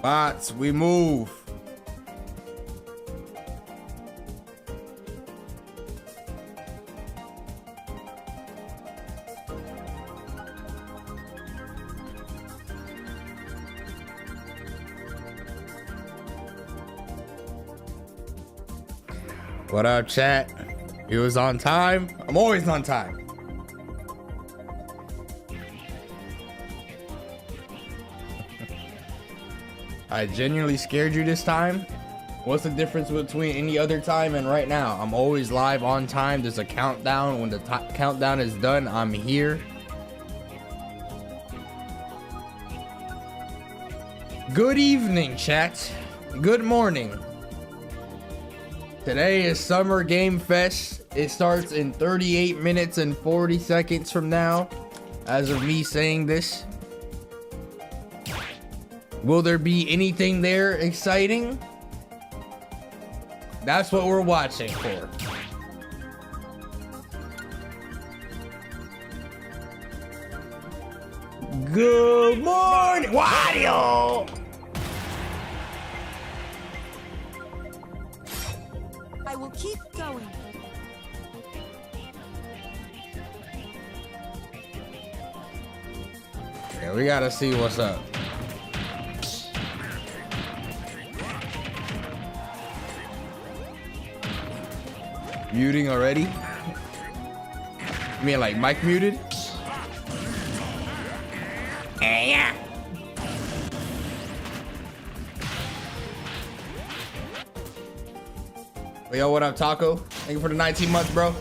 Bots, we move. What up, chat? He was on time. I'm always on time. I genuinely scared you this time. What's the difference between any other time and right now? I'm always live on time. There's a countdown. When the countdown is done, I'm here. Good evening, chat. Good morning. Today is Summer Game Fest. It starts in 38 minutes and 40 seconds from now, as of me saying this. Will there be anything there exciting? That's what we're watching for. Good morning, Wario! I will keep going. Yeah, we gotta see what's up. Muting already? You mean like mic muted? Yeah. Yo, what up, Taco? Thank you for the 19 months, bro.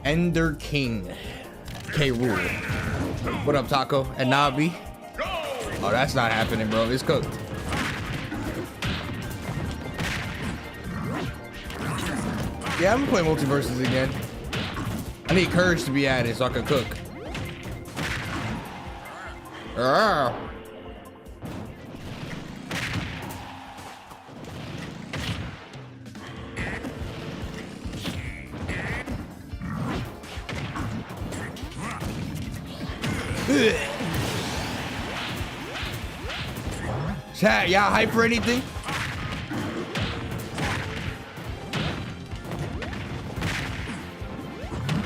Ender King. K. Rule. What up, Taco? And Nabi? Oh, that's not happening, bro. It's cooked. Yeah, I'm gonna play multiverses again. I need courage to be added so I can cook. Chat, y'all hype for anything?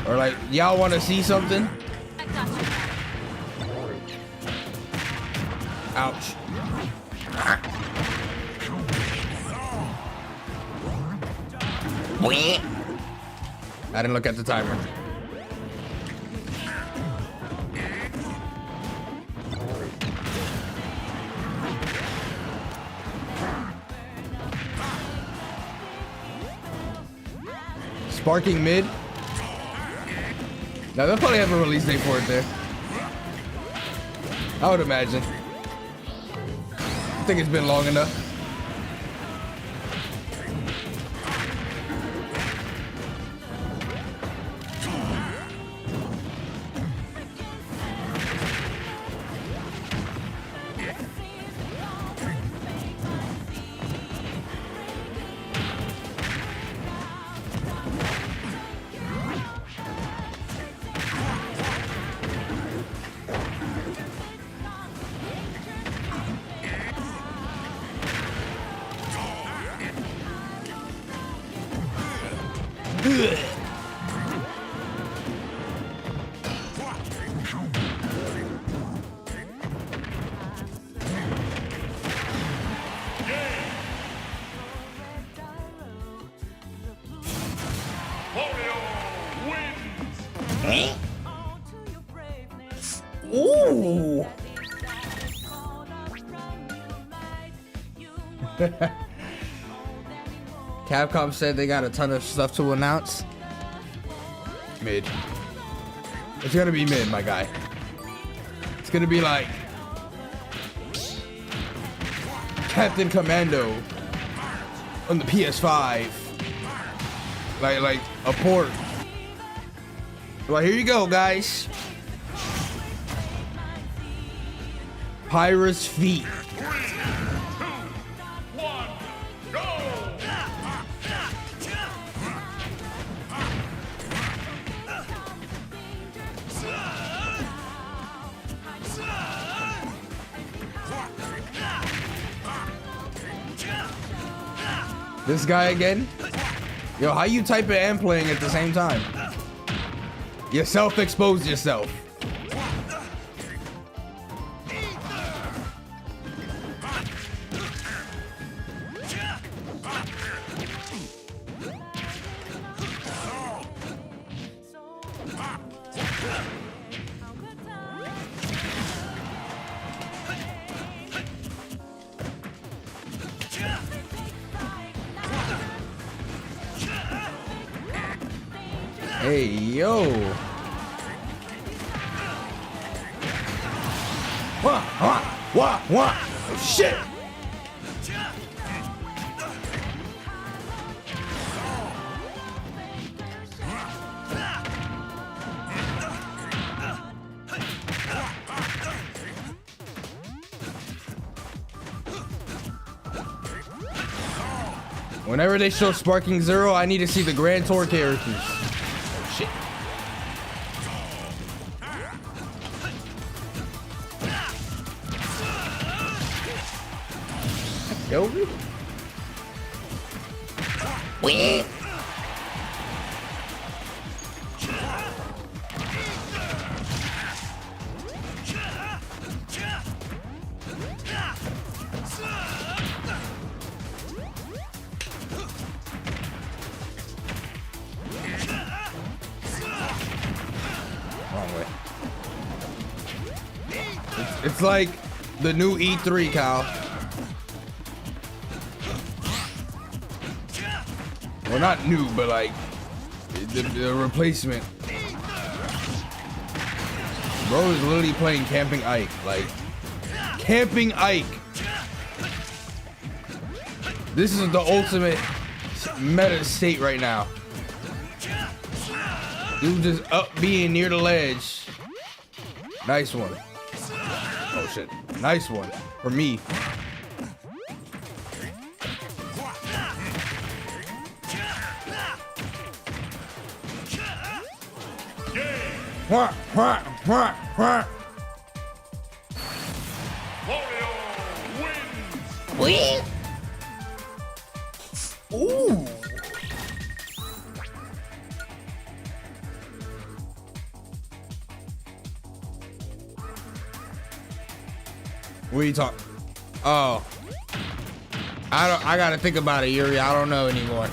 Or like, y'all want to see something? Ouch. I didn't look at the timer. Sparking mid. Now they'll probably have a release date for it there. I would imagine. I think it's been long enough. Ooh. Capcom said they got a ton of stuff to announce. Mid. It's gonna be mid, my guy. It's gonna be like Captain Commando on the PS5. Like a port. Well, here you go, guys. Pyra's feet. 3, 2, 1, go! This guy again? Yo, how you typing and playing at the same time? You self-exposed yourself. Hey, yo. What? Oh, shit. Whenever they show Sparking Zero, I need to see the Grand Tour characters. Shit. Killed me? Wee. It's like the new E3, Kyle. Well, not new, but like the replacement. Bro is literally playing Camping Ike. Like, Camping Ike. This is the ultimate meta state right now. Dude just up being near the ledge. Nice one. Oh shit. Nice one. For me. Wee. Ooh. What are you talking? Oh, I gotta think about it, Yuri. I don't know anymore.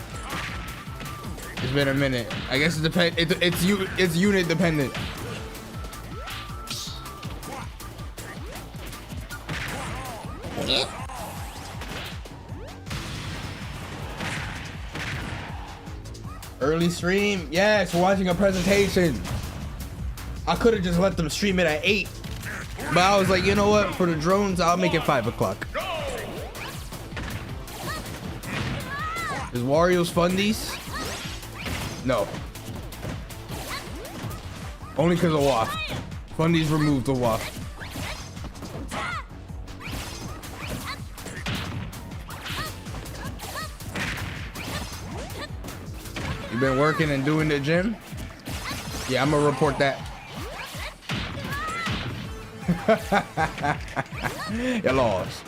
It's been a minute. I guess it depends. It's unit dependent. Early stream? Yes, we're watching a presentation. I could have just let them stream it at 8. But I was like, you know what? For the drones, I'll make it 5 o'clock. Is Wario's fundies? No. Only because of WAF. Fundies removed the WAF. You been working and doing the gym? Yeah, I'm gonna report that. You lost.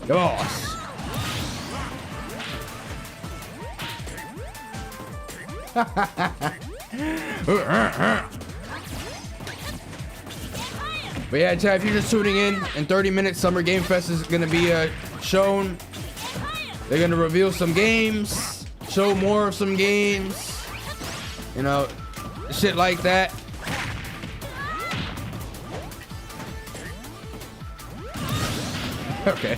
You lost. But yeah, chat, if you're just tuning in 30 minutes, Summer Game Fest is gonna be shown. They're gonna reveal some games, show more of some games, you know, shit like that. Okay.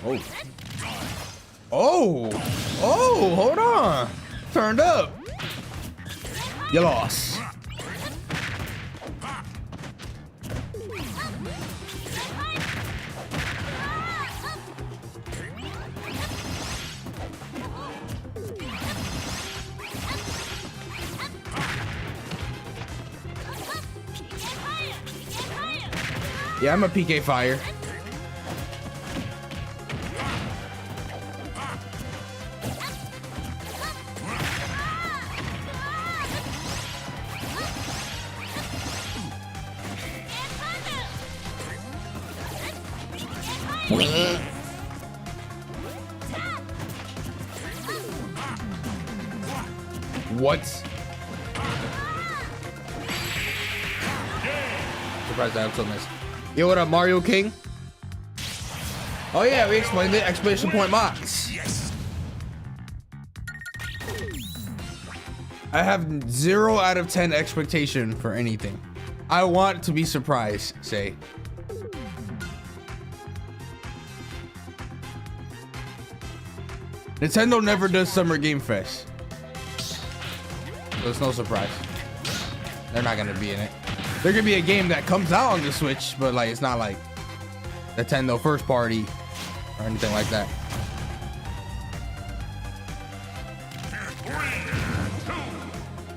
Oh. Oh. Oh, hold on. Turned up. You lost. Yeah, I'm a PK fire. What? Surprised I have so missed. Yo, what up, Mario King? Oh yeah, we explained it. Exclamation point mods. Yes. I have 0 out of 10 expectation for anything. I want to be surprised, say. Nintendo never does Summer Game Fest. So it's no surprise. They're not gonna be in it. There could be a game that comes out on the Switch, but like it's not like Nintendo first party or anything like that. 3, 2,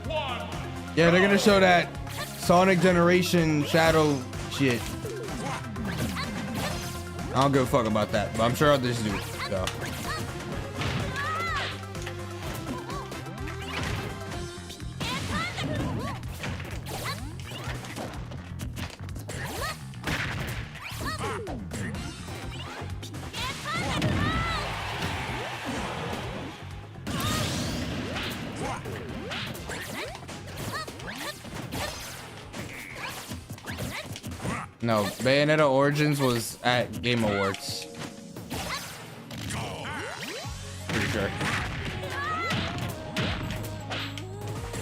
1. Yeah, they're gonna show that Sonic Generation Shadow shit. I don't give a fuck about that, but I'm sure others do. So. No, Bayonetta Origins was at Game Awards. Pretty sure.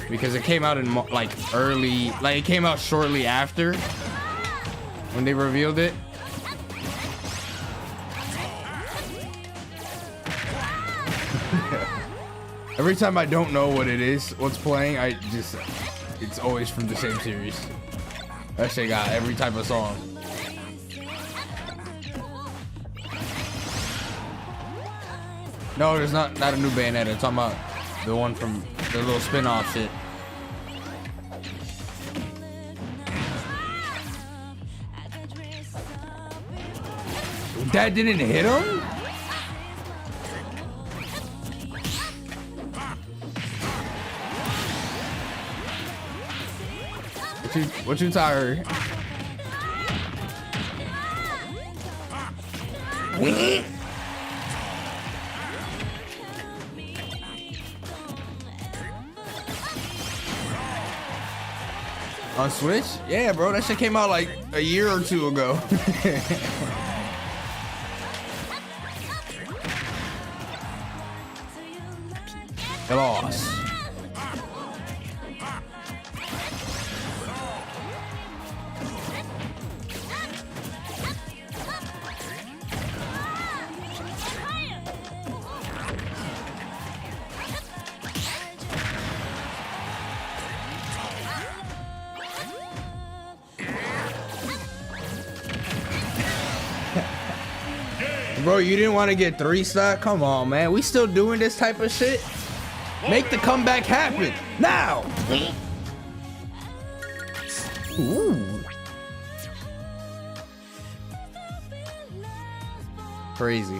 Because it came out in like early, like it came out shortly after when they revealed it. Every time I don't know what it is, what's playing, it's always from the same series. That shit got every type of song. No, there's not a new Bayonetta. I'm talking about the one from the little spin-off shit. That didn't hit him? What you tired? On Switch? Yeah, bro, that shit came out like a year or 2 ago. I lost. Bro, you didn't want to get 3-star? Come on, man. We still doing this type of shit? Make the comeback happen now. Ooh. Crazy.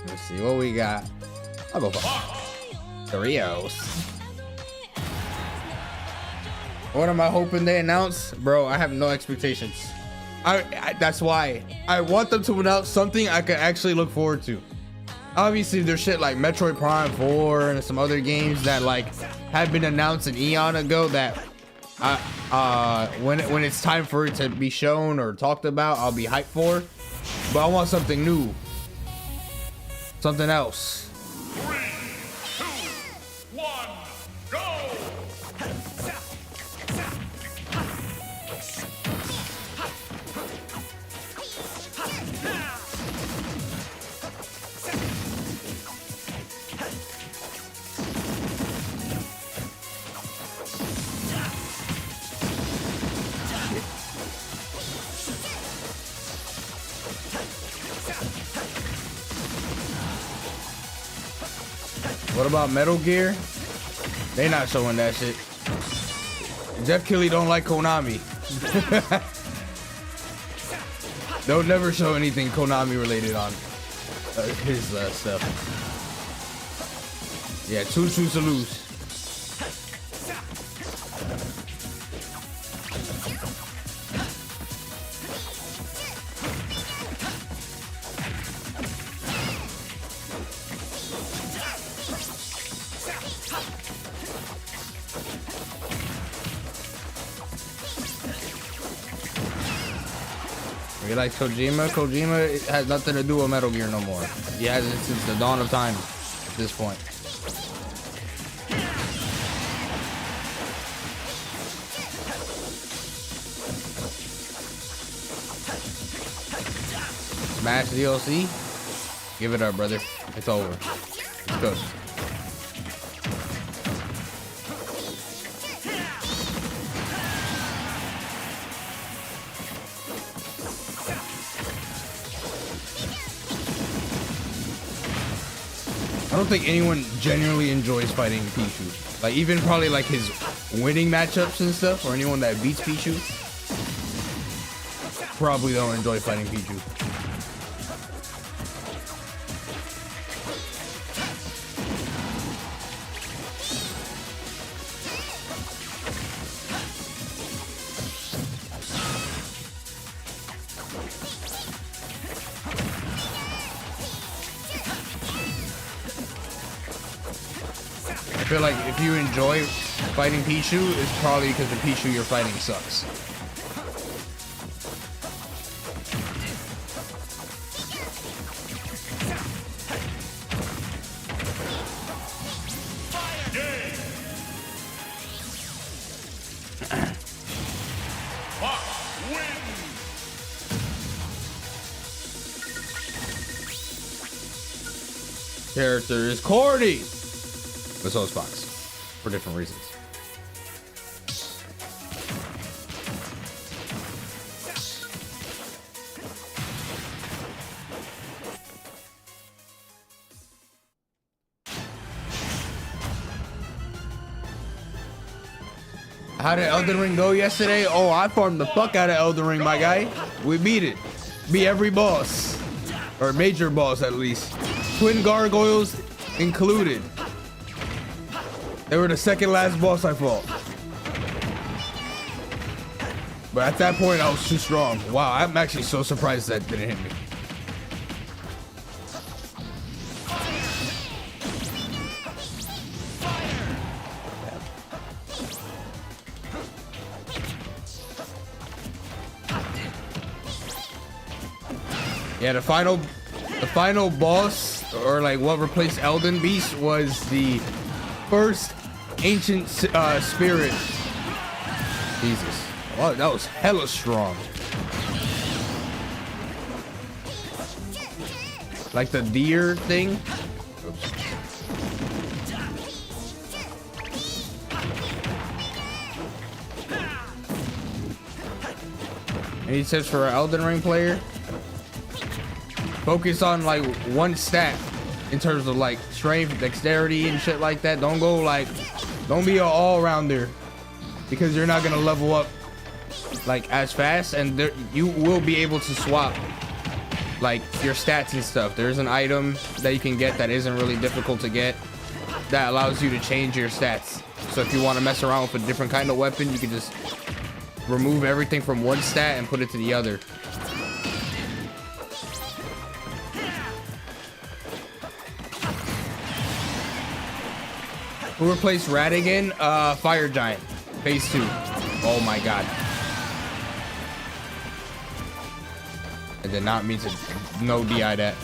Let's see what we got. I'll go for Doritos. What am I hoping they announce? Bro, I have no expectations. That's why I want them to announce something I can actually look forward to. Obviously, there's shit like Metroid Prime 4 and some other games that like have been announced an eon ago that when it's time for it to be shown or talked about, I'll be hyped for. But I want something new, something else. 3, 2, 1, go! What about Metal Gear? They not showing that shit. Jeff Kelly don't like Konami. They'll never show anything Konami related on his stuff. Yeah, two to lose. You like Kojima? Kojima has nothing to do with Metal Gear no more. He hasn't since the dawn of time at this point. Smash DLC? Give it up, brother. It's over. It's good. I don't think anyone genuinely enjoys fighting Pichu. Like, even probably like his winning matchups and stuff, or anyone that beats Pichu, probably don't enjoy fighting Pichu. I feel like if you enjoy fighting Pichu, it's probably because the Pichu you're fighting sucks. Character is corny. But so is Fox, for different reasons. How did Elden Ring go yesterday? Oh, I farmed the fuck out of Elden Ring, my guy. We beat it. Beat every boss. Or major boss, at least. Twin gargoyles included. They were the second last boss I fought. But at that point, I was too strong. Wow, I'm actually so surprised that didn't hit me. Yeah, the final boss, or like what replaced Elden Beast, was the first ancient spirit. Jesus, wow, that was hella strong. Like the deer thing. Oops. Any tips for an Elden Ring player? Focus on like one stat in terms of like strength, dexterity, and shit like that. Don't be an all-rounder, because you're not gonna level up like as fast, and you will be able to swap like your stats and stuff. There's an item that you can get that isn't really difficult to get that allows you to change your stats. So if you want to mess around with a different kind of weapon, you can just remove everything from one stat and put it to the other. Who replaced Radigan? Fire Giant. Phase 2. Oh my god. I did not mean to no DI that.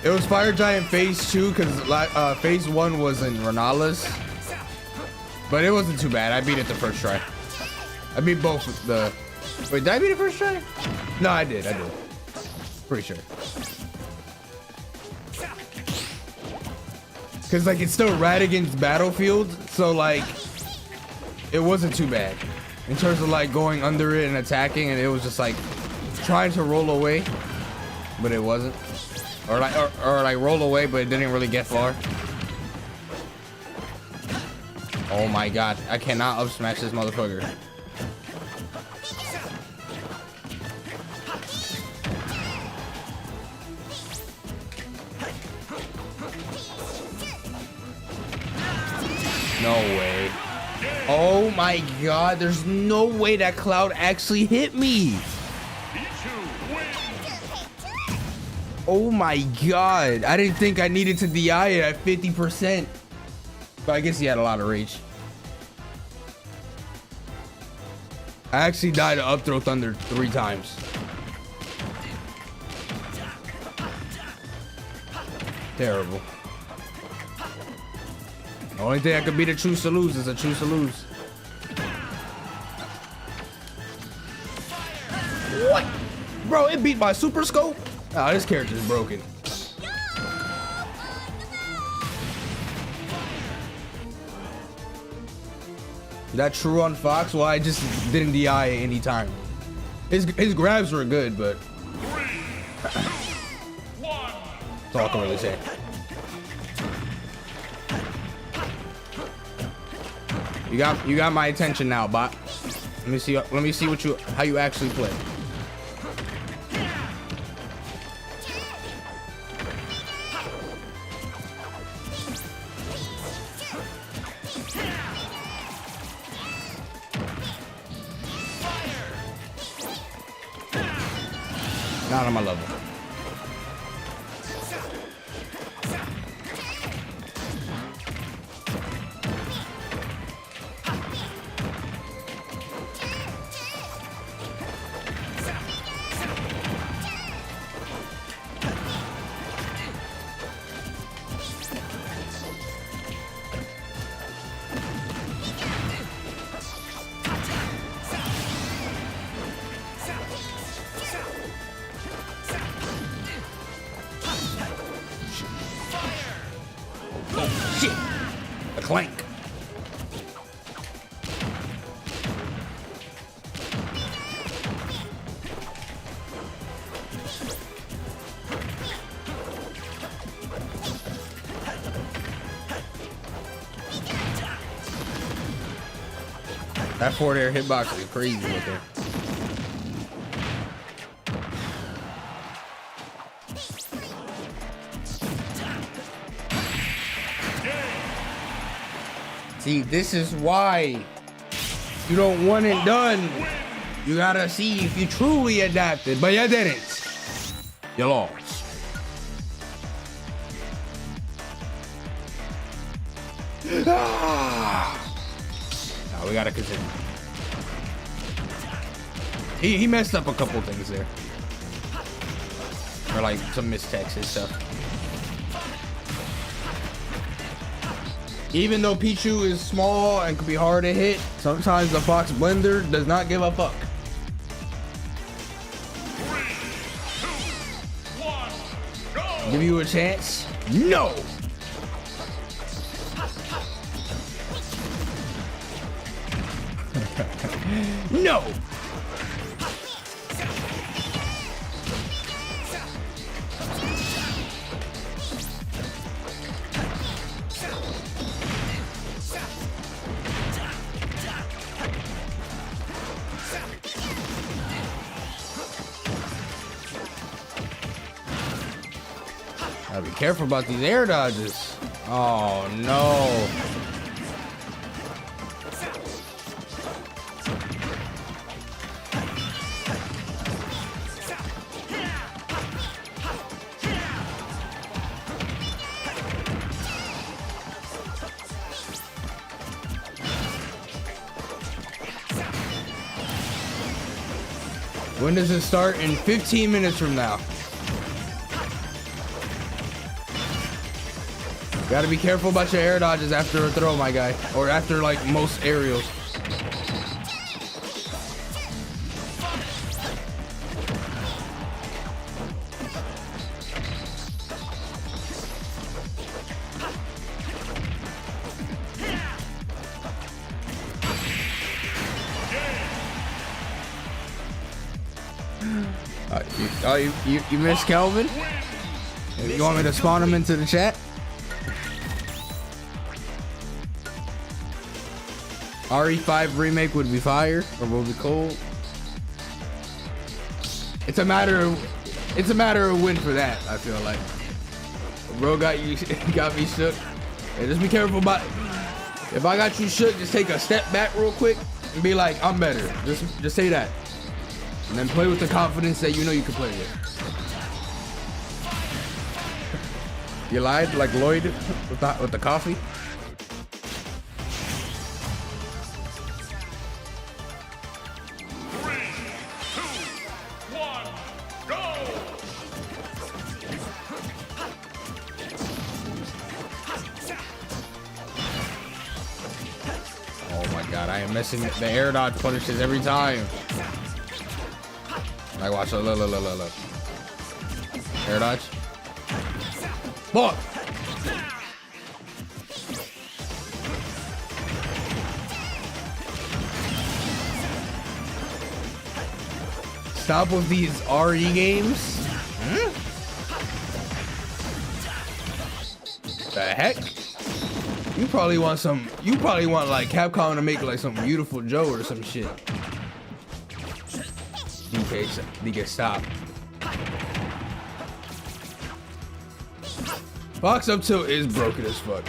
It was Fire Giant Phase 2 because Phase 1 was in Renala's. But it wasn't too bad. I beat it the first try. I beat both of the... Wait, did I beat it first try? No, I did. Pretty sure. Because like it's still Radigan's battlefield, so like it wasn't too bad in terms of like going under it and attacking, and it was just like trying to roll away, but it wasn't. Or like roll away, but it didn't really get far. Oh my god, I cannot up smash this motherfucker. No way. Oh my god, there's no way that cloud actually hit me. Oh my god, I didn't think I needed to DI it at 50%. But I guess he had a lot of rage. I actually died to up throw thunder 3 times. Terrible. The only thing I could beat a choose to lose is a choose to lose. What? Bro, it beat my super scope? Oh, this character's broken. Is that true on Fox? Well, I just didn't DI any time. His grabs were good, but that's all I can really say. You got my attention now, bot. Let me see how you actually play. Not on my level. Shit! A clank. That forward air hitbox is crazy looking. See, this is why you don't want it done. You gotta see if you truly adapted, but you didn't. You lost. Now we gotta continue. He messed up a couple things there. Or like some mistext and stuff. Even though Pichu is small and can be hard to hit, sometimes the Fox Blender does not give a fuck. 3, 2, 1, go! Give you a chance? No! No! Gotta be careful about these air dodges. Oh no. When does it start? In 15 minutes from now. Gotta be careful about your air dodges after a throw, my guy. Or after, like, most aerials. You missed Kelvin? You want me to spawn them into the chat? RE5 remake would be fire, or would be cool. It's a matter of win for that. I feel like, bro, got you, got me shook. Hey, just be careful about. If I got you shook, just take a step back real quick and be like, I'm better. Just say that, and then play with the confidence that you know you can play with. You lied like Lloyd with the coffee. I am missing the air dodge punishes every time. Like, watch, look. Air dodge. Fuck. Stop with these RE games. The heck? You probably want like Capcom to make like some Beautiful Joe or some shit. DK, stop. Fox up tilt is broken as fuck.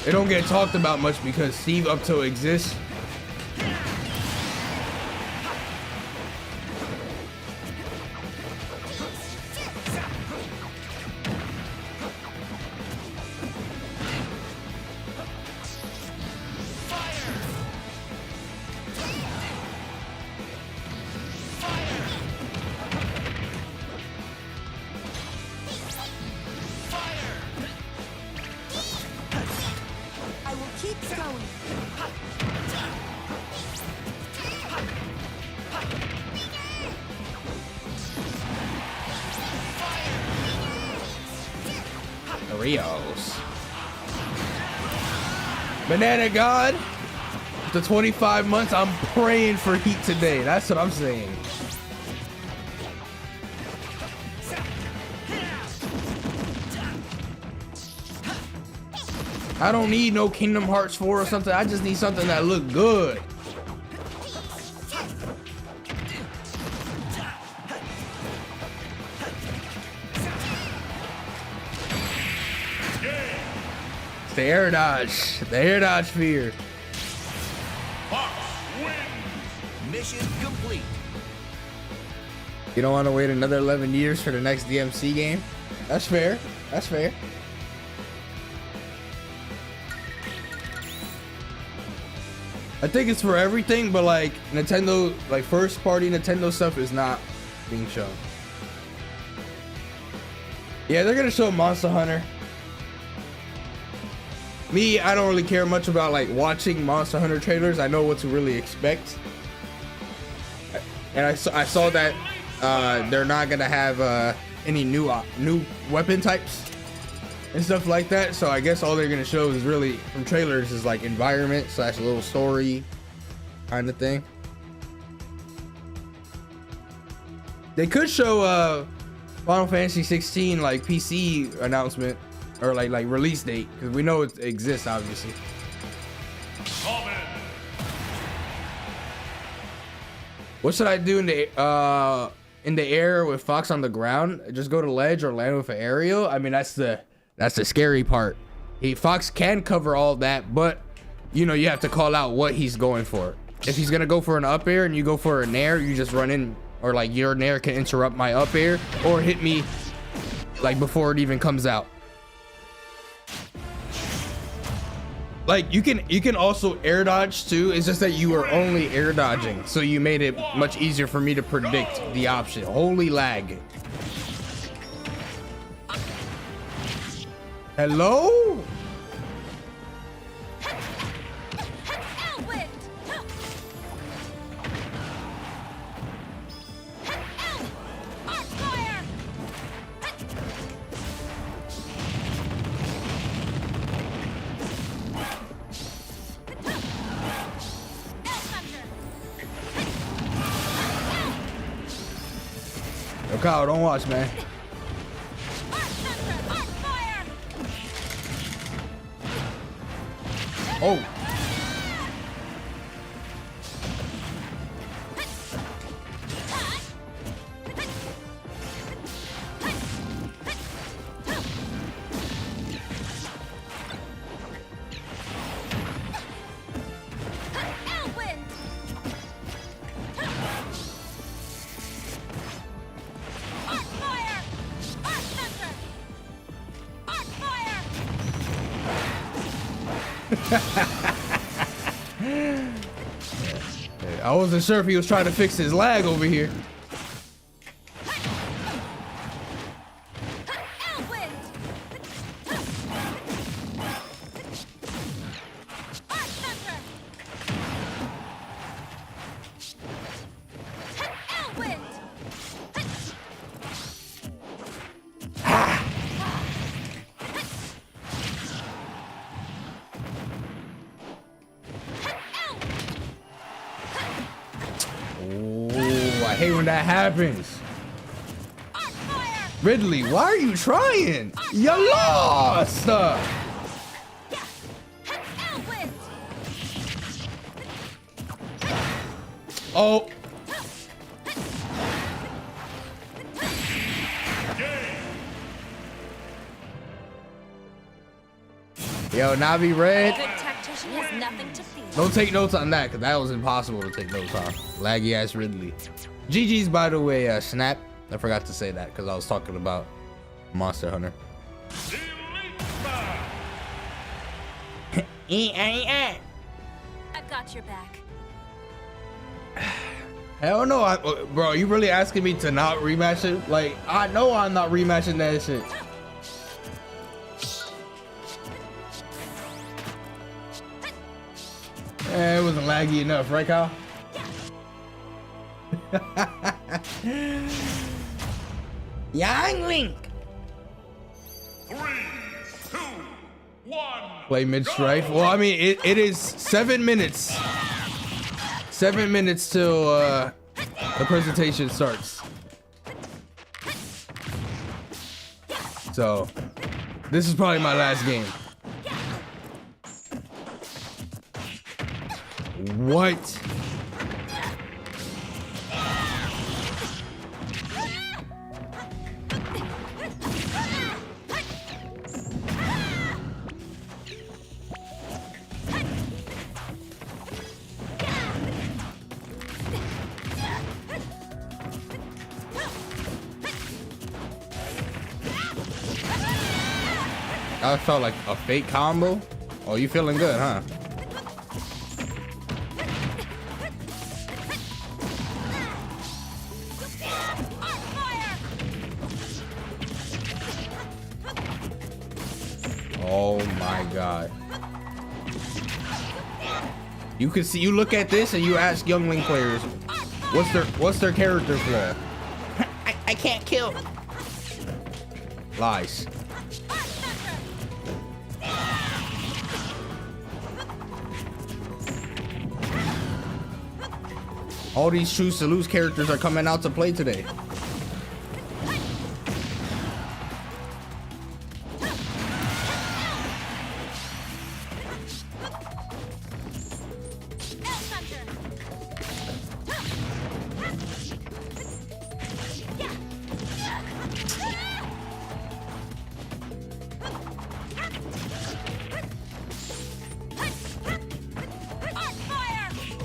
It don't get talked about much because Steve up tilt exists. Banana God, the 25 months, I'm praying for heat today. That's what I'm saying. I don't need no Kingdom Hearts 4 or something. I just need something that look good. The air dodge fear. Mission complete. You don't want to wait another 11 years for the next DMC game? That's fair. That's fair. I think it's for everything, but like Nintendo, like first party Nintendo stuff is not being shown. Yeah, they're gonna show Monster Hunter. Me, I don't really care much about like watching Monster Hunter trailers. I know what to really expect. And I saw that they're not gonna have any new weapon types and stuff like that. So I guess all they're gonna show is really from trailers is like environment / little story kind of thing. They could show Final Fantasy 16 like PC announcement or like release date, because we know it exists obviously. What should I do in the air with Fox on the ground? Just go to ledge or land with an aerial? I mean, that's the scary part. Fox can cover all that, but you know, you have to call out what he's going for. If he's gonna go for an up air and you go for a nair, you just run in, or like your nair can interrupt my up air or hit me like before it even comes out. Like you can also air dodge too. It's just that you were only air dodging, so you made it much easier for me to predict the option. Holy lag. Hello? Yo, Kyle, don't watch, man. Oh. I wasn't sure if he was trying to fix his lag over here. I hate when that happens. Ridley, why are you trying? You lost! Oh. Yo, Navi Red. Good tactician has nothing to fear. Don't take notes on that, because that was impossible to take notes on. Laggy ass Ridley. GG's, by the way, Snap. I forgot to say that because I was talking about Monster Hunter. I've got your back. Hell no, bro, you really asking me to not rematch it? Like, I know I'm not rematching that shit. It wasn't laggy enough, right, Kyle? Young Link. 3, 2, 1. Play mid-strife. Well, I mean, it is 7 minutes. 7 minutes till the presentation starts. So, this is probably my last game. What? That felt like a fake combo. Oh, you feeling good, huh? Oh my God. You can see, you look at this and you ask youngling players, what's their character flaw? I can't kill. Lies. All these choose to lose characters are coming out to play today.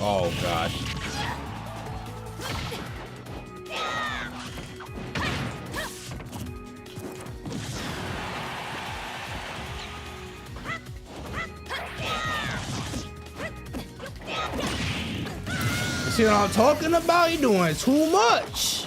Oh God. You see what I'm talking about? You're doing too much.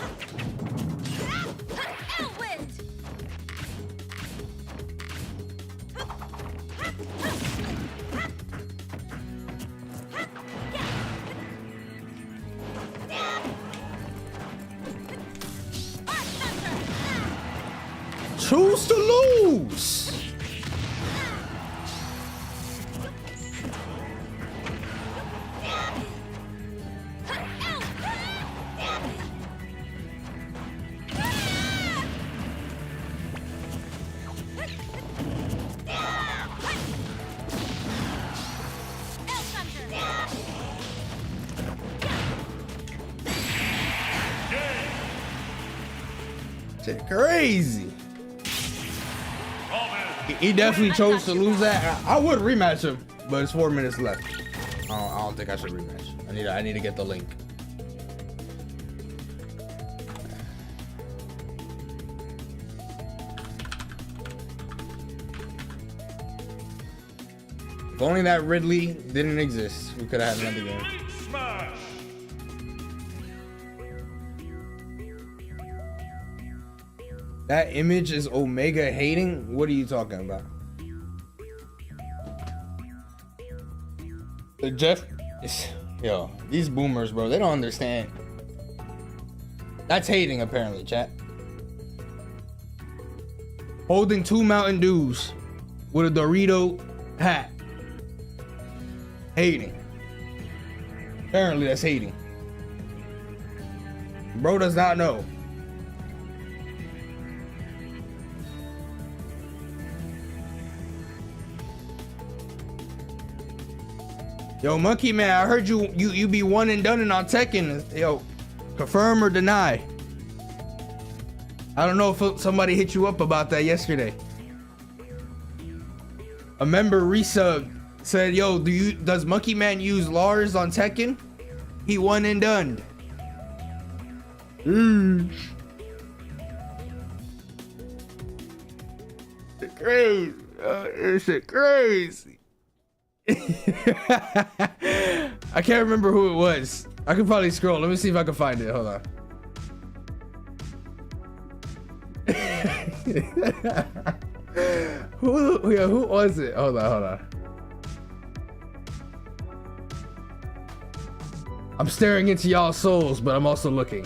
Choose to lose. Shit crazy. He definitely chose to lose that. I would rematch him, but it's 4 minutes left. I don't think I should rematch. I need to get the link. If only that Ridley didn't exist, we could have had another game. Smash. That image is Omega hating? What are you talking about? Jeff, yo, these boomers, bro, they don't understand. That's hating, apparently, chat. Holding 2 Mountain Dews with a Dorito hat. Hating. Apparently, that's hating. Bro does not know. Yo, Monkey Man, I heard you be one and done on Tekken. Yo, confirm or deny? I don't know if somebody hit you up about that yesterday. A member resub said, yo, does Monkey Man use Lars on Tekken? He one and done. It's crazy. It's crazy. I can't remember who it was. I could probably scroll. Let me see if I can find it. Hold on. Who was it? Hold on. I'm staring into y'all's souls, but I'm also looking.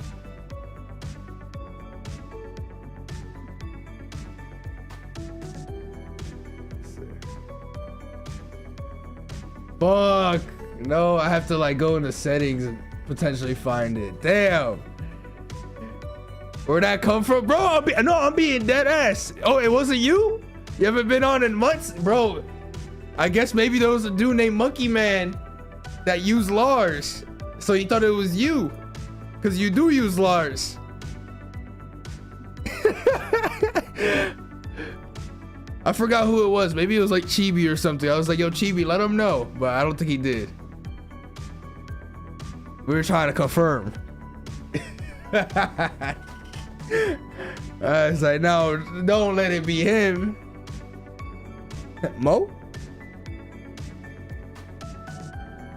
Fuck. No, I have to like go into settings and potentially find it. Damn. Where'd that come from? Bro, I'm being dead ass. Oh, it wasn't you? You haven't been on in months? Bro, I guess maybe there was a dude named Monkey Man that used Lars. So he thought it was you. Because you do use Lars. I forgot who it was. Maybe it was like Chibi or something. I was like, yo, Chibi, let him know. But I don't think he did. We were trying to confirm. I was like, no, don't let it be him. Mo?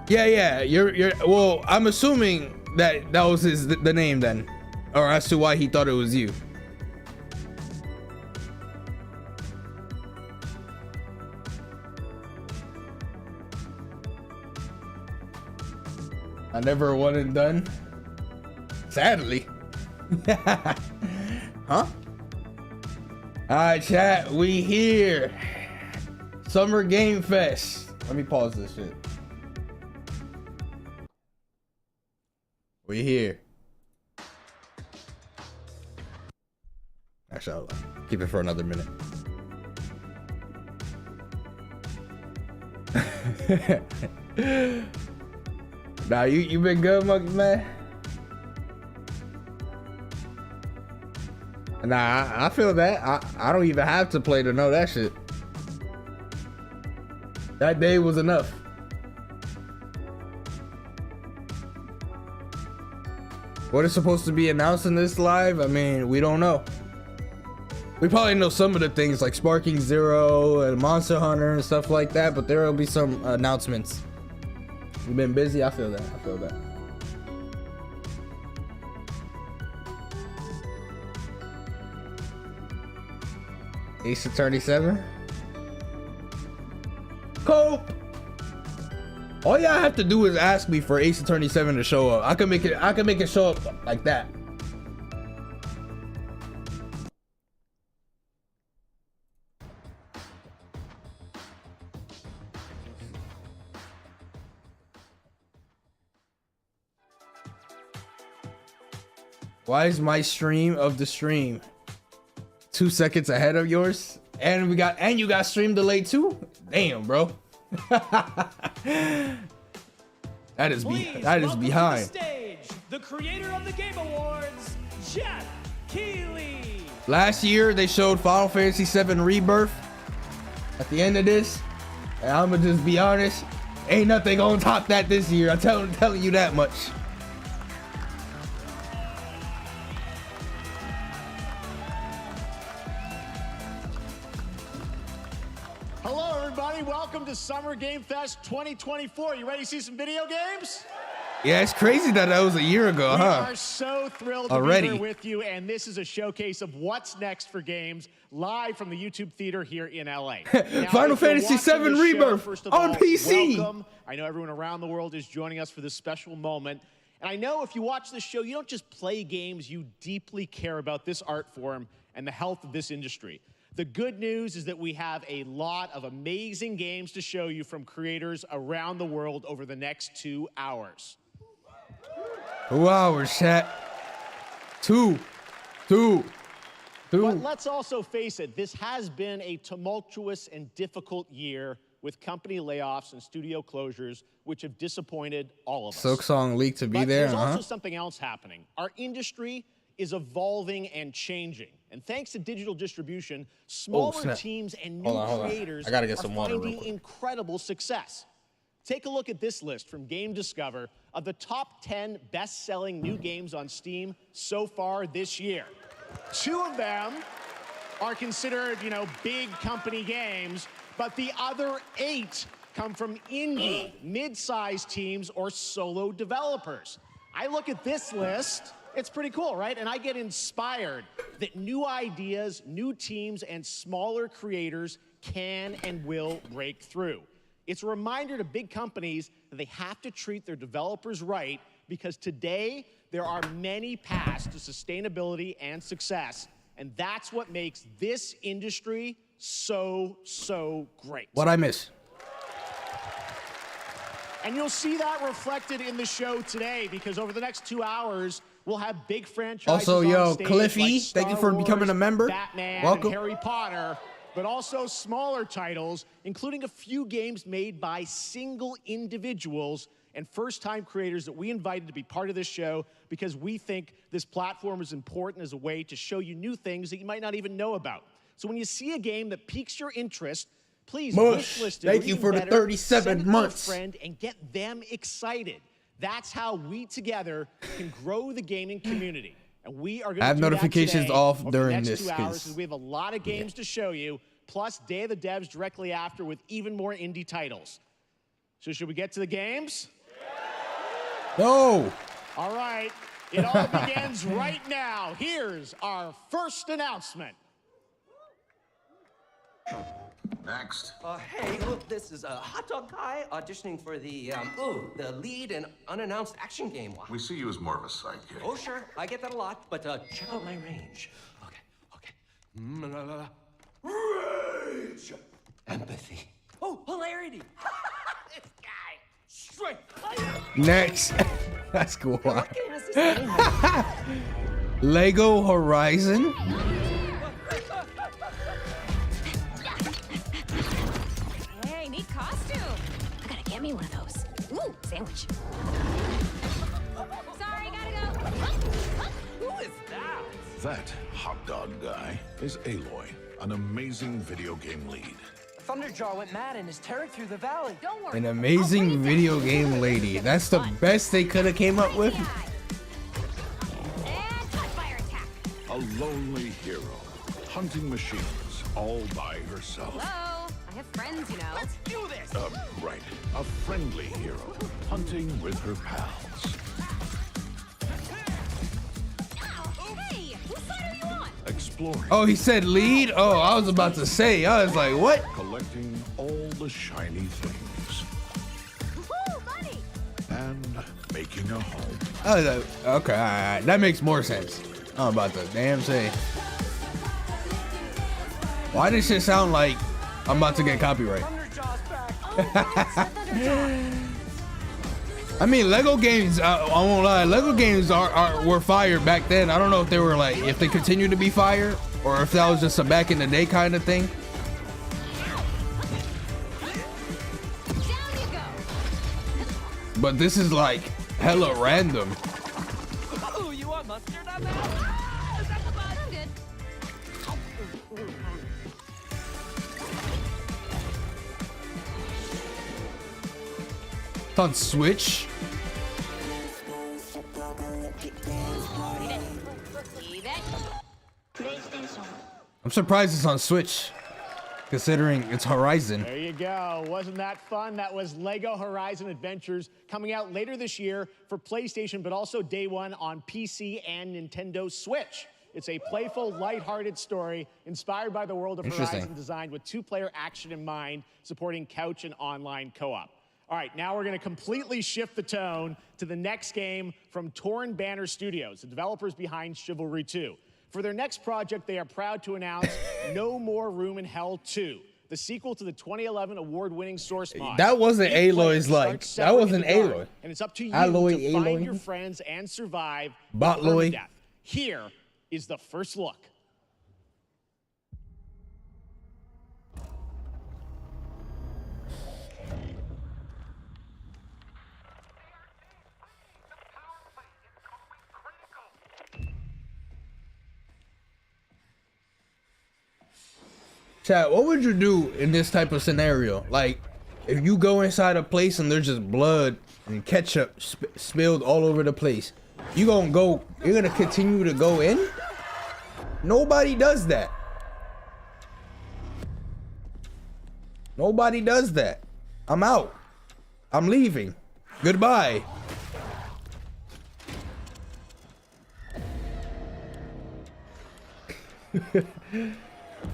Yeah. You're. Well, I'm assuming that was the name then, or as to why he thought it was you. I never one and done. Sadly. Huh? Alright, chat, we here. Summer Game Fest. Let me pause this shit. We here. Actually, I'll keep it for another minute. Nah, you been good, Monkey Man? Nah, I feel that. I don't even have to play to know that shit. That day was enough. What is supposed to be announced in this live? I mean, we don't know. We probably know some of the things like Sparking Zero and Monster Hunter and stuff like that, but there will be some announcements. We've been busy. I feel that. Ace Attorney 7. Cope. All y'all have to do is ask me for Ace Attorney 7 to show up. I can make it show up like that. Why is my stream of the stream 2 seconds ahead of yours? And you got stream delay too? Damn, bro. that is behind. The creator of the Game Awards, Jeff Last year they showed Final Fantasy VII Rebirth at the end of this, and I'ma just be honest, ain't nothing gonna top that this year. I'm telling you that much. Hello, everybody. Welcome to Summer Game Fest 2024. You ready to see some video games? Yeah, it's crazy that was a year ago, huh? We are so thrilled to Already. be here with you, and this is a showcase of what's next for games live from the YouTube theater here in LA. Now, Final if you're Fantasy watching VII the show, Rebirth first of on all, PC. Welcome. I know everyone around the world is joining us for this special moment. And I know if you watch this show, you don't just play games, you deeply care about this art form and the health of this industry. The good news is that we have a lot of amazing games to show you from creators around the world over the next 2 hours. 2 hours, chat. Two. But let's also face it, this has been a tumultuous and difficult year with company layoffs and studio closures, which have disappointed all of us. Silksong leaked to be But there, there's also something else happening. Our industry is evolving and changing. And thanks to digital distribution, smaller teams and new creators I gotta get some are water real finding quick. incredible success. Take a look at this list from Game Discover of the top 10 best-selling new games on Steam so far this year. 2 of them are considered, big company games, but the other 8 come from indie, mid-sized teams or solo developers. I look at this list, it's pretty cool, right? And I get inspired that new ideas, new teams, and smaller creators can and will break through. It's a reminder to big companies that they have to treat their developers right, because today there are many paths to sustainability and success, and that's what makes this industry so great. What I miss? And you'll see that reflected in the show today, because over the next 2 hours, we'll have big franchises Also, on stage Cliffy, like thank you Star for becoming Wars, a member. Batman, Welcome. and Harry Potter, but also smaller titles, including a few games made by single individuals and first-time creators that we invited to be part of this show, because we think this platform is important as a way to show you new things that you might not even know about. So when you see a game that piques your interest, please Mush, wishlist it. thank or you even for the better, 37 send it to months. a friend and get them excited. That's how we together can grow the gaming community. And we are going to have do notifications that today off over during the next this, 2 hours, 'cause- because we have a lot of games to show you, plus Day of the Devs directly after with even more indie titles. So should we get to the games? No. All right, it all begins right now. Here's our first announcement. Next. Hey, look, this is a hot dog guy auditioning for the lead and unannounced action game. We see you as more of a sidekick. Oh, sure, I get that a lot, but check out my range. Okay. Rage! Empathy. Oh, hilarity! This guy! Strength! Next. That's cool. What game is this anyway? Lego Horizon. Hey, neat costume. I gotta get me one of those. Ooh, sandwich. Sorry, gotta go. Who is that? That hot dog guy is Aloy, an amazing video game lead. Thunderjaw went mad and is tearing through the valley. Don't worry. An amazing video game lady. That's the best they could have came up with. And fire attack. A lonely hero, hunting machines all by herself. Hello. I have friends, you know. Let's do this! Right. A friendly hero, hunting with her pals. Hey, whose side are you on? Exploring, Oh, he said lead? Oh, I was about to say. I was like, what? collecting all the shiny things, Woohoo, buddy. and making a home. I was like, okay, all right. That makes more sense. I'm about to damn say. Why does shit sound like I'm about to get copyright? Thunderjaw's back. I mean, Lego games, I won't lie, Lego games were fire back then. I don't know if they were like, if they continue to be fire, or if that was just a back in the day kind of thing. Down you go. But this is like hella random. Ooh, you want mustard on that? I'm good. It's on Switch. Leave it. I'm surprised it's on Switch, considering it's Horizon. There you go. Wasn't that fun? That was Lego Horizon Adventures, coming out later this year for PlayStation, but also day one on PC and Nintendo Switch. It's a playful, lighthearted story inspired by the world of Horizon, designed with two-player action in mind, supporting couch and online co-op. All right, now we're going to completely shift the tone to the next game from Torn Banner Studios, the developers behind Chivalry 2. For their next project, they are proud to announce No More Room in Hell 2, the sequel to the 2011 award-winning Source mod. That wasn't Aloy's like. That wasn't Aloy. And it's up to you Aloy, to find Aloy. your friends and survive Botloy. death. Here is the first look. Chat, what would you do in this type of scenario? Like, if you go inside a place and there's just blood and ketchup spilled all over the place, you're gonna continue to go in? Nobody does that. Nobody does that. I'm out. I'm leaving. Goodbye.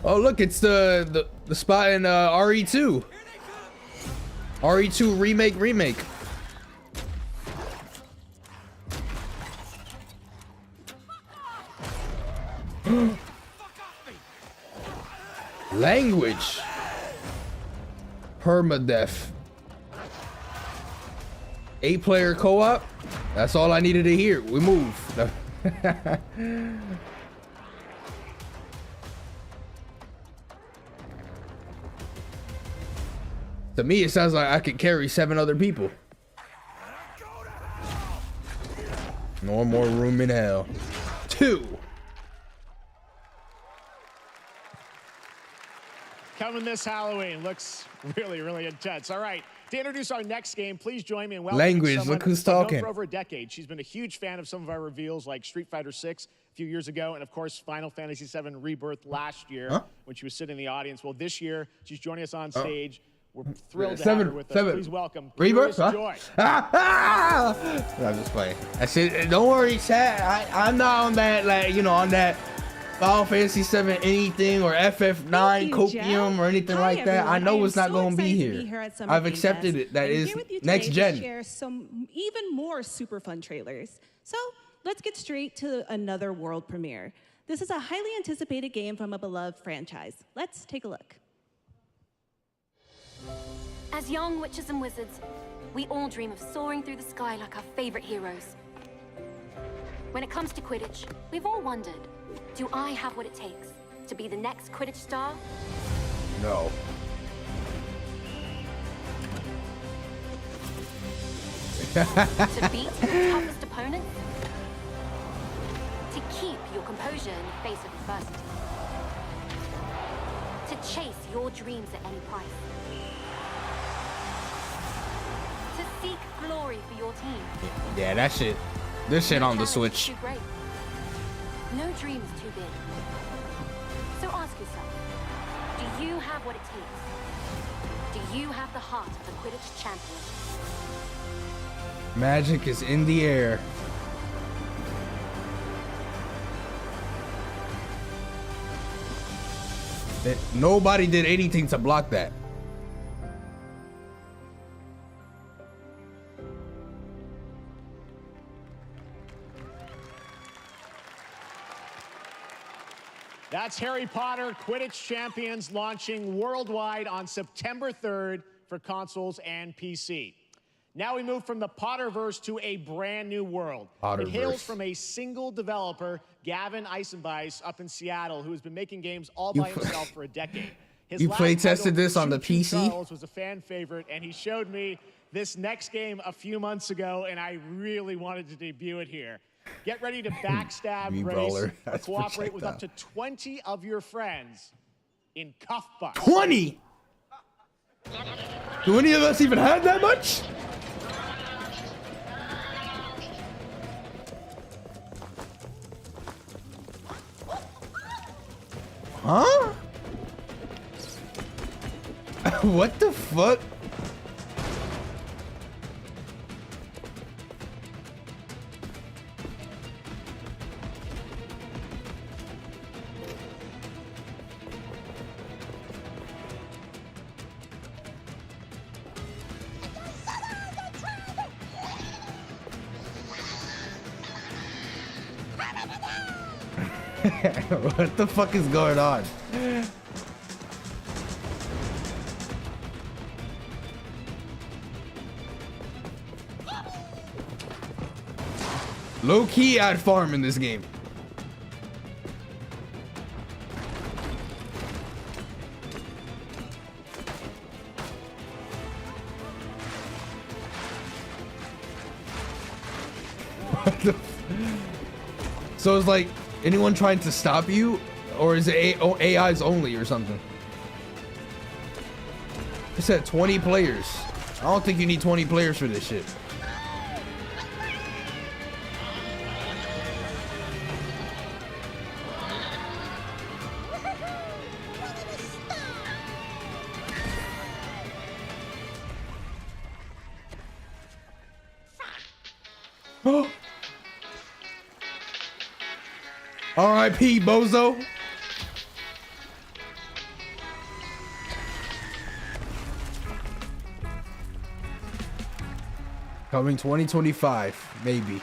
Oh look, it's the spot in RE2. RE2 remake. Language. Permadeath. 8-player co-op. That's all I needed to hear. We move. To me, it sounds like I could carry 7 other people. No more room in hell. 2. Coming this Halloween. Looks really, really intense. All right. To introduce our next game, please join me in welcoming Language. someone Look who's known talking. for over a decade. She's been a huge fan of some of our reveals, like Street Fighter 6 a few years ago, and of course, Final Fantasy 7 Rebirth last year when she was sitting in the audience. Well, this year, she's joining us on stage. We're thrilled to have her with us. Please welcome Rebirth, huh? Joy. I'm just playing. I said, don't worry, chat. I'm not on that, like, you know, on that Final Fantasy 7 anything or FF9 copium or anything like that. I know it's not going to be here. I've accepted it. That is next gen. Share some even more super fun trailers. So let's get straight to another world premiere. This is a highly anticipated game from a beloved franchise. Let's take a look. As young witches and wizards, we all dream of soaring through the sky like our favorite heroes. When it comes to Quidditch, we've all wondered, do I have what it takes to be the next Quidditch star? No. To beat your toughest opponent? To keep your composure in the face of adversity? To chase your dreams at any price? To seek glory for your team? Yeah, that shit. This shit on the Switch. Too great. No dream is too big. So ask yourself, do you have what it takes? Do you have the heart of the Quidditch champion? Magic is in the air. Nobody did anything to block that. That's Harry Potter Quidditch Champions launching worldwide on September 3rd for consoles and PC. Now we move from the Potterverse to a brand new world. It hails from a single developer, Gavin Eisenbeis, up in Seattle, who has been making games all by himself for a decade. You play tested this on the PC? Charles was a fan favorite, and he showed me this next game a few months ago, and I really wanted to debut it here. Get ready to backstab, Me race, brawler. or That's cooperate with up to projectile. 20 of your friends in cuff bust. 20? Do any of us even have that much? Huh? What the fuck? What the fuck is going on? Low key I'd farm in this game. What the so it's like anyone trying to stop you, or is it AIs only or something? It said 20 players. I don't think you need 20 players for this shit. R.I.P. Bozo. Coming 2025, maybe.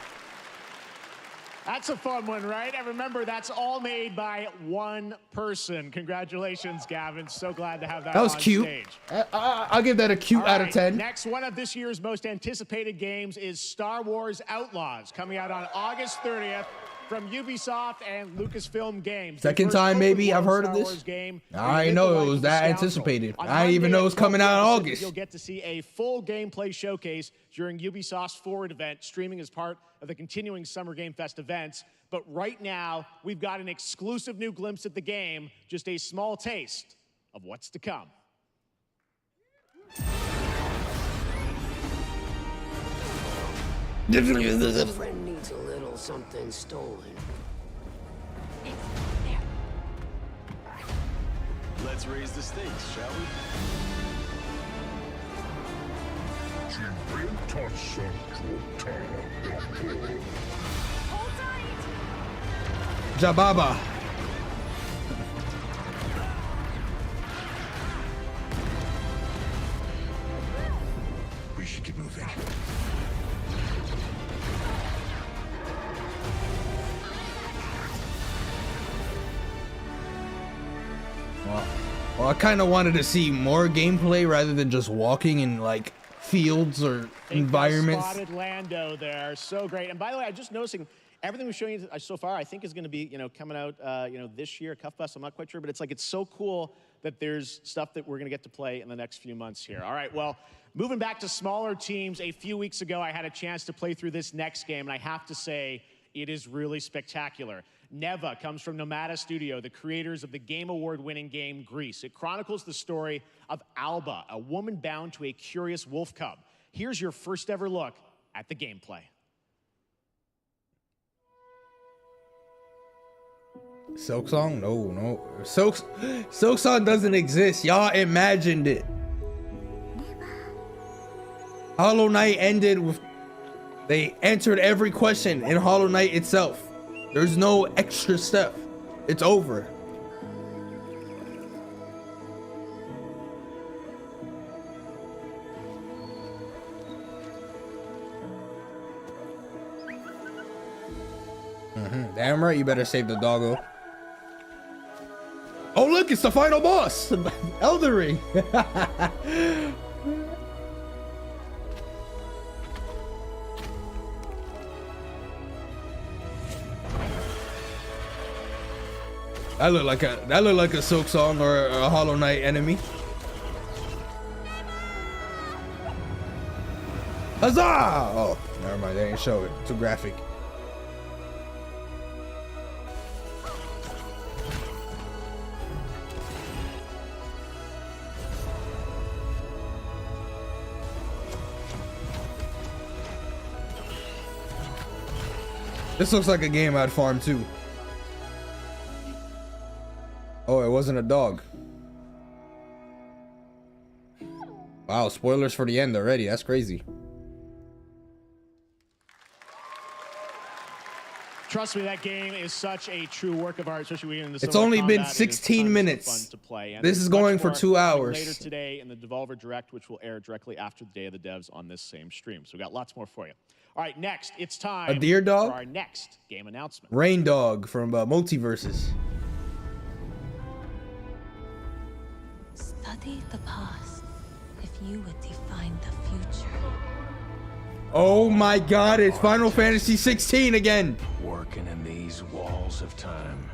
That's a fun one, right? And remember, that's all made by one person. Congratulations, Gavin. So glad to have that That was on cute. stage. I'll give that a cute All out of right, 10. Next, one of this year's most anticipated games is Star Wars Outlaws, coming out on August 30th from Ubisoft and Lucasfilm Games. The Second first time, maybe open I've world heard of Star this. Wars game I in know the it life was of the that Council. anticipated. On I didn't even Monday know it was at coming out in 12 August. You'll get to see a full gameplay showcase during Ubisoft's Forward event, streaming as part of the continuing Summer Game Fest events. But right now, we've got an exclusive new glimpse at the game, just a small taste of what's to come. Friend needs a little something stolen. Let's raise the stakes, shall we? Jababa. We should get moving. Well, I kind of wanted to see more gameplay rather than just walking in like fields or environments. Spotted Lando there, so great. And by the way, I'm just noticing everything we're showing you so far, I think is going to be, coming out, this year. Cuff Bust, I'm not quite sure, but it's so cool that there's stuff that we're going to get to play in the next few months here. All right, well, moving back to smaller teams, a few weeks ago, I had a chance to play through this next game, and I have to say, it is really spectacular. Neva comes from Nomada Studio, the creators of the Game Award-winning game Grease. It chronicles the story of Alba, a woman bound to a curious wolf cub. Here's your first ever look at the gameplay. Silk Song? No. Silk Song doesn't exist. Y'all imagined it. Hollow Knight ended with... They answered every question in Hollow Knight itself. There's no extra step. It's over. Damn right, you better save the doggo. Oh look, it's the final boss! Elden Ring! That looked like a Silk Song or a Hollow Knight enemy. Huzzah! Oh, never mind, they didn't show it. Too graphic. This looks like a game I'd farm too. Oh, it wasn't a dog. Wow, spoilers for the end already. That's crazy. Trust me, that game is such a true work of art, especially in the It's only been 16 minutes. To play. And this is going for 2 hours. Later today in the Devolver Direct, which will air directly after the Day of the Devs on this same stream. So we got lots more for you. All right, next, it's time a deer dog? for our next game announcement. Rain Dog from Multiverses. Study the past if you would define the future. Oh my god, it's Final Fantasy 16 again. Working in these walls of time.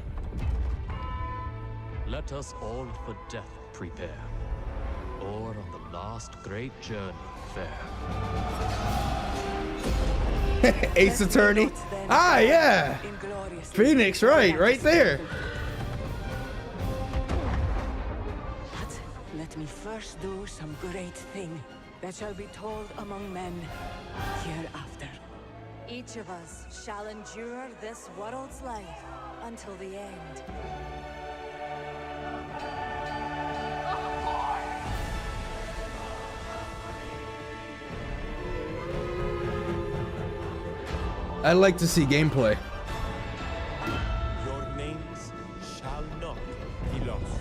Let us all for death prepare, or on the last great journey fare. Ace Attorney. Ah, yeah. Phoenix, right there. But let me first do some great thing that shall be told among men hereafter. Each of us shall endure this world's life until the end. I'd like to see gameplay. Your names shall not be lost.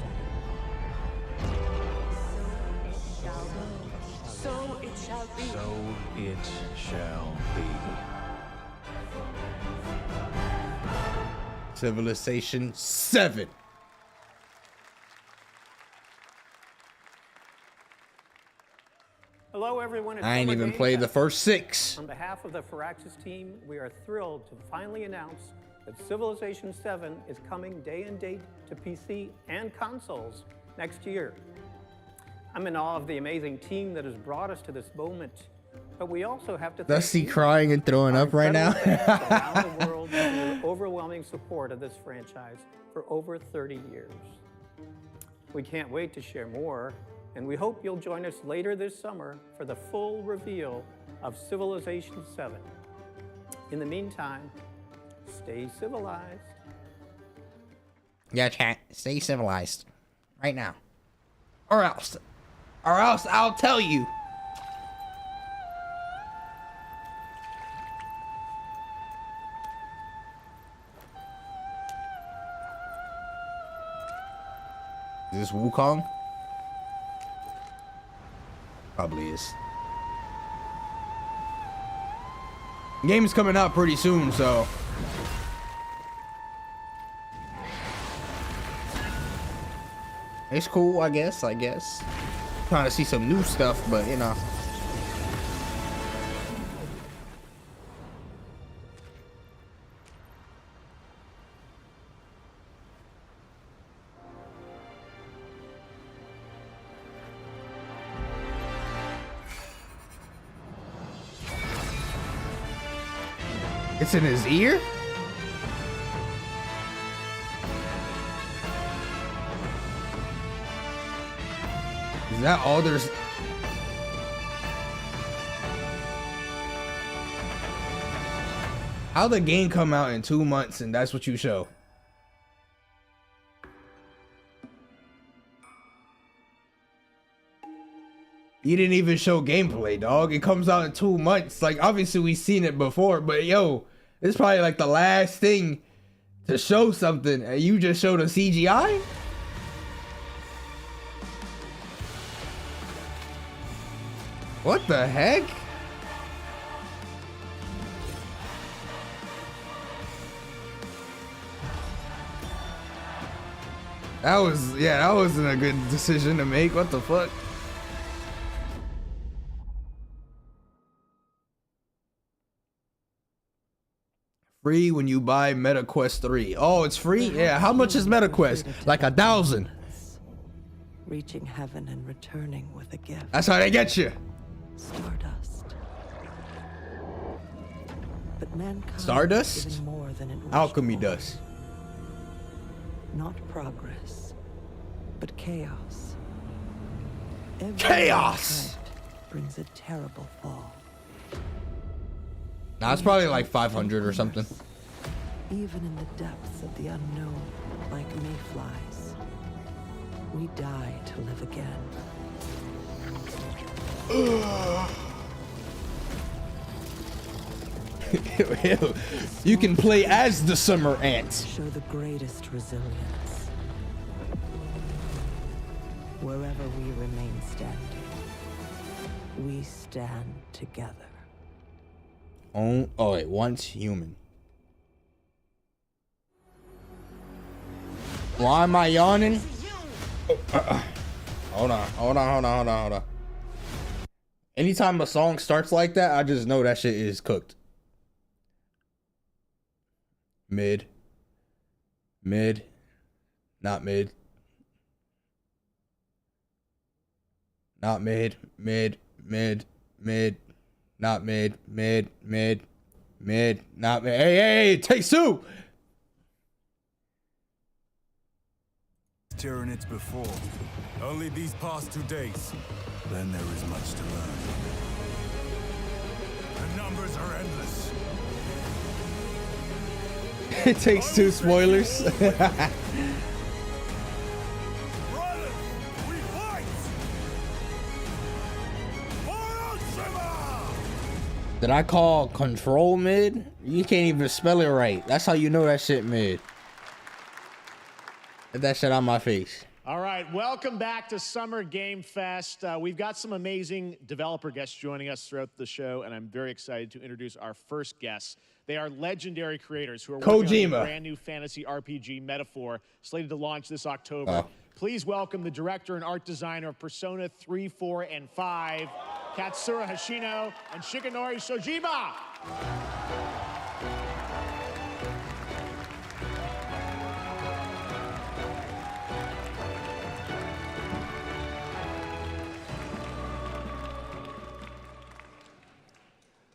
So it shall be. So it shall be. Civilization 7. Hello, everyone. I ain't even played the first 6. On behalf of the Firaxis team, we are thrilled to finally announce that Civilization 7 is coming day and date to PC and consoles next year. I'm in awe of the amazing team that has brought us to this moment, but we also have to thank Dusty crying and throwing up right now. around the world for the overwhelming support of this franchise for over 30 years. We can't wait to share more, and we hope you'll join us later this summer for the full reveal of Civilization 7. In the meantime, stay civilized. Yeah, chat. Stay civilized. Right now. Or else I'll tell you. Is this Wukong? Probably is. Game's coming out pretty soon, so it's cool, I guess. Trying to see some new stuff, but you know. It's in his ear? Is that all there's? How the game come out in 2 months and that's what you show? You didn't even show gameplay, dog. It comes out in 2 months. Like, obviously we've seen it before, but yo, this is probably like the last thing to show something, and you just showed a CGI? What the heck? That wasn't a good decision to make. What the fuck? Free when you buy MetaQuest 3. Oh, it's free? Yeah, how much is MetaQuest? Like 1,000. Reaching heaven and returning with a gift. That's how they get you. Stardust. But mankind Stardust? is giving more than it wished Alchemy for. dust. Not progress, but chaos. Every Chaos! threat brings a terrible fall. Nah, it's probably like 500 or something. Even in the depths of the unknown, like mayflies, we die to live again. You can play as the summer ant. Show the greatest resilience. Wherever we remain standing, we stand together. Oh wait, once human. Why am I yawning? Hold on. Anytime a song starts like that, I just know that shit is cooked. Mid. Not mid. Not mid. Not mid. Not mid. Hey, takes two. Tyranids before. Only these past 2 days. Then there is much to learn. The numbers are endless. It takes two spoilers. Did I call control mid? You can't even spell it right. That's how you know that shit mid. Get that shit on my face. All right, welcome back to Summer Game Fest. We've got some amazing developer guests joining us throughout the show, and I'm very excited to introduce our first guests. They are legendary creators who are working on a brand new fantasy RPG Metaphor, slated to launch this October. Please welcome the director and art designer of Persona 3, 4, and 5, Katsura Hashino and Shikanori Shojiba.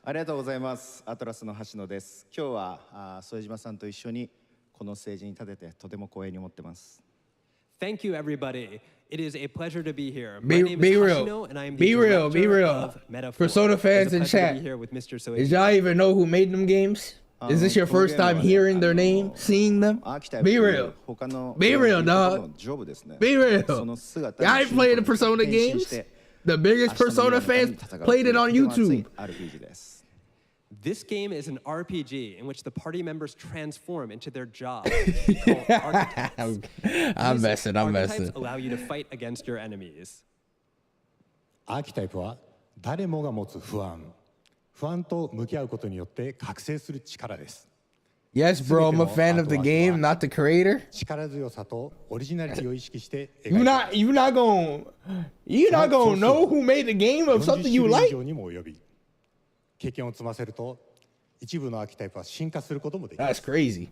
ありがとうございます。アトラスの橋野です。今日は副島さんと一緒にこのステージに立ててとても光栄に思ってます。Thank you, everybody. It is a pleasure to be here. Be real. Be real. Persona fans in chat. Did y'all even know who made them games? Is this your first time hearing their name, seeing them? Be real. Be real, dog. Be real. Y'all ain't playing the Persona games? The biggest Persona fans played it on YouTube. This game is an RPG in which the party members transform into their job. I'm messing. Archetypes allow you to fight against your enemies. アーキタイプは誰もが持つ不安と向き合うことによって覚醒する力です。 Yes, bro, I'm a fan of the game, not the creator. You're not gonna know who made the game of something you like. 経験を積ませると一部のアーキタイプは進化することもできま That's す。 crazy.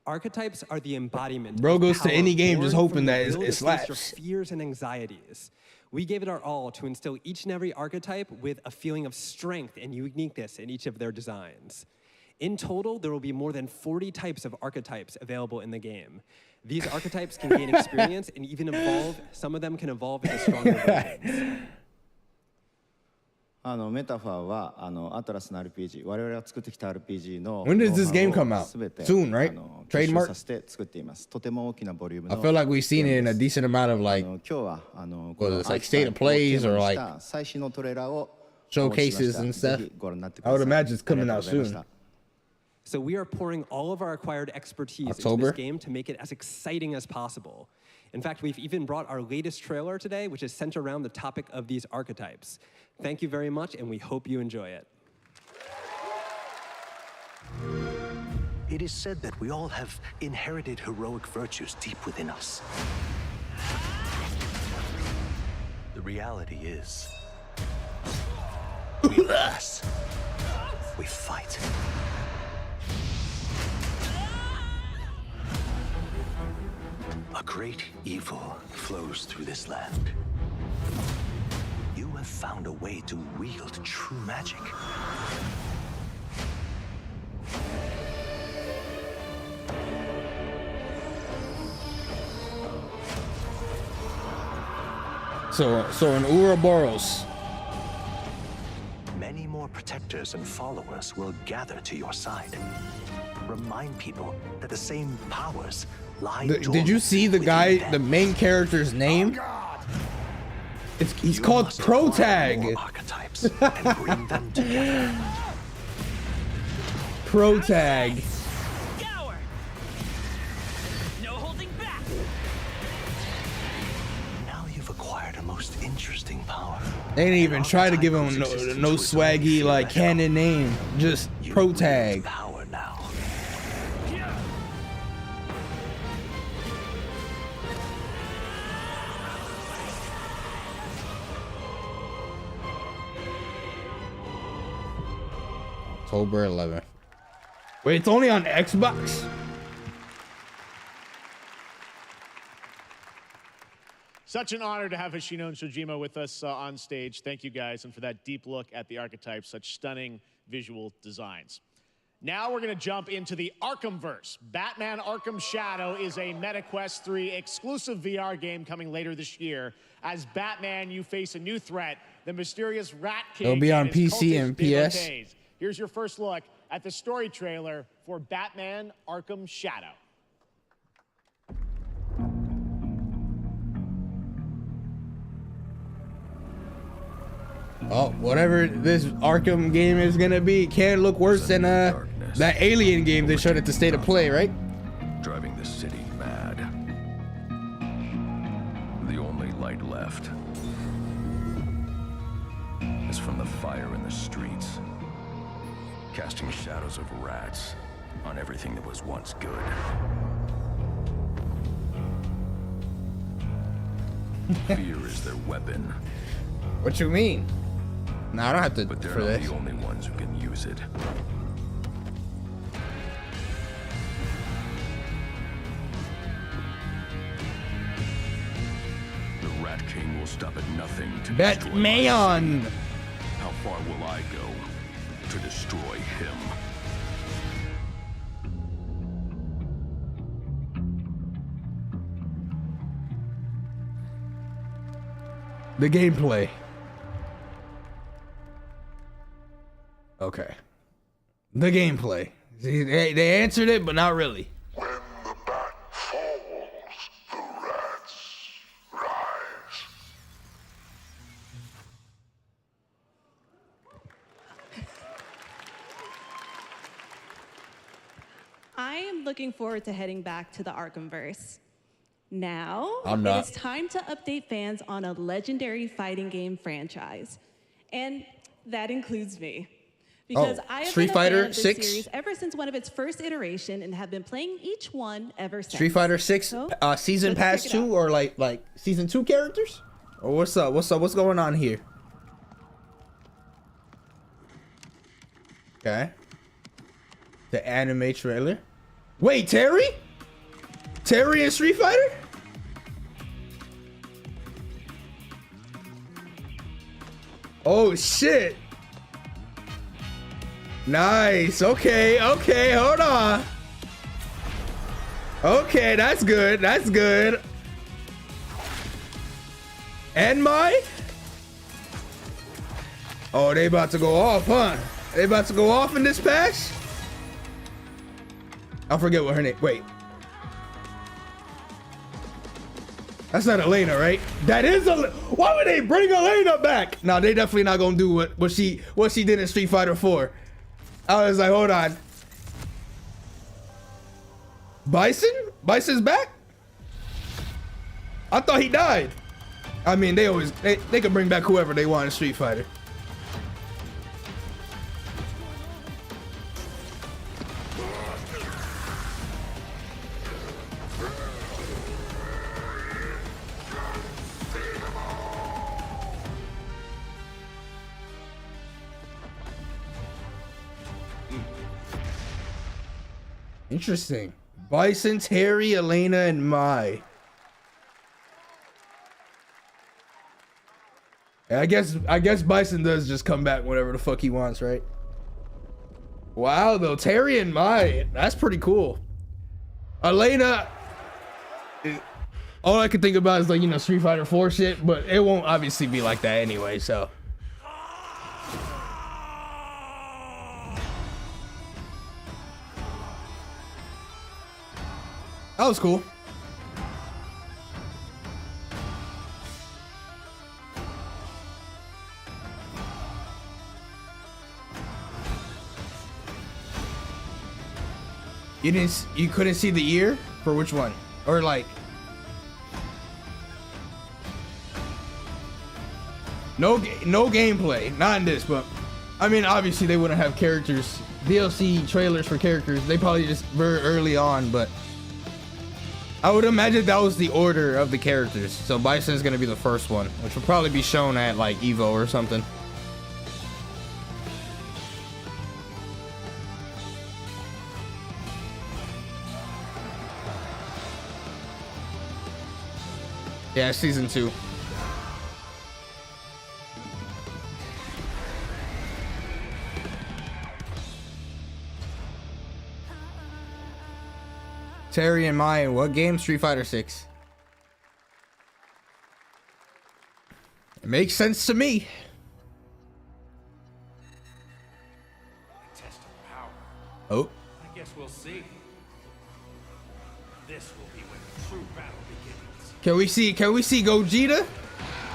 Archetypes are the embodiment. Bro of goes to power any game born just from hoping the that will it to face your slaps. fears and anxieties. We gave it our all to instill each and every archetype with a feeling of strength and uniqueness in each of their designs. In total, there will be more than 40 types of archetypes available in the game. These archetypes can gain experience and even evolve. Some of them can evolve into stronger versions. メタファーはアトラスの RPG、我々が作ってきた RPG の When does this game come out? Soon, right? Trademark? させて作っています。とても大きなボリュームの I feel like we've seen it in a decent amount of like, 今日はwhether it's like state of plays or like 最新のトレーラーを showcases and stuff. I would imagine it's coming out soon. So we are pouring all of our acquired expertise into October? this game to make it as exciting as possible. In fact, we've even brought our latest trailer today, which is centered around the topic of these archetypes. Thank you very much, and we hope you enjoy it. It is said that we all have inherited heroic virtues deep within us. The reality is, we pass. We fight. A great evil flows through this land. You have found a way to wield true magic. So in Ouroboros. Many more protectors supporters and followers will gather to your side. Remind people that the same powers lie Did you see the guy, the main character's name? He's called Protag. Archetypes and bring them together. Protag. No holding back. Now you've acquired a most interesting power. They didn't even try to give him no swaggy like canon name. Just Protag. Power now. October 11th. Wait, it's only on Xbox? Such an honor to have Hoshino and Shojima with us on stage. Thank you guys, and for that deep look at the archetypes, such stunning visual designs. Now we're going to jump into the Arkhamverse. Batman Arkham Shadow is a MetaQuest 3 exclusive VR game coming later this year. As Batman, you face a new threat, the mysterious Rat King. It'll be on and his PC and cultist PS. devotees. Here's your first look at the story trailer for Batman Arkham Shadow. Oh, whatever this Arkham game is gonna be, can't look worse than that Alien game they showed at the State of Play, right? Driving the city mad. The only light left is from the fire in the streets, casting shadows of rats on everything that was once good. Fear is their weapon. What you mean? No, I don't have to But they're for not this. the only ones who can use it. The Rat King will stop at nothing to destroy my Batman. city. How far will I go to destroy him? The gameplay. Okay. The gameplay. See, they answered it, but not really. I am looking forward to heading back to the Arkhamverse. Now, I'm not. it is time to update fans on a legendary fighting game franchise. And that includes me. Because I have Street been a Fighter fan of this 6? series ever since one of its first iteration and have been playing each one ever since. Street Fighter 6 So, season let's pass check it 2 or like season 2 characters? Or what's up? What's up? What's going on here? Okay. The anime trailer. Wait, Terry? Terry in Street Fighter? Oh shit. Nice. Okay, okay, hold on. Okay, that's good. That's good. And my? Oh, they about to go off, huh? They about to go off in this patch? I forget what her name. Wait. That's not Elena, right? That is Elena. Why would they bring Elena back? No, they definitely not gonna do what she did in Street Fighter 4. I was like, hold on. Bison? Bison's back? I thought he died. I mean, they can bring back whoever they want in Street Fighter. Interesting. Bison, Terry, Elena, and Mai. I guess Bison does just come back whenever the fuck he wants, right? Wow, though, Terry and Mai, that's pretty cool. Elena, all I can think about is like, you know, Street Fighter 4 shit, but it won't obviously be like that anyway, so. That was cool. You couldn't see the ear for which one? Or like no gameplay, not in this, but I mean obviously they wouldn't have characters, DLC trailers for characters. They probably just very early on, but I would imagine that was the order of the characters. So Bison's gonna be the first one, which will probably be shown at like Evo or something. Yeah, season 2. Terry and Maya, what game? Street Fighter 6. It makes sense to me. Test of power. Oh. I guess we'll see. This will be when the true battle begins. Can we see Gogeta?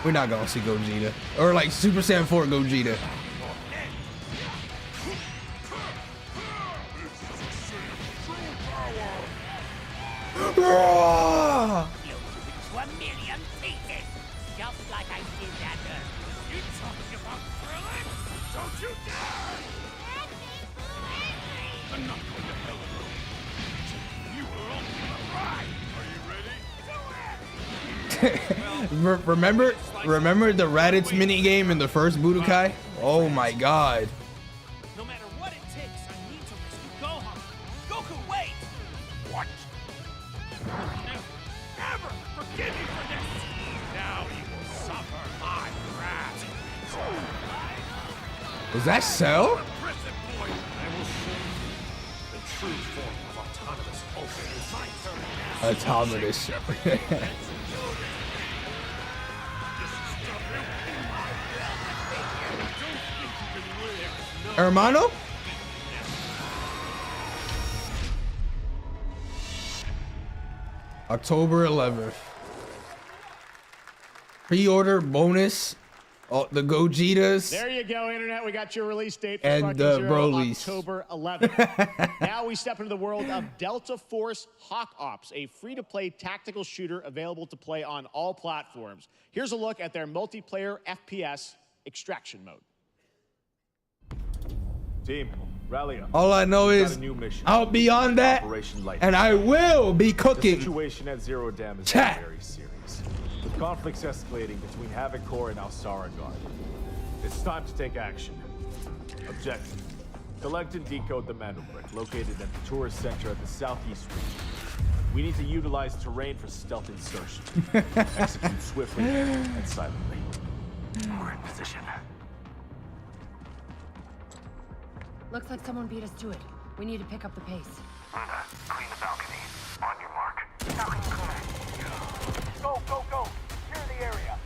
We're not gonna see Gogeta. Or like Super Saiyan 4 Gogeta. One million pieces, just like I did that earlier. You talking about thrilling? Don't you dare! I'm not going to hell alone. You were only a ride. Are you ready? remember the Raditz mini game in the first Budokai? Oh my god. No matter what it takes, I need to rescue Gohan. Goku, wait! What? Never forgive me for this! Now you will suffer my wrath. Was that Cell? I will show you the true form of autonomous ultimate. Autonomous. Hermano? October 11th. Pre-order bonus. Oh, the Gogetas. There you go, Internet. We got your release date for and the Broly's. October 11th. Now we step into the world of Delta Force Hawk Ops, a free-to-play tactical shooter available to play on all platforms. Here's a look at their multiplayer FPS extraction mode. Team, rally up. All I know is I'll be on that, and I will be cooking. The situation at Zero Dam is very serious, with conflicts escalating between Havoc Corps and Alsara Guard. It's time to take action. Objective: collect and decode the Manobrick located at the tourist center at the southeast region. We need to utilize terrain for stealth insertion. Execute swiftly and silently. We're in position. Looks like someone beat us to it. We need to pick up the pace. Luna, clean the balcony. On your mark. Go, go, go! Clear the area.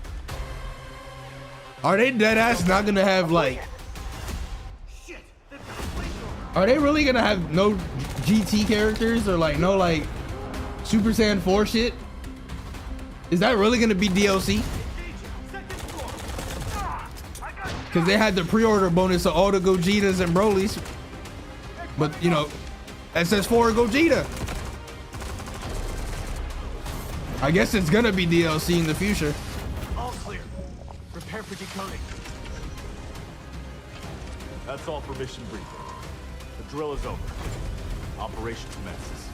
Are they deadass not gonna have like? Are they really gonna have no GT characters or like no like Super Saiyan 4 shit? Is that really gonna be DLC? Because they had the pre-order bonus of all the Gogetas and Broly's. But, you know, SS4 Gogeta. I guess it's gonna be DLC in the future. All clear. Prepare for decoding. That's all for mission briefing. The drill is over. Operation commences.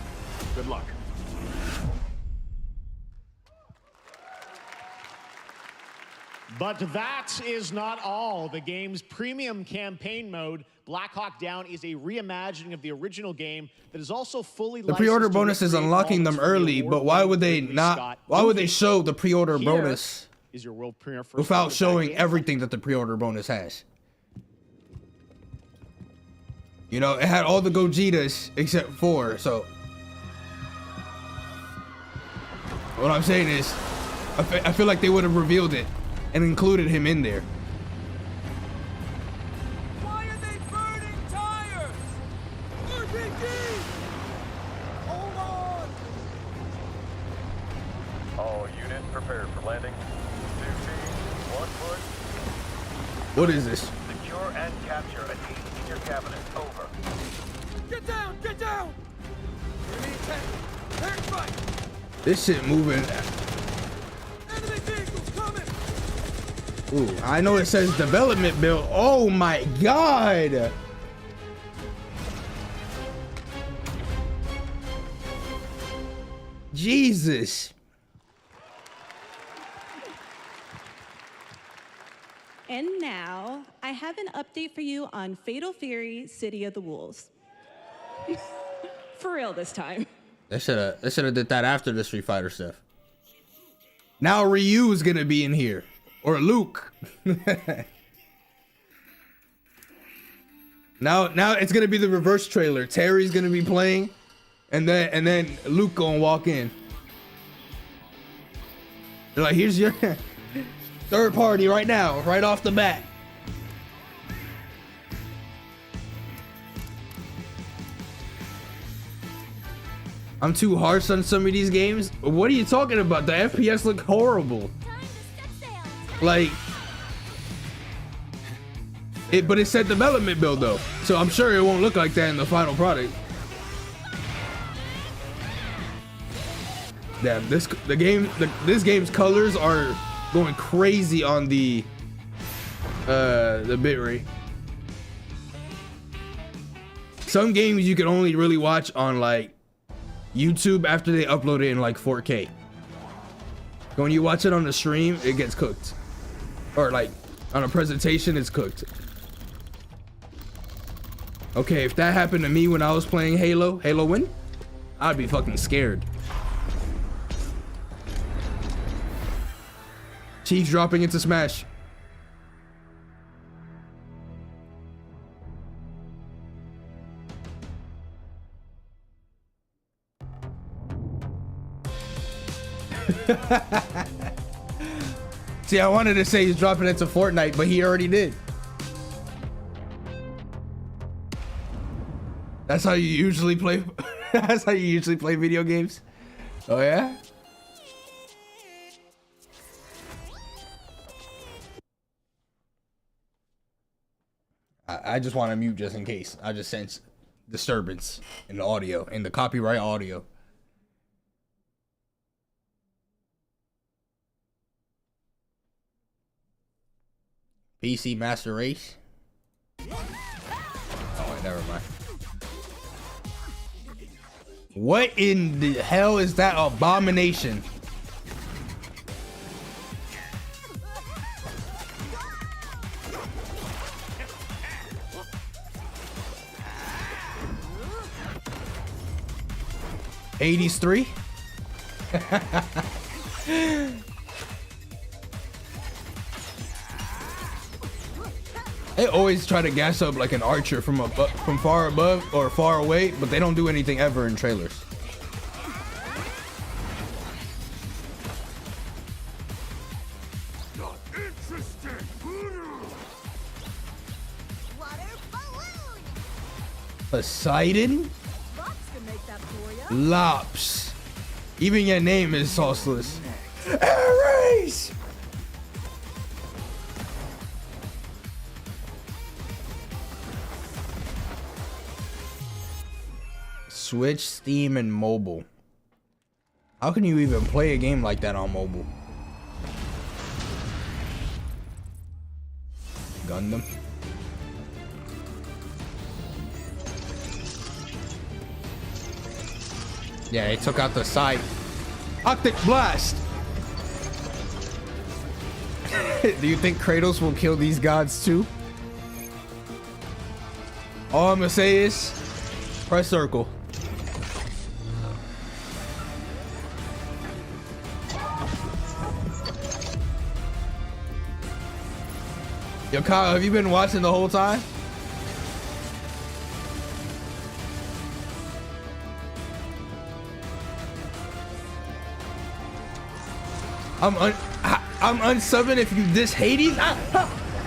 Good luck. But that is not all. The game's premium campaign mode, Black Hawk Down, is a reimagining of the original game that is also fully licensed. The pre-order bonus is unlocking them early, but why would they not? Why would they show the pre-order bonus is your world premiere without showing everything that the pre-order bonus has? You know, it had all the Gogetas except 4, so what I'm saying is, I feel like they would have revealed it and included him in there. Why are they burning tires? RPG! Hold on! All units prepared for landing. 2 teams, 1 foot. What is this? Secure and capture a team in your cabinet. Over. Get down! Get down! Enemy attack! Turn fight! This shit moving. Enemy vehicles coming! Ooh, I know it says development build. Oh my god! Jesus. And now, I have an update for you on Fatal Fury: City of the Wolves. For real this time. They should have did that after the Street Fighter stuff. Now Ryu's gonna be in here. Or Luke. Now it's gonna be the reverse trailer. Terry's gonna be playing, and then Luke gonna walk in. They're like, here's your third party right now, right off the bat. I'm too harsh on some of these games. What are you talking about? The FPS look horrible. Like, but it said development build though, so I'm sure it won't look like that in the final product. Damn, this game's colors are going crazy on the bitrate. Some games you can only really watch on like YouTube after they upload it in like 4K. When you watch it on the stream, it gets cooked. Or like on a presentation, it's cooked. Okay, if that happened to me when I was playing Halo win, I'd be fucking scared. Chiefs dropping into Smash. See, I wanted to say he's dropping into Fortnite, but he already did. That's how you usually play. That's how you usually play video games. Oh yeah? I just want to mute just in case. I just sense disturbance in the audio, in the copyright audio. PC Master Race. Oh, wait, never mind. What in the hell is that abomination? '83. They always try to gas up like an archer from far above or far away, but they don't do anything ever in trailers. Not interested. Poseidon? Lops. Even your name is sauceless. Ares! Switch, Steam, and mobile. How can you even play a game like that on mobile? Gundam. Yeah, they took out the side. Octic Blast! Do you think Kratos will kill these gods too? All I'm gonna say is, press circle. Yo, Kyle, have you been watching the whole time? I'm unsubbing if you diss Hades. I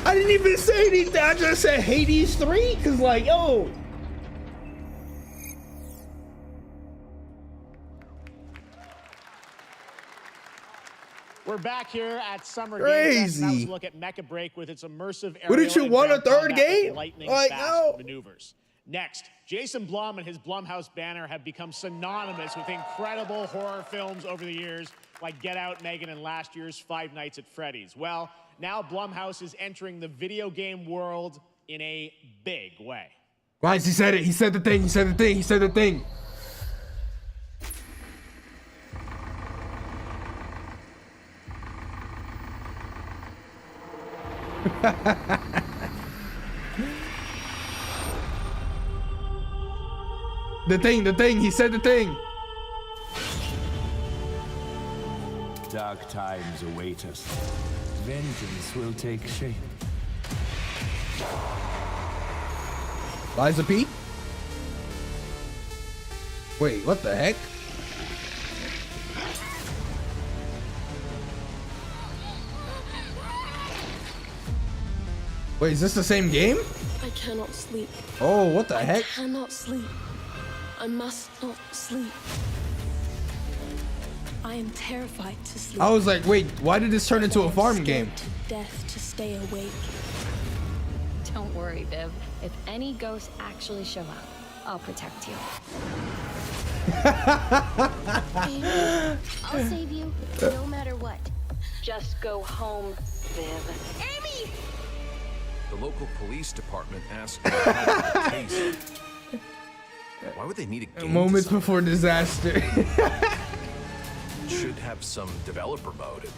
didn't even say anything. I just said Hades 3 because like, yo. We're back here at Summer Crazy. Game Fest. That was a look at Mecha Break with its immersive aerial Wouldn't you and want a ground third combat with game? lightning Like, fast no. maneuvers. Next, Jason Blum and his Blumhouse banner have become synonymous with incredible horror films over the years, like Get Out, Megan, and last year's Five Nights at Freddy's. Well, now Blumhouse is entering the video game world in a big way. Guys, he said it. He said the thing. He said the thing. He said the thing. The thing, he said the thing. Dark times await us. Vengeance will take shape. Liza P? Wait, what the heck? Wait, is this the same game? I cannot sleep. Oh, what the heck? I cannot sleep. I must not sleep. I am terrified to sleep. I was like, wait, why did this turn into a farm game? To death to stay awake. Don't worry, Viv. If any ghosts actually show up, I'll protect you. Amy, I'll save you, no matter what. Just go home, Viv. Amy! The local police department asked me about the case. Why would they need a game Moments designer? before disaster. Should have some developer mode.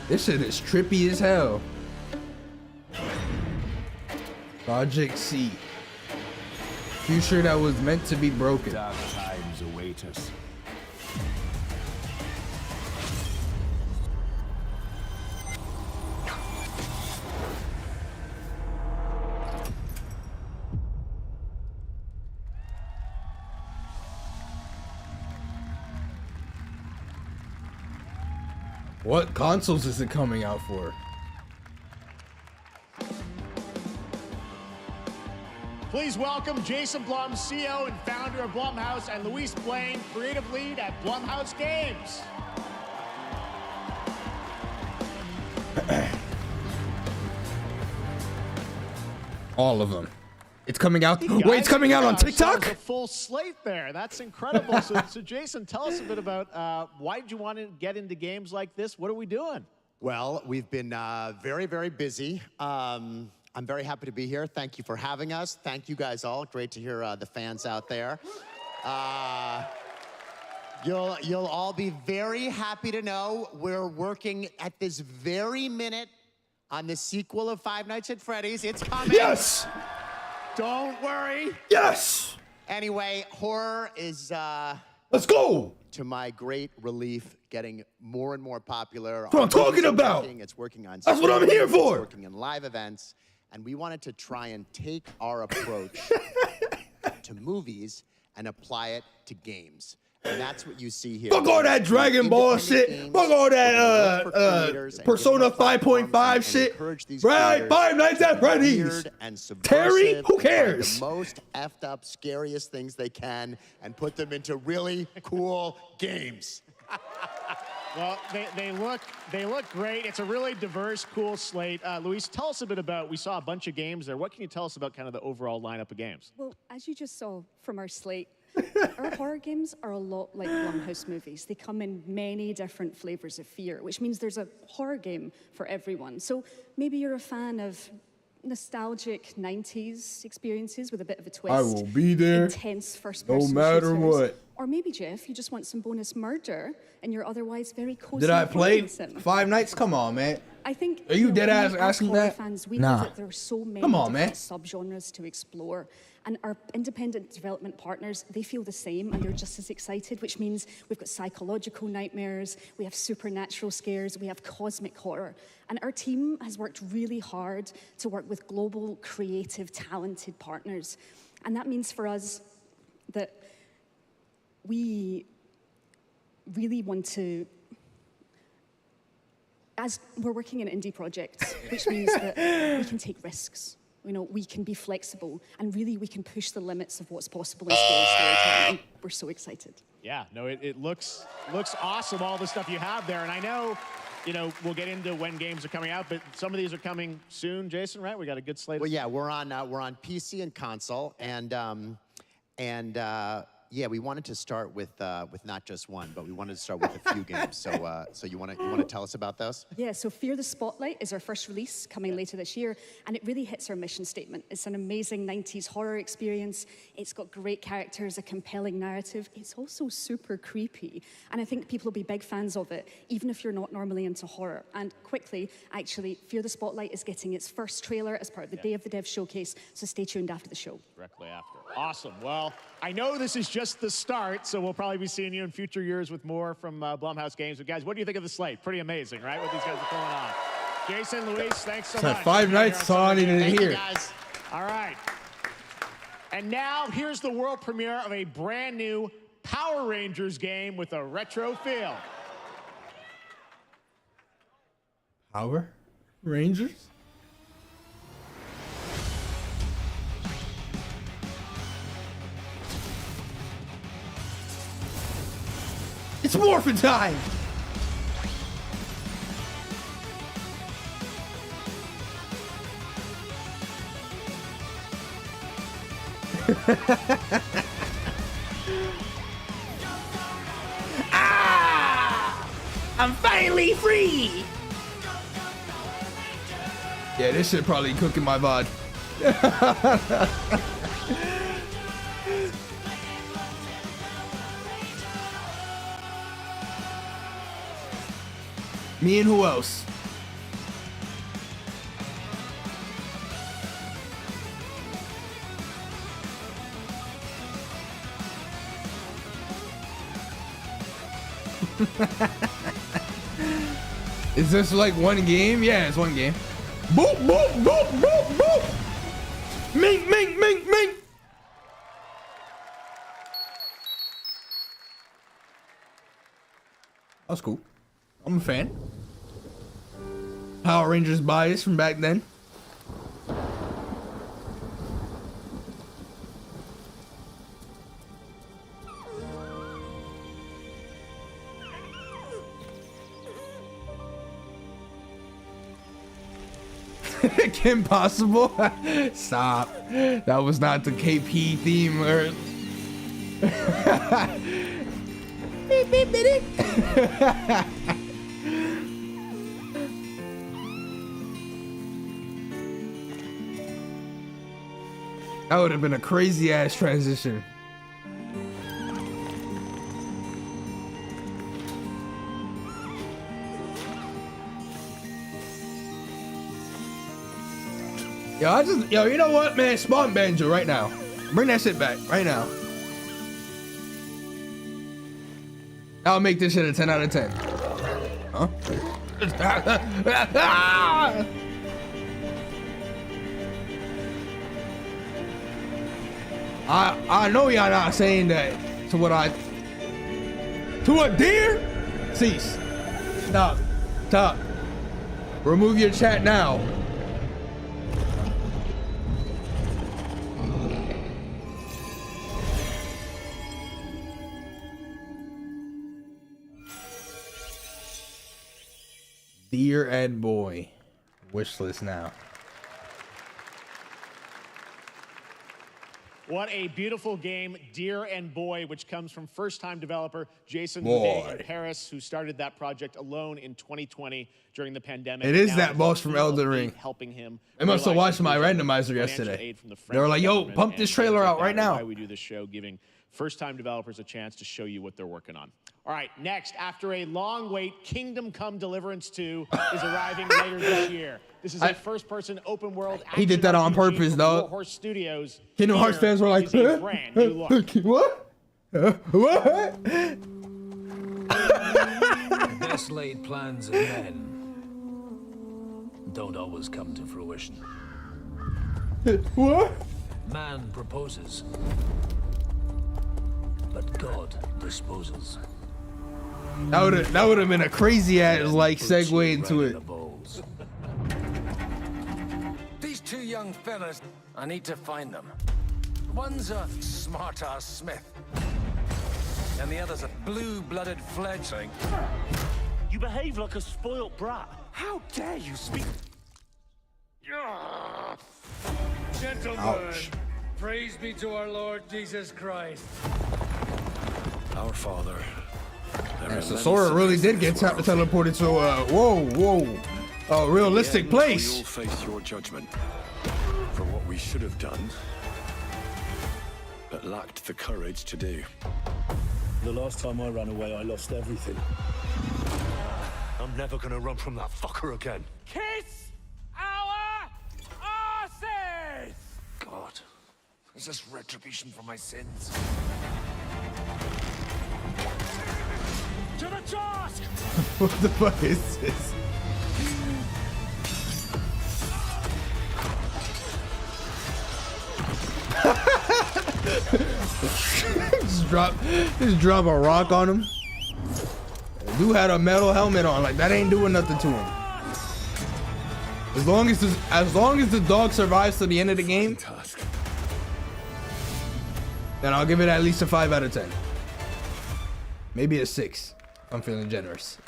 This shit is trippy as hell. Project C. Future that was meant to be broken. Dark times await us. What consoles is it coming out for? Please welcome Jason Blum, CEO and founder of Blumhouse, and Luis Blaine, creative lead at Blumhouse Games. All of them. It's coming out. Hey, Wait, guys, it's coming out on so there's TikTok? a full slate there. That's incredible. So Jason, tell us a bit about why did you want to get into games like this? What are we doing? Well, we've been very, very busy. I'm very happy to be here. Thank you for having us. Thank you guys all. Great to hear the fans out there. You'll all be very happy to know we're working at this very minute on the sequel of Five Nights at Freddy's. It's coming. Yes! Don't worry. Yes! Anyway, horror is, let's go! To my great relief, getting more and more popular. That's what I'm talking about. It's working on That's what I'm here for. It's working in live events. And we wanted to try and take our approach to movies and apply it to games. And that's what you see here. Fuck all that Dragon Ball shit. Fuck all that Persona 5.5 shit. Right, Five Nights at Freddy's. Terry, who cares? The most effed up, scariest things they can and put them into really cool games. Well, they look great. It's a really diverse, cool slate. Luis, tell us a bit about, we saw a bunch of games there. What can you tell us about kind of the overall lineup of games? Well, as you just saw from our slate, our horror games are a lot like Blumhouse movies. They come in many different flavors of fear, which means there's a horror game for everyone. So maybe you're a fan of nostalgic 90s experiences with a bit of a twist. I will be there. Intense first-person No matter shooters. what. Or maybe, Jeff, you just want some bonus murder and you're otherwise very cozy. Did I play and sim. Five Nights? Come on, man. I think. Are you dead ass we as asking horror that? Fans, we Nah. know that there are so many Come on, man. different subgenres to explore, and our independent development partners, they feel the same, and they're just as excited. Which means we've got psychological nightmares, we have supernatural scares, we have cosmic horror, and our team has worked really hard to work with global, creative, talented partners, and that means for us that we really want to. As we're working in indie projects, which means that we can take risks you know, we can be flexible and really we can push the limits of what's possible in storytelling. We're so excited. Yeah, no, it looks awesome, all the stuff you have there. And I know, you know, we'll get into when games are coming out, but some of these are coming soon, Jason, right? We got a good slate. Well, yeah, we're on PC and console, and yeah, we wanted to start with not just one, but we wanted to start with a few games. So you want to tell us about those? Yeah, so Fear the Spotlight is our first release coming later this year, and it really hits our mission statement. It's an amazing 90s horror experience. It's got great characters, a compelling narrative. It's also super creepy, and I think people will be big fans of it, even if you're not normally into horror. And quickly, actually, Fear the Spotlight is getting its first trailer as part of the Day of the Dev showcase, so stay tuned after the show. Directly after. Awesome. Well, I know this is just the start, so we'll probably be seeing you in future years with more from Blumhouse Games. But guys, what do you think of the slate? Pretty amazing, right? What these guys are pulling on. Jason, Luis, thanks so much. 5 nights, so I didn't hear. Guys. All right. And now here's the world premiere of a brand new Power Rangers game with a retro feel. Power Rangers? It's morphin' time! Ah! I'm finally free! Yeah, this shit probably cooking my VOD. Me and who else? Is this like one game? Yeah, it's one game. Boop, boop, boop, boop, boop. Mink, mink, mink, mink. That's cool. I'm a fan. Power Rangers bias from back then. Kim Possible? Stop. That was not the KP theme. Or beep, beep, beep. That would have been a crazy ass transition. Yo, you know what, man? Spawn Banjo right now. Bring that shit back right now. I'll make this shit a 10 out of 10. Huh? I know y'all not saying that to what I... To a deer? Cease. Stop. Stop. Remove your chat now. Deer and boy. Wishlist now. What a beautiful game, Deer and Boy, which comes from first-time developer Jason Boy. in Paris, who started that project alone in 2020 during the pandemic. It is Now that has boss a from team of Elden me Ring. helping him. They must have realize watched my the randomizer financial yesterday. aid from the They were like, yo, French pump this government trailer and out right things like that. now. That's why we do this show, giving first-time developers a chance to show you what they're working on. All right, next, after a long wait, Kingdom Come Deliverance 2 is arriving later this year. This is a first-person open-world action He did that on RPG purpose, from dog. Warhorse Studios. Kingdom Hearts Here fans were like, is a brand new look. what? What? Best laid plans of men don't always come to fruition. What? Man proposes, but God disposes. That would have been a crazy ass like segue into it. These two young fellas. I need to find them. One's a smart-ass smith, and the other's a blue-blooded fledgling. You behave like a spoilt brat. How dare you speak? Gentlemen, Ouch. praise be to our Lord Jesus Christ. Our Father. Man, so Sora really did get teleported to a realistic place. We all face your judgment for what we should have done, but lacked the courage to do. The last time I ran away, I lost everything. I'm never gonna run from that fucker again. Kiss our asses! God, is this retribution for my sins? To the task! What the fuck is this? just drop a rock on him. Dude had a metal helmet on, like that ain't doing nothing to him. As long as the dog survives to the end of the game, then I'll give it at least a 5 out of 10. Maybe a 6. I'm feeling generous.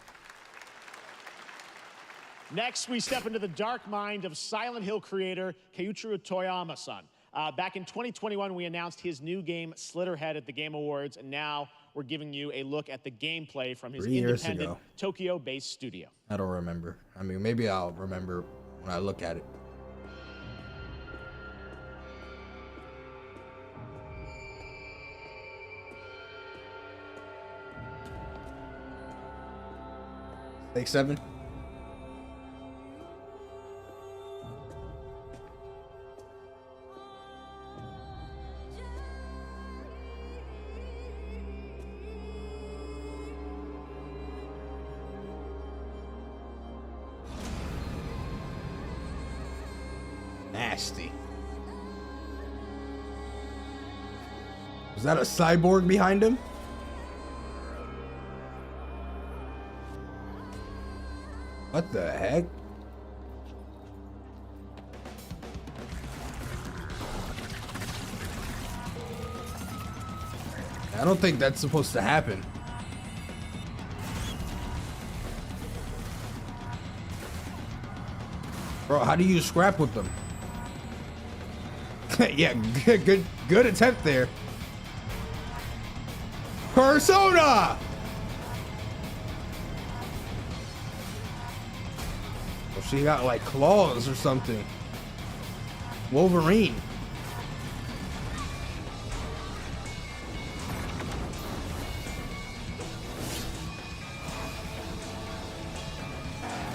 Next, we step into the dark mind of Silent Hill creator Keiichiro Toyama-san. Back in 2021, we announced his new game, Slitterhead, at the Game Awards, and now we're giving you a look at the gameplay from his 3 years independent ago. Tokyo-based studio. I don't remember. I mean, maybe I'll remember when I look at it. Take 7. Nasty. Is that a cyborg behind him? What the heck? I don't think that's supposed to happen. Bro, how do you scrap with them? Yeah, good attempt there. Persona! Well, she got like claws or something. Wolverine.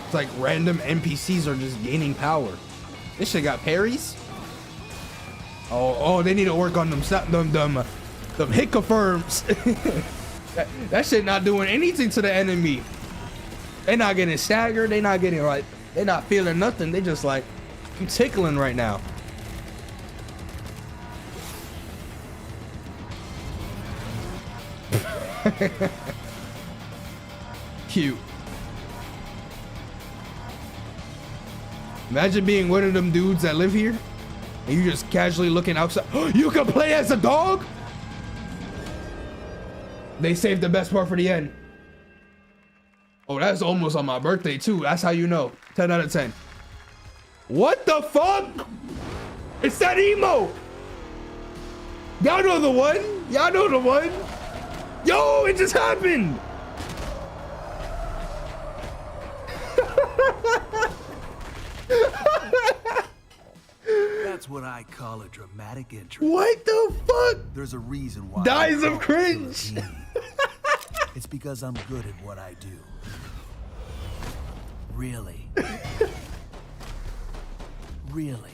It's like random NPCs are just gaining power. This shit got parries. Oh, they need to work on them hit confirms. that shit not doing anything to the enemy. They not getting staggered. They not getting like, they not feeling nothing. They just like, I'm tickling right now. Cute. Imagine being one of them dudes that live here and you just casually looking outside. You can play as a dog? They saved the best part for the end. Oh, that's almost on my birthday too. That's how you know. 10 out of 10. What the fuck? It's that emo. Y'all know the one. Y'all know the one. Yo, it just happened. That's what I call a dramatic entry. What the fuck? There's a reason why. Dies of cringe. It's because I'm good at what I do. Really. Really.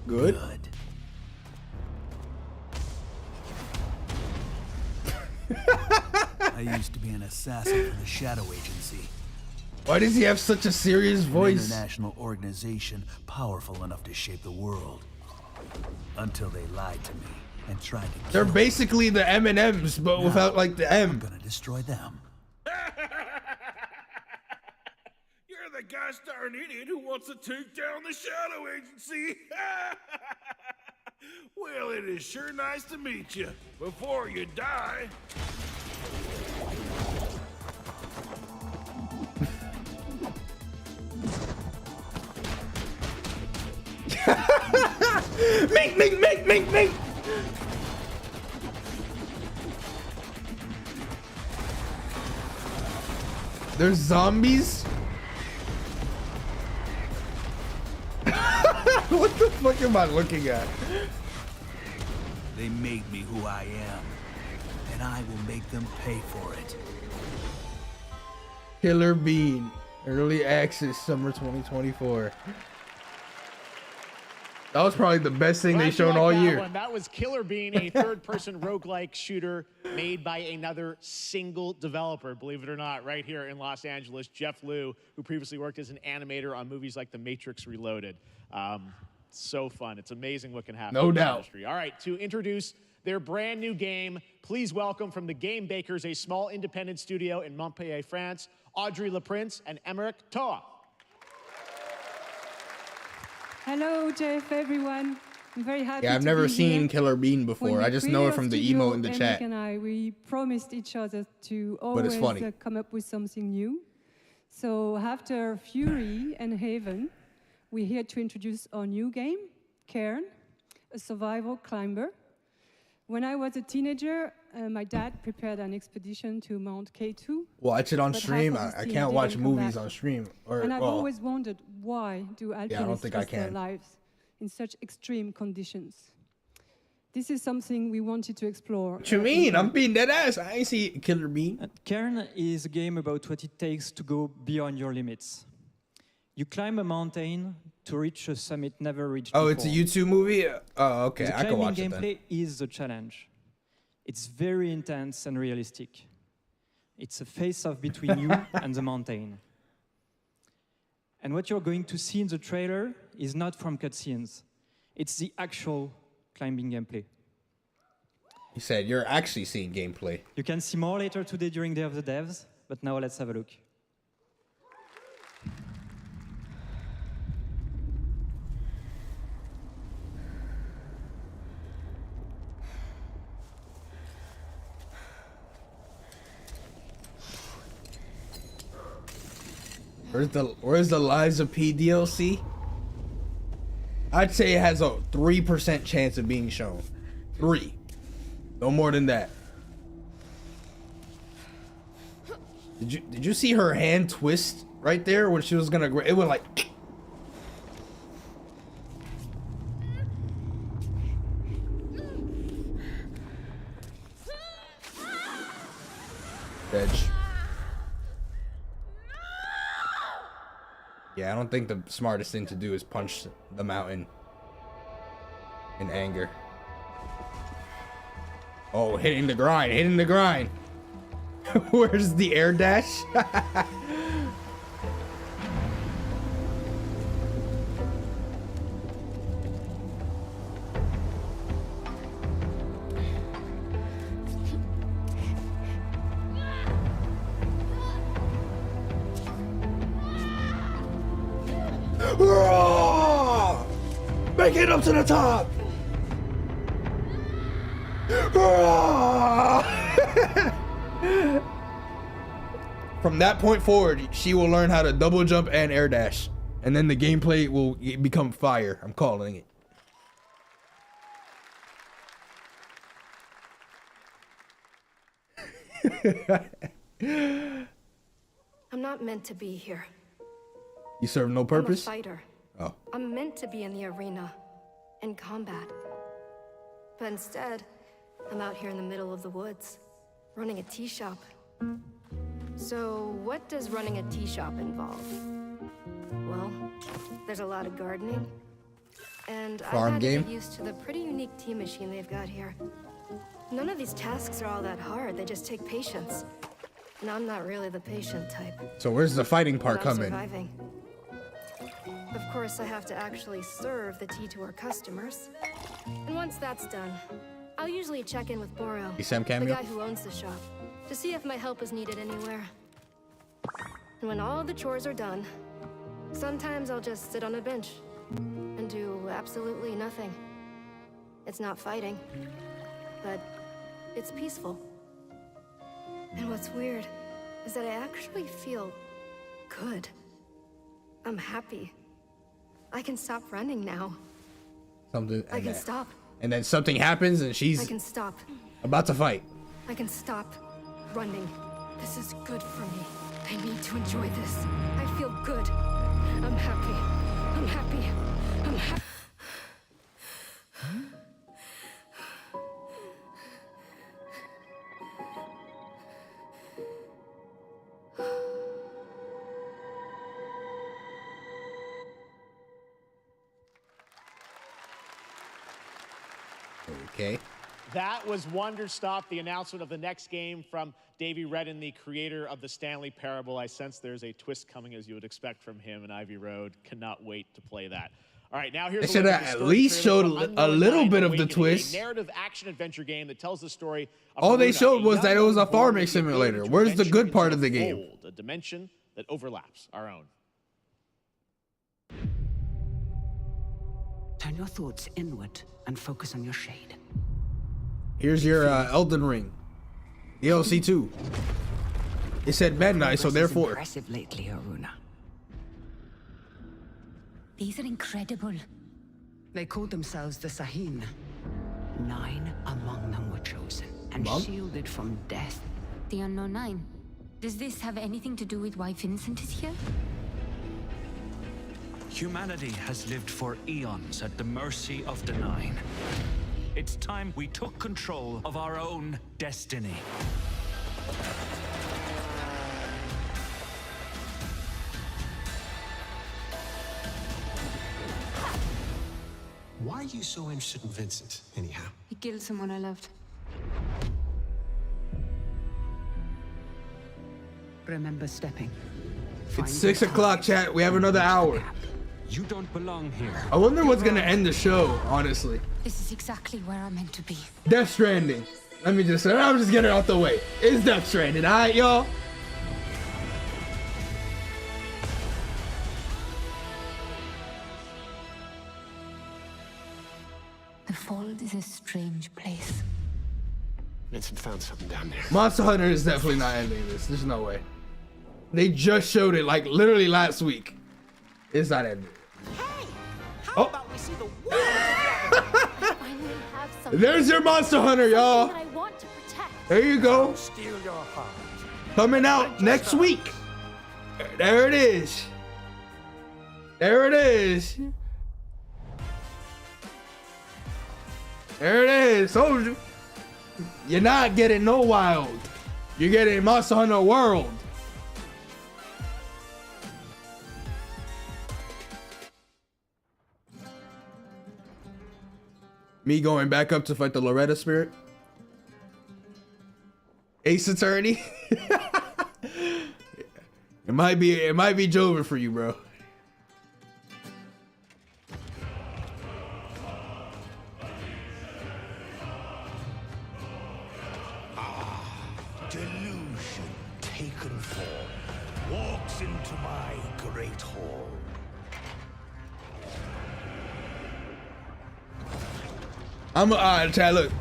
Good. I used to be an assassin for the Shadow Agency. Why does he have such a serious voice? An international organization powerful enough to shape the world. Until they lied to me and tried to kill They're basically the M&Ms, but without like the M. I'm gonna destroy them. You're the gosh darn idiot who wants to take down the Shadow Agency. Well, it is sure nice to meet you. Before you die. Mink, mink, mink, mink, mink. There's zombies? What the fuck am I looking at? They made me who I am, and I will make them pay for it. Killer Bean, early access, summer 2024. That was probably the best thing they've shown all year. That was Killer Bean, a third-person roguelike shooter made by another single developer, believe it or not, right here in Los Angeles, Jeff Liu, who previously worked as an animator on movies like The Matrix Reloaded. So fun. It's amazing what can happen No in this doubt. industry. All right, to introduce their brand new game, please welcome from the Game Bakers, a small independent studio in Montpellier, France, Audrey Leprince and Emmerich Toa. Hello, Jeff, everyone. I'm very happy. Yeah, I've to never be seen here. Killer Bean before. When I we just created know it our from the studio, emote in the Emmerich chat. and I, we promised each other to But it's always funny. come up with something new. So after Fury and Haven, we're here to introduce our new game, Cairn, a survival climber. When I was a teenager, my dad prepared an expedition to Mount K2. Watch it on but stream. half of the I team can't watch didn't come movies back. on stream. Or, And I've well, always wondered, why do alpinists think I risk their can. lives in such extreme conditions? This is something we wanted to explore. what you mean? I'm being dead ass. I ain't see Killer Bean. Cairn is a game about what it takes to go beyond your limits. You climb a mountain to reach a summit never reached Oh, before. it's a YouTube movie? Oh, okay. The I can climbing watch it then. gameplay is the challenge. It's very intense and realistic. It's a face-off between you and the mountain. And what you're going to see in the trailer is not from cutscenes. It's the actual climbing gameplay. He said you're actually seeing gameplay. You can see more later today during Day of the Devs, but now let's have a look. Where's the Lies of P DLC? I'd say it has a 3% chance of being shown. 3. No more than that. Did you see her hand twist right there when she was gonna it went like Edge. Yeah, I don't think the smartest thing to do is punch the mountain in anger. Oh, hitting the grind, hitting the grind. Where's the air dash? Make it up to the top! From that point forward, she will learn how to double jump and air dash. And then the gameplay will become fire. I'm calling it. I'm not meant to be here. You serve no purpose? I'm a fighter. Oh. I'm meant to be in the arena, in combat. But instead, I'm out here in the middle of the woods, running a tea shop. So, what does running a tea shop involve? Well, there's a lot of gardening. And I've Farm had to game? get used to the pretty unique tea machine they've got here. None of these tasks are all that hard, they just take patience. And I'm not really the patient type. So where's the fighting part But I'm coming? surviving. Of course, I have to actually serve the tea to our customers. And once that's done, I'll usually check in with Boro, You Sam the cameo? guy who owns the shop, to see if my help is needed anywhere. And when all the chores are done, Sometimes I'll just sit on a bench and do absolutely nothing. It's not fighting, but it's peaceful. And what's weird is that I actually feel good. I'm happy. I can stop running now. Something. I can stop. And then something happens, and I she's can stop. about to fight. I can stop running. This is good for me. I need to enjoy this. I feel good. I'm happy. I'm happy. I'm happy. Okay. That was Wonder Stop, the announcement of the next game from Davey Redden, the creator of the Stanley Parable. I sense there's a twist coming, as you would expect from him in Ivy Road. Cannot wait to play that. All right, now here's They should a look have the at story least trailer showed from a Unknown little Nine bit of the Awakening, twist. A narrative action-adventure game that tells the story of All they Haruna, showed was that it was a young farming boy with the ability simulator. to Where's the venture good part into of the game? fold, a dimension that overlaps our own. Turn your thoughts inward and focus on your shade. Here's your Elden Ring DLC 2. It said midnight, so therefore. Impressive lately, Haruna. These are incredible. They called themselves the Sahin. 9 among them were chosen and Mom? shielded from death. The Unknown Nine. Does this have anything to do with why Vincent is here? Humanity has lived for eons at the mercy of the Nine. It's time we took control of our own destiny. Why are you so interested in Vincent, anyhow? He killed someone I loved. Remember stepping. It's 6 o'clock, chat. We have another hour. You don't belong here. I wonder what's gonna end the show, honestly. This is exactly where I'm meant to be. Death Stranding. I'm just getting it out the way. It's Death Stranding, alright, y'all? The Fold is a strange place. Vincent found something down there. Monster Hunter is definitely not ending this. There's no way. They just showed it like literally last week. It's not ending. How about we see the world together? There's your Monster Hunter, y'all. I want to protect. There you go. Steal your heart. Coming out next week. There it is. There it is. There it is. Told you. You're not getting no wild. You're getting Monster Hunter World. Me going back up to fight the Loretta spirit. Ace Attorney. It might be Joven for you, bro. Delusion taken form walks into my great hall. Chad, look.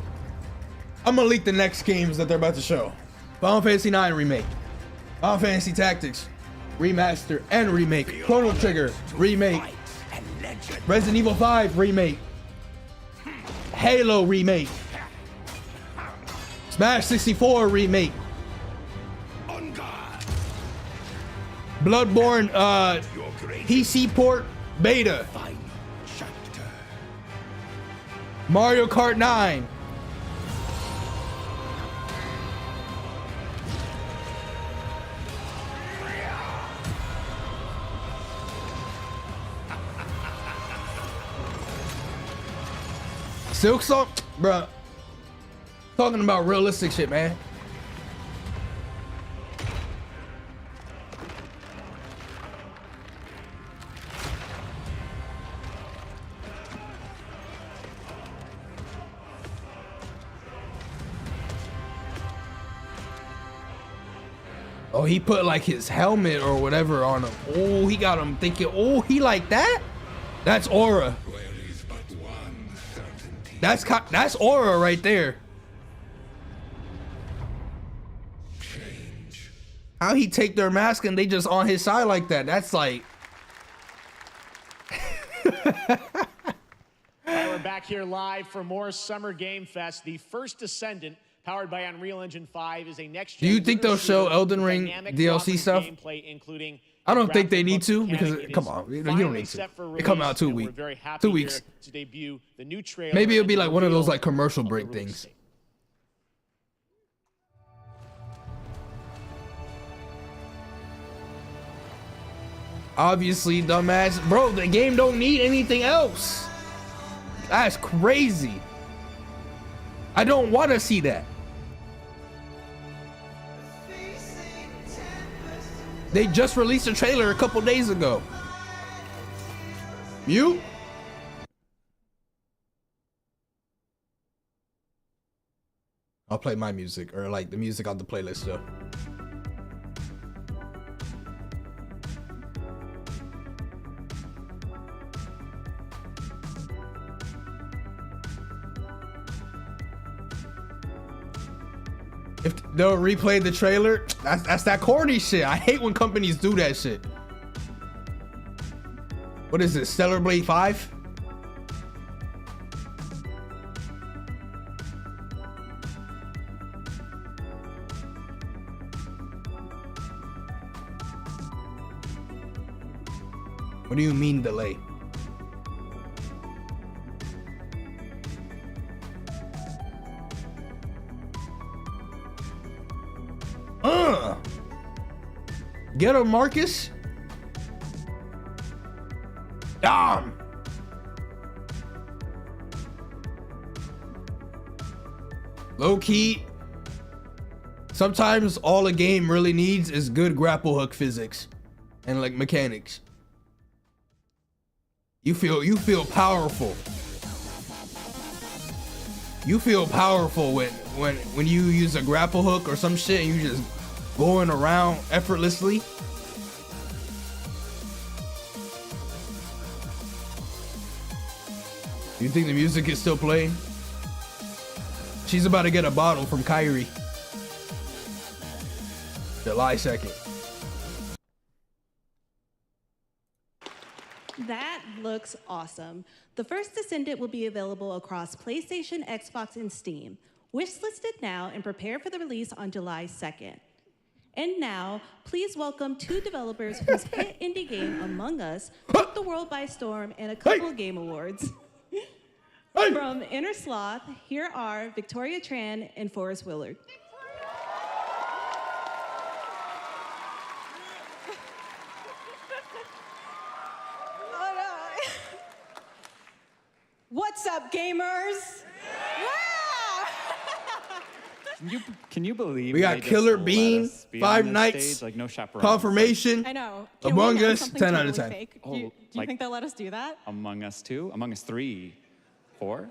I'm gonna leak the next games that they're about to show. Final Fantasy IX Remake. Final Fantasy Tactics Remaster and Remake. Chrono Trigger Remake. Resident Evil 5 Remake. Halo Remake. Smash 64 Remake. Bloodborne PC port beta. Mario Kart 9. Silk Song, bruh. Talking about realistic shit, man. Oh, he put like his helmet or whatever on him. Oh, he got him thinking, oh, he like that? That's aura. That's aura right there. How he take their mask and they just on his side like that? That's like. We're back here live for more Summer Game Fest. The first Descendant, powered by Unreal Engine 5, is a next-gen. Do you think they'll show Elden Ring DLC stuff? Including I don't think they need to, because come on, you don't need to. It come out 2 weeks. 2 weeks. To debut the new trailer. Maybe it'll be like one of those like commercial break things. Obviously, dumbass. Bro, the game don't need anything else. That's crazy. I don't want to see that. They just released a trailer a couple days ago. You? I'll play my music, or like the music on the playlist though. If they'll replay the trailer, that's that corny shit. I hate when companies do that shit. What is this, Stellar Blade 5? What do you mean delay? Get him, Marcus. Damn. Low key. Sometimes all a game really needs is good grapple hook physics and like mechanics. You feel powerful. You feel powerful when you use a grapple hook or some shit and you just going around effortlessly. You think the music is still playing? She's about to get a bottle from Kyrie. July 2nd. That looks awesome. The first Descendant will be available across PlayStation, Xbox, and Steam. Wishlisted now and prepare for the release on July 2nd. And now, please welcome 2 developers whose hit indie game, Among Us, took the world by storm in a couple of game awards. From Inner Sloth, here are Victoria Tran and Forrest Willard. Oh, no. What's up, gamers? Can you believe we got Killer Bean, 5 Nights, stage, like no chaperones, Confirmation. I know. Among Us, 10 out of 10. Fake? Do you think they'll let us do that? Among Us 2? Among Us 3? 4?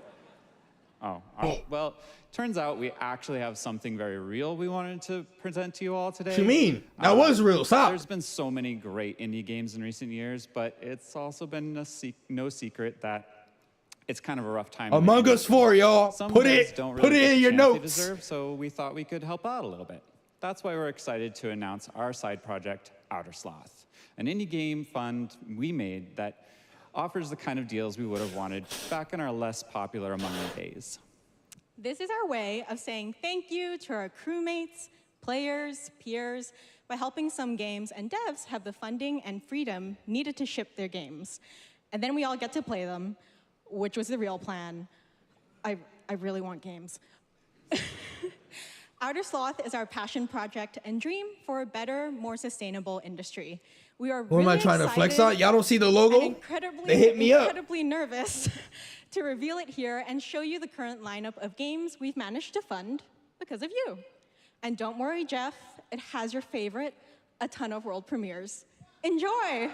Oh, well, turns out we actually have something very real we wanted to present to you all today. What you mean? That was real. Stop. There's been so many great indie games in recent years, but it's also been no secret that it's kind of a rough time. Among Us 4, y'all. Put it in your notes. Deserve, so we thought we could help out a little bit. That's why we're excited to announce our side project, Outer Sloth, an indie game fund we made that offers the kind of deals we would have wanted back in our less popular Among Us days. This is our way of saying thank you to our crewmates, players, peers, by helping some games and devs have the funding and freedom needed to ship their games. And then we all get to play them, which was the real plan. I really want games. Outer Sloth is our passion project and dream for a better, more sustainable industry. We are What am I trying to flex on? Y'all don't see the logo? They hit me up. Incredibly nervous to reveal it here and show you the current lineup of games we've managed to fund because of you. And don't worry, Jeff, it has your favorite, a ton of world premieres. Enjoy!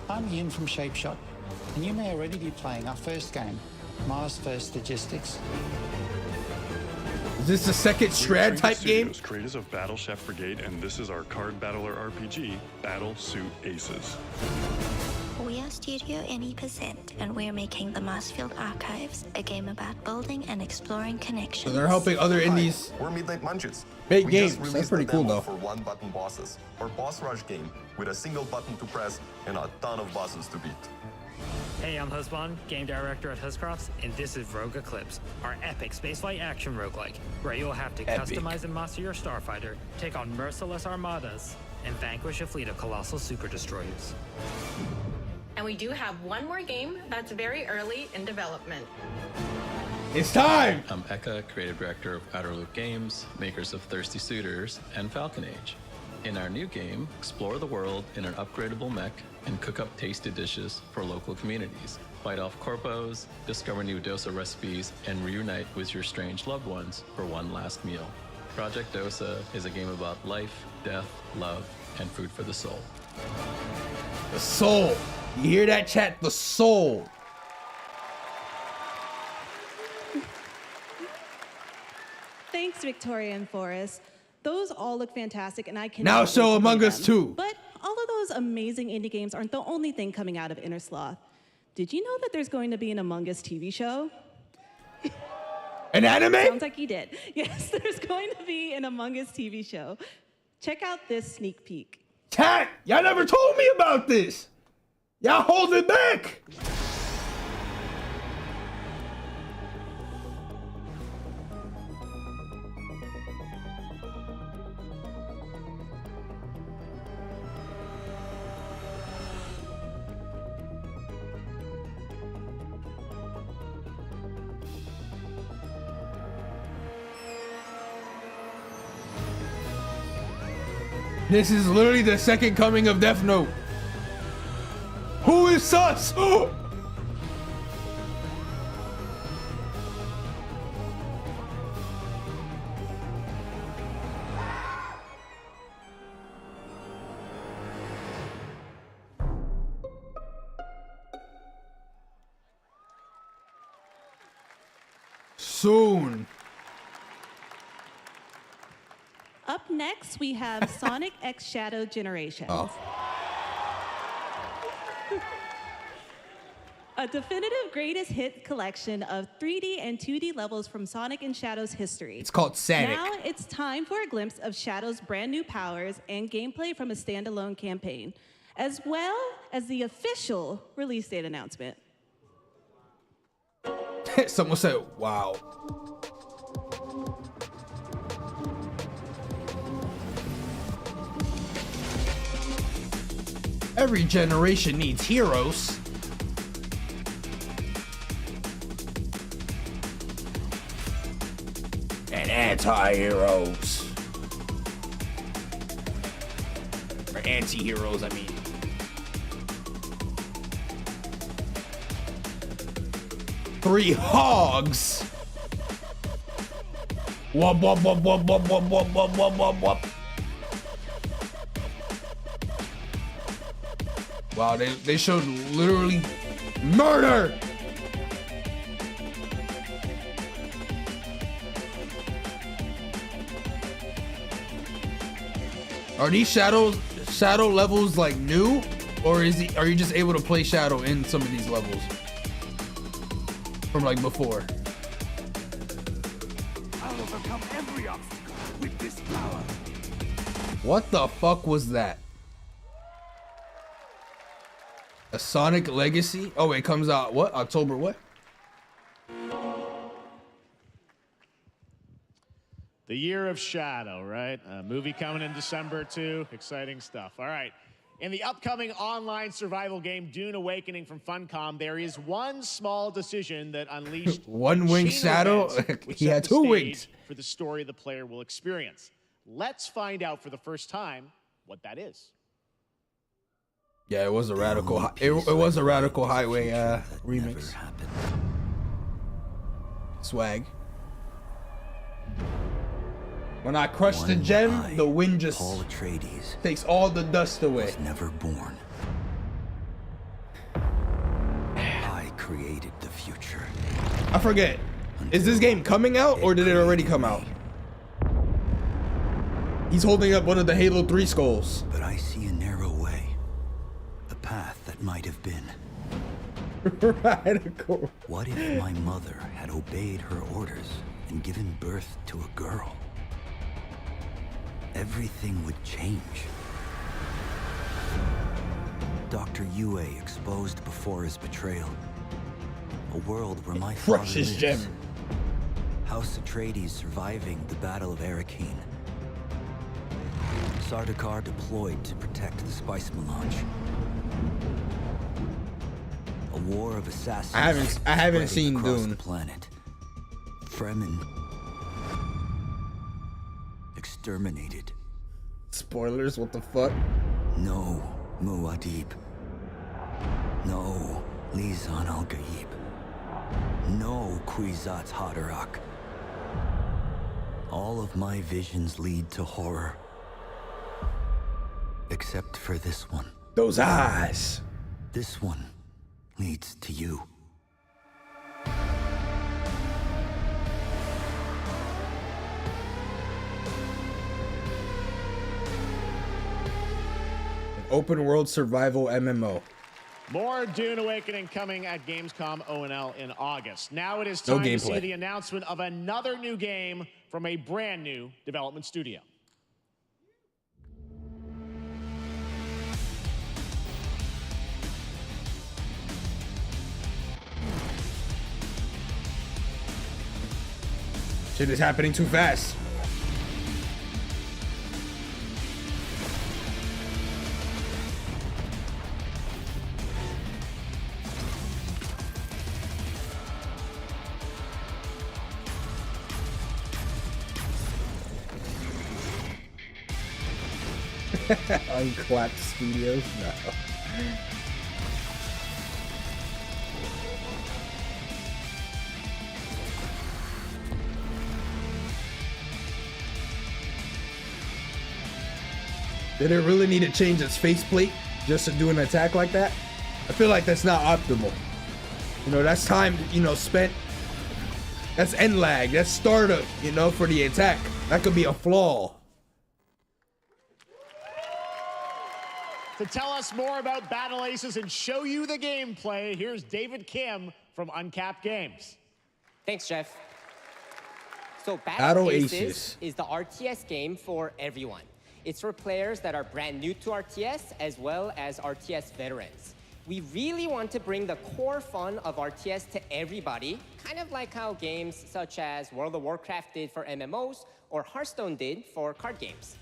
I'm Ian from Shapeshot, and you may already be playing our first game, Mars First Logistics. Is this a second Strad type game? Creators of Battle Chef Brigade, and this is our card battler RPG, Battle Suit Aces. We are Studio Any Percent, and we're making the Marsfield Archives, a game about building and exploring connections. So they're helping other indies. We're Midnight Munches. Make We games. just released That's pretty the cool demo though. For one-button bosses, or boss rush game with a single button to press and a ton of bosses to beat. Hey, I'm Husband, game director at Huscrafts, and this is Rogue Eclipse, our epic spaceflight action roguelike, where you'll have to customize and master your starfighter, take on merciless armadas, and vanquish a fleet of colossal super destroyers. And we do have one more game that's very early in development. It's time! I'm Eka, creative director of Outer Loop Games, makers of Thirsty Suitors and Falcon Age. In our new game, explore the world in an upgradable mech and cook up tasty dishes for local communities. Fight off corpos, discover new dosa recipes, and reunite with your strange loved ones for one last meal. Project Dosa is a game about life, death, love, and food for the soul. The soul. You hear that, chat? The soul. Thanks, Victoria and Forrest. Those all look fantastic, and I can Now show Among Us 2. But all of those amazing indie games aren't the only thing coming out of Inner Sloth. Did you know that there's going to be an Among Us TV show? An anime? Sounds like you did. Yes, there's going to be an Among Us TV show. Check out this sneak peek. Chat, y'all never told me about this. Y'all hold it back. This is literally the second coming of Death Note. Who is sus? Soon. Up next, we have Sonic X Shadow Generations. Oh. A definitive greatest hit collection of 3D and 2D levels from Sonic and Shadow's history. It's called Sonic. Now it's time for a glimpse of Shadow's brand new powers and gameplay from a standalone campaign, as well as the official release date announcement. Someone said, wow. Every generation needs heroes. And anti-heroes. Or anti-heroes, I mean. Three hogs. Wop, wop, wop, wop, wop, wop, wop, wop, wop, wop, wop. Wow, they showed literally murder. Are these shadow levels like new, or are you just able to play Shadow in some of these levels from like before? I'll overcome every obstacle with this power. What the fuck was that? A Sonic Legacy? Oh, it comes out what? October what? The Year of Shadow, right? A movie coming in December too. Exciting stuff. All right. In the upcoming online survival game Dune Awakening from Funcom, there is one small decision that unleashed One wing chain Shadow? events, which He set had the two stage wings. for the story the player will experience. Let's find out for the first time what that is. Yeah, it was a radical. It was a Radical Highway remix. Swag. When I crush the gem, the wind just takes all the dust away. Was never born. created the future. I forget. Is this game coming out or did it already come out? He's holding up one of the Halo 3 skulls. But I see a narrow way. A path that might have been. Right, of course. What if my mother had obeyed her orders and given birth to a girl? Everything would change. Dr. Yue exposed before his betrayal. A world where my father Precious lives. gem. House Atreides surviving the Battle of Arrakeen. Sardaukar deployed to protect the spice melange. A war of assassins. I haven't seen across Dune. the planet. Fremen exterminated. Spoilers, what the fuck? No Muad'Dib. No Lisan al-Gaib. No Kwisatz Haderach. All of my visions lead to horror. Except for this one. Those eyes. This one leads to you. Open world survival MMO. More Dune Awakening coming at Gamescom ONL in August. Now it is No time to see gameplay. the announcement of another new game from a brand new development studio. Shit is happening too fast. Unclapped Studios? No. Did it really need to change its faceplate just to do an attack like that? I feel like that's not optimal. You know, that's time, you know, spent. That's end lag. That's startup, you know, for the attack. That could be a flaw. To tell us more about Battle Aces and show you the gameplay, here's David Kim from Uncapped Games. Thanks, Jeff. So Battle Battle Aces. Aces is the RTS game for everyone. It's for players that are brand new to RTS as well as RTS veterans. We really want to bring the core fun of RTS to everybody, kind of like how games such as World of Warcraft did for MMOs or Hearthstone did for card games.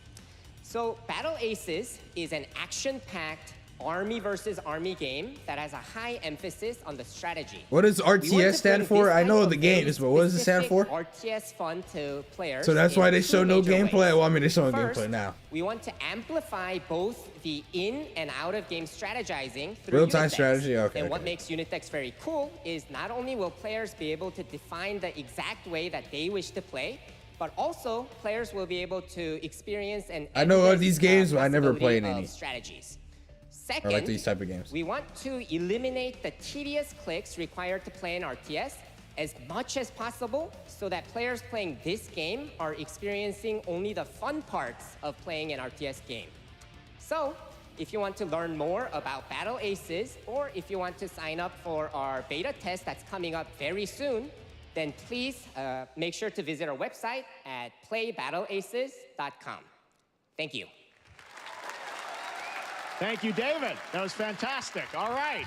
So Battle Aces is an action-packed army versus army game that has a high emphasis on the strategy. What does We want to RTS stand bring for? this I type know of the very games, but what does it stand for? specific RTS fun to players. So that's why in they two show no major gameplay? ways. Well, I mean, they're showing First, gameplay now. We want to amplify both the in and out of game strategizing through Real-time unit decks. strategy? Okay, And what okay. makes unit decks very cool is not only will players be able to define the exact way that they wish to play, but also players will be able to experience and I know of these games, but I never played any. strategies. Or Second, like these type of games. we want to eliminate the tedious clicks required to play an RTS as much as possible so that players playing this game are experiencing only the fun parts of playing an RTS game. So, if you want to learn more about Battle Aces, or if you want to sign up for our beta test that's coming up very soon, then please make sure to visit our website at playbattleaces.com. Thank you. Thank you, David. That was fantastic. All right.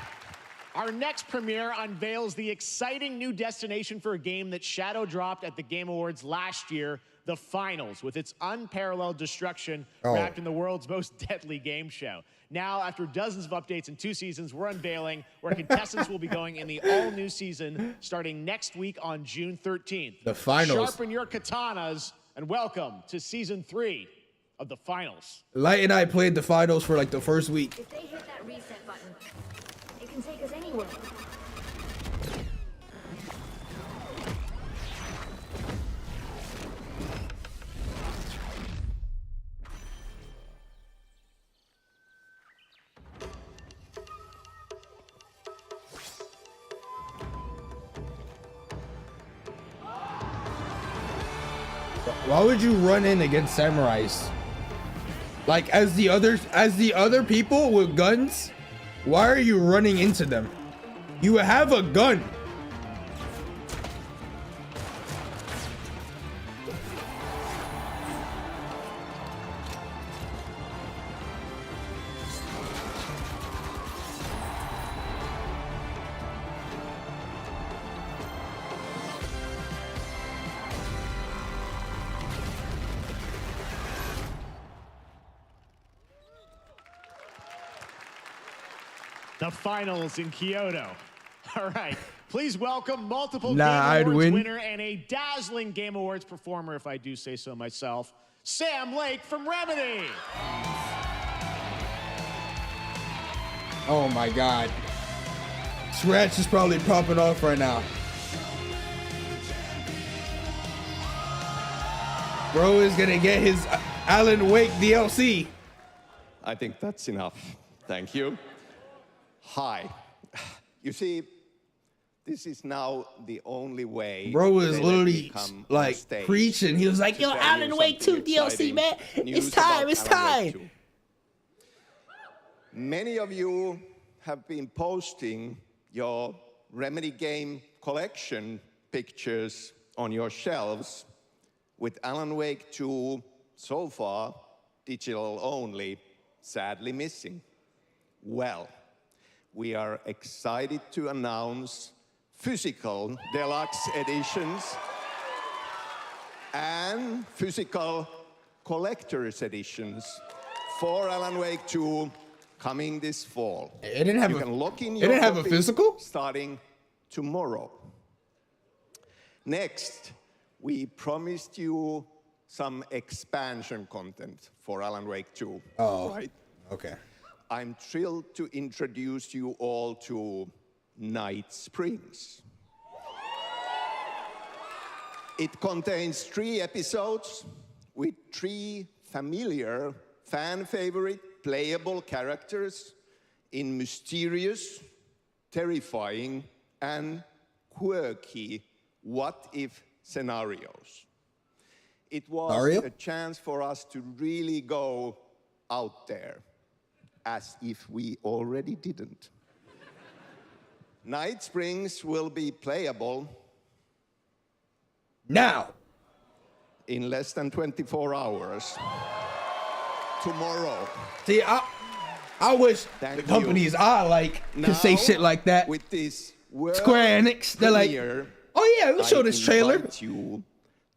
Our next premiere unveils the exciting new destination for a game that shadow dropped at the Game Awards last year, the Finals, with its unparalleled destruction wrapped in the world's most deadly game show. Now, after dozens of updates and 2 seasons, we're unveiling where contestants will be going in the all-new season starting next week on June 13th. The Finals. Sharpen your katanas and welcome to Season 3 of the Finals. Light and I played the finals for like the first week. If they hit that reset button, it can take us anywhere. Why would you run in against samurais? Like as the other people with guns, why are you running into them? You have a gun. The finals in Kyoto. All right, please welcome multiple Nah, Game I'd Awards win. winner and a dazzling Game Awards performer, if I do say so myself, Sam Lake from Remedy. Oh my God. Scratch is probably popping off right now. Bro is gonna get his Alan Wake DLC. I think that's enough. Thank you. Hi. You see, this is now the only way. Bro is they literally let me come like on stage preaching. He was like, to yo, tell Alan you Wake 2 something DLC, exciting, man. It's news time, about it's Alan Wake time. 2. Many of you have been posting your Remedy game collection pictures on your shelves with Alan Wake 2 so far digital only, sadly missing. Well, we are excited to announce physical deluxe editions and physical collector's editions for Alan Wake 2 coming this fall. It didn't have you a, can lock in it your didn't have a copy physical? starting tomorrow. Next, we promised you some expansion content for Alan Wake 2. Oh, right? Okay. I'm thrilled to introduce you all to Night Springs. It contains 3 episodes with 3 familiar, fan-favorite, playable characters in mysterious, terrifying, and quirky what-if scenarios. It was a chance for us to really go out there, as if we already didn't. Night Springs will be playable now in less than 24 hours. Tomorrow. See, I wish the companies could say shit like that. With this Square Enix, they're like, oh yeah, we'll show this trailer.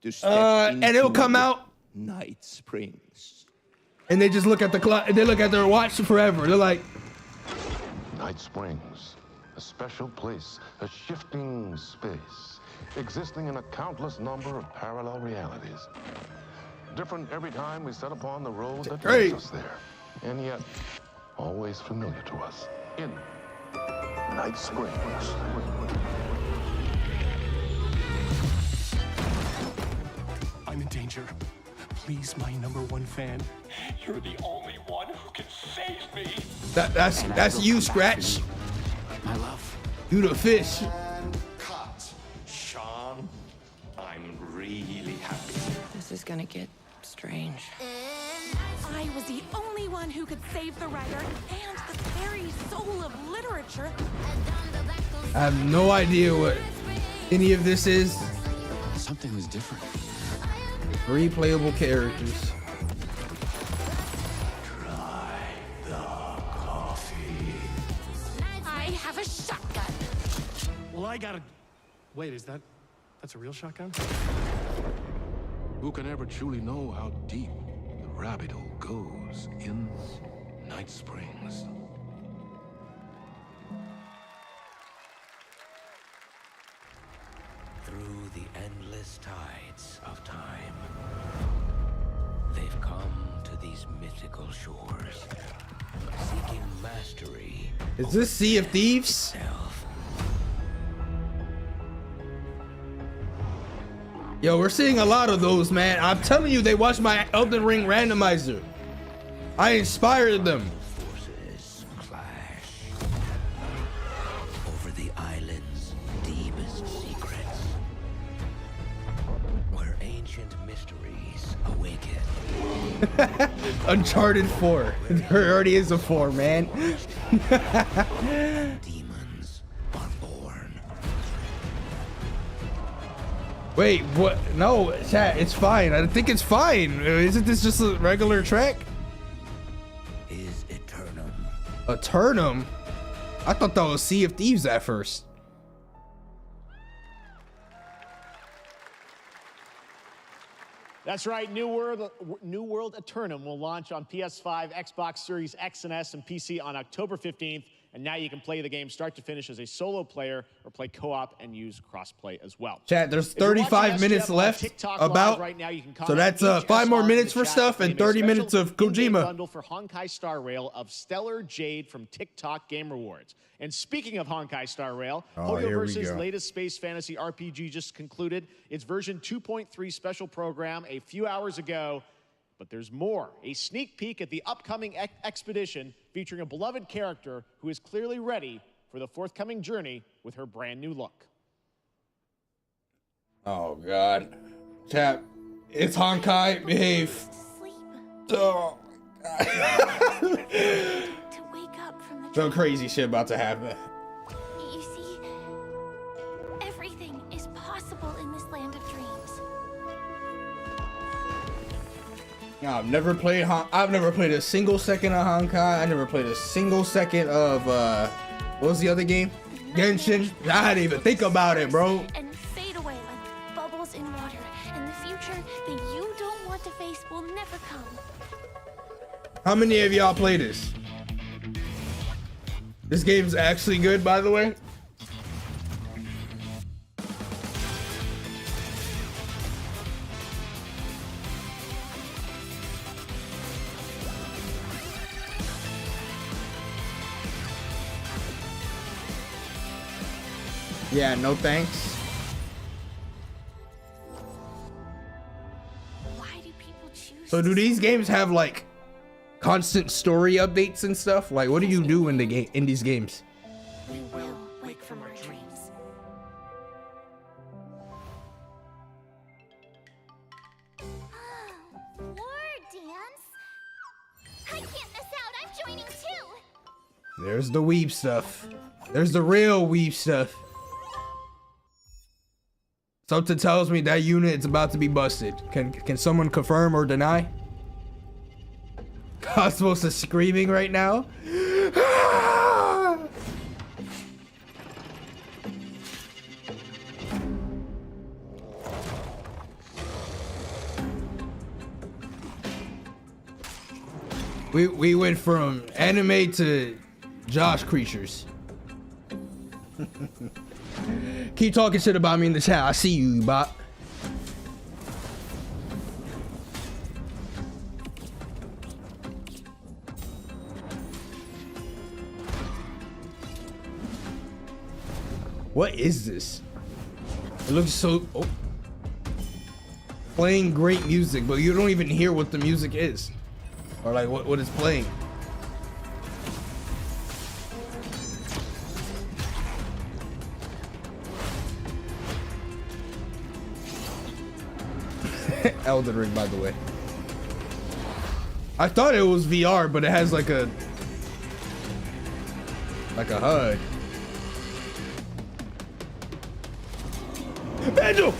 And it'll come out. Night Springs. And they just look at the clock. They look at their watch forever. They're like, Night Springs, a special place, a shifting space, existing in a countless number of parallel realities. Different every time we set upon the road that takes us there, and yet always familiar to us. In Night Springs. I'm in danger. Please, my #1 fan. You're the only one who can save me. that's you, Scratch. My love. You the fish. Cut. Sean, I'm really happy. This is gonna get strange. I was the only one who could save the writer and the very soul of literature. I have no idea what any of this is. Something was different. 3 playable characters. I have a shotgun. Well, I gotta... Wait, that's a real shotgun? Who can ever truly know how deep the rabbit hole goes in Night Springs? Through the endless tides of time, they've come to these mythical shores, seeking mastery. Is this Sea of Thieves? Yo, we're seeing a lot of those, man. I'm telling you, they watched my Elden Ring randomizer. I inspired them. Forces clash over the island's deepest secrets, where ancient mystery Uncharted 4. There already is a 4, man. Demons are born. Wait, what? No, chat, it's fine. I think it's fine. Isn't this just a regular track? Is Eternum. Eternum? I thought that was Sea of Thieves at first. That's right, New World Eternum will launch on PS5, Xbox Series X and S, and PC on October 15th. And now you can play the game start to finish as a solo player or play co-op and use crossplay as well. Chat, there's 35 minutes left about, right now, you can so that's 5 more minutes for stuff and 30 minutes of Kojima. Bundle for Honkai Star Rail of Stellar Jade from TikTok Game Rewards. And speaking of Honkai Star Rail, Hoyoverse's latest space fantasy RPG just concluded its version 2.3 special program a few hours ago. But there's more. A sneak peek at the upcoming expedition featuring a beloved character who is clearly ready for the forthcoming journey with her brand new look. Oh, God. Chat, it's Honkai. Behave. Oh, God. Some crazy shit about to happen. You see, everything is possible in this land of dreams. I've never played a single second of Honkai. I never played a single second of what was the other game? Genshin. I didn't even think about it, bro. And fade away like bubbles in water, and the future that you don't want to face will never come. How many of y'all play this? This game's actually good, by the way. Yeah, no thanks. Why do people choose? So do these games have like constant story updates and stuff? Like, what do you do in the game in these games? We will wake from our dreams. War dance? I can't miss out. I'm joining too. There's the weeb stuff. There's the real weeb stuff. Something tells me that unit is about to be busted. Can someone confirm or deny? Cosmos is screaming right now. We went from anime to Josh creatures. Keep talking shit about me in the chat. I see you, bot. What is this? It looks so... Oh. Playing great music, but you don't even hear what the music is. Or like what it's playing. Elden Ring, by the way. I thought it was VR, but it has like a HUD. Banjo!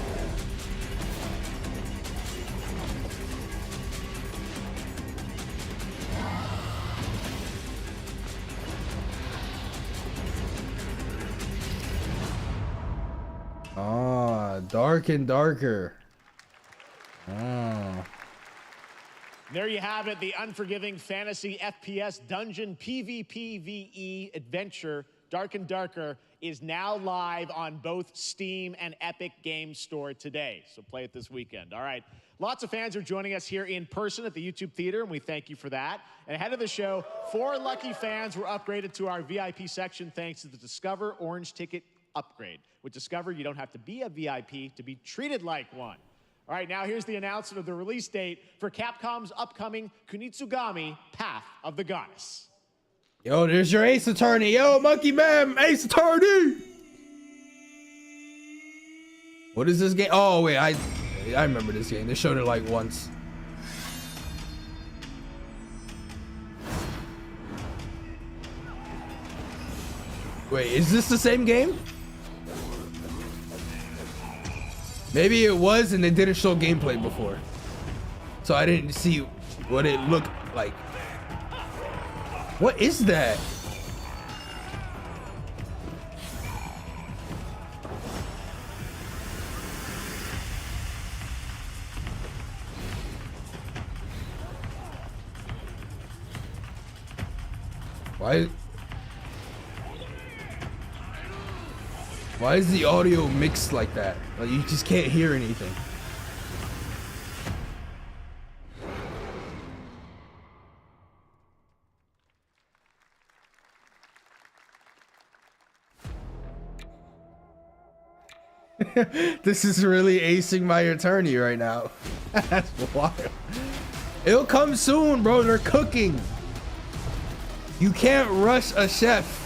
Ah, dark and darker. Oh. There you have it, the unforgiving fantasy FPS dungeon PvPvE adventure, Dark and Darker, is now live on both Steam and Epic Games Store today. So play it this weekend. All right. Lots of fans are joining us here in person at the YouTube Theater, and we thank you for that. And ahead of the show, 4 lucky fans were upgraded to our VIP section thanks to the Discover Orange Ticket upgrade. With Discover, you don't have to be a VIP to be treated like one. All right, now here's the announcement of the release date for Capcom's upcoming Kunitsugami Path of the Goddess. Yo, there's your Ace Attorney. Yo, Monkey Man, Ace Attorney. What is this game? Oh, wait, I remember this game. They showed it like once. Wait, is this the same game? Maybe it was and they didn't show gameplay before. So I didn't see what it looked like. What is that? Why is the audio mixed like that? Like you just can't hear anything. This is really acing my attorney right now. That's wild. It'll come soon, bro. They're cooking. You can't rush a chef.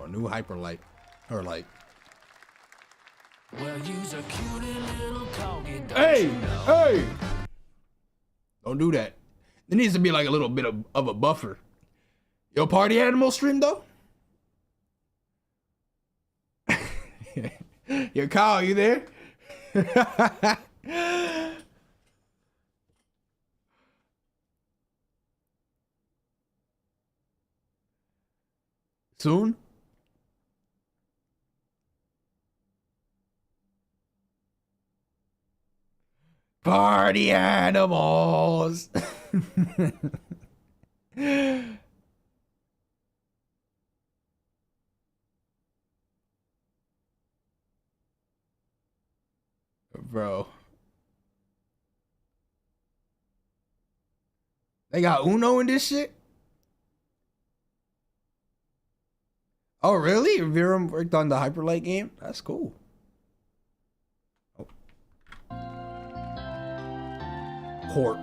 A new hyper light or like well, use a cutie little corgi, hey don't do that. There needs to be like a little bit of a buffer. Yo, party animal stream though. Yo, Kyle, you there? Soon. Party animals. Bro. They got Uno in this shit? Oh, really? Virum worked on the Hyperlight game? That's cool. Corp.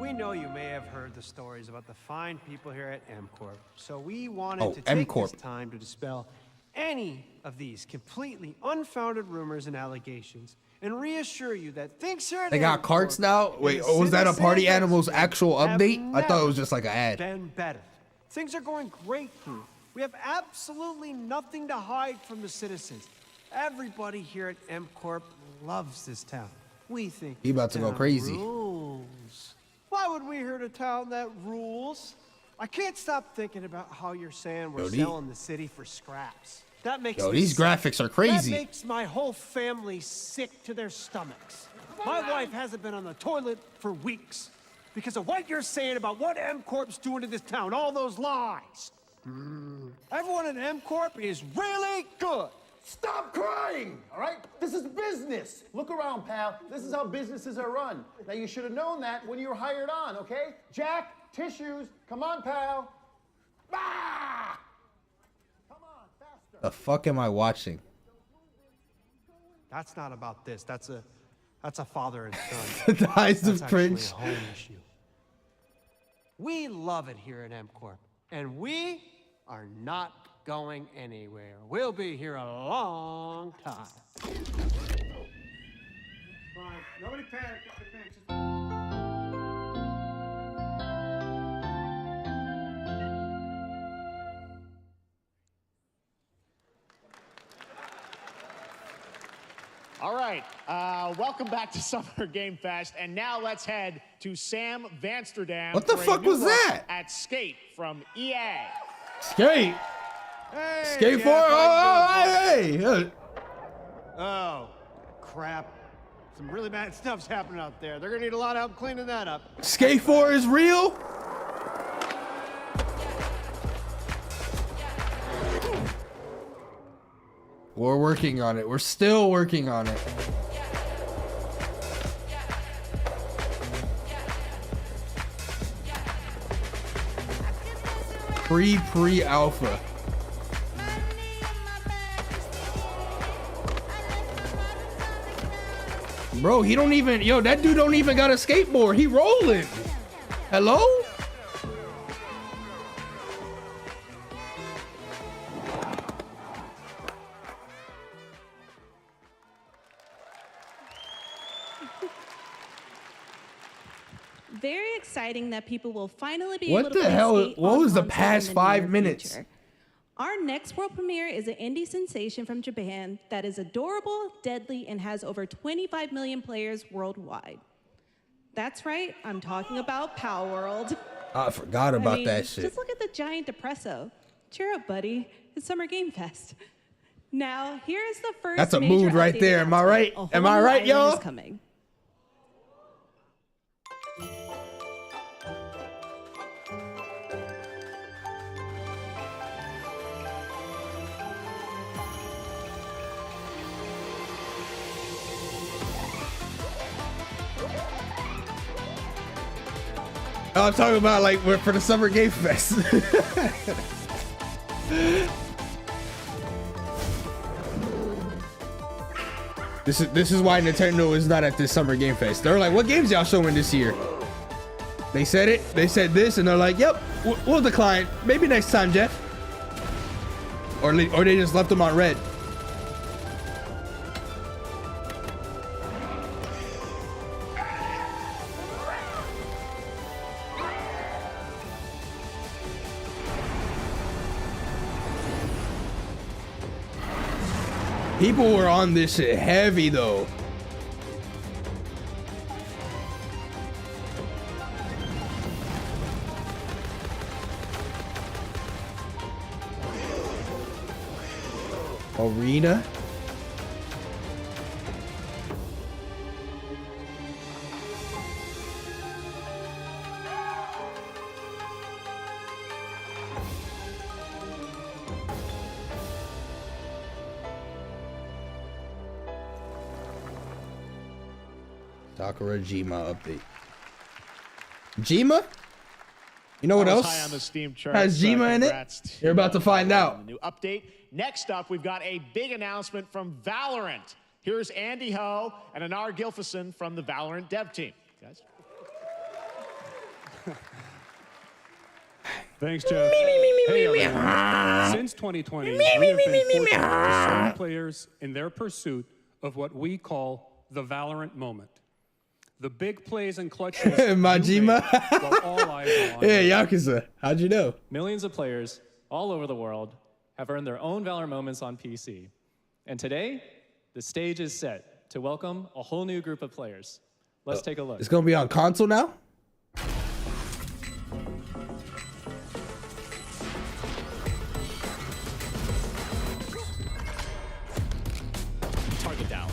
We know you may have heard the stories about the fine people here at MCorp, so we wanted to take this time to dispel any of these completely unfounded rumors and allegations and reassure you that things here at They got carts now? Wait, was that a Party Animals actual update? I thought it was just like an ad. Been better. Things are going great here. We have absolutely nothing to hide from the citizens. Everybody here at MCorp loves this town. We think he about to go crazy. Rules. Why would we hurt a town that rules? I can't stop thinking about how you're saying we're selling the city for scraps. That makes me these sick. graphics are crazy. That makes my whole family sick to their stomachs. My wife hasn't been on the toilet for weeks because of what you're saying about what MCorp's doing to this town. All those lies. Everyone at MCorp is really good. Stop crying, all right? This is business. Look around, pal. This is how businesses are run. Now, you should have known that when you were hired on, okay? Jack, tissues. Come on, pal. Ah! Come on, faster. The fuck am I watching? That's not about this. That's a father and son. The eyes of cringe. A home issue. We love it here at MCorp, and we are not going anywhere. We'll be here a long time. Fine. Nobody panic. All right, welcome back to Summer Game Fest, and now let's head to Sam Vansterdam. What the fuck was that? At Skate from EA. Skate? Hey, Skate 4? Hey! Oh, crap. Some really bad stuff's happening out there. They're gonna need a lot of help cleaning that up. Skate 4 is real? We're working on it. We're still working on it. Pre-alpha. Bro, he don't even, yo, that dude don't even got a skateboard. He rolling. Hello? Very exciting that people will finally be What able to the play hell? skate What on was the console past in 5 near minutes? future. Our next world premiere is an indie sensation from Japan that is adorable, deadly, and has over 25 million players worldwide. That's right, I'm talking about Power World. I forgot about that shit. Just look at the giant depresso. Cheer up, buddy. It's Summer Game Fest. Now, here is the first. That's a major mood right update there. Am I right? announcement. Am I right, Island y'all? is coming. I'm talking about like for the Summer Game Fest. This is why Nintendo is not at this Summer Game Fest. They're like, what games y'all showing this year? They said it. They said this, and they're like, yep, we'll decline. Maybe next time, Jeff. Or they just left them on red. People were on this shit heavy though. Arena. Sakura Jima update. Jima? You know what else high on the Steam charts, has Jima in it? You're about to find out. The new update. Next up, we've got a big announcement from Valorant. Here's Andy Ho and Anar Gilfison from the Valorant dev team. Guys. Thanks, Jeff. Hey, everyone. Since 2020, we have been fortunate to serve players in their pursuit of what we call the Valorant moment. The big plays and clutches. Majima. While all eyes are on Hey, you. Yakuza. How'd you know? Millions of players all over the world have earned their own Valorant moments on PC. And today, the stage is set to welcome a whole new group of players. Let's take a look. It's gonna be on console now? Target down.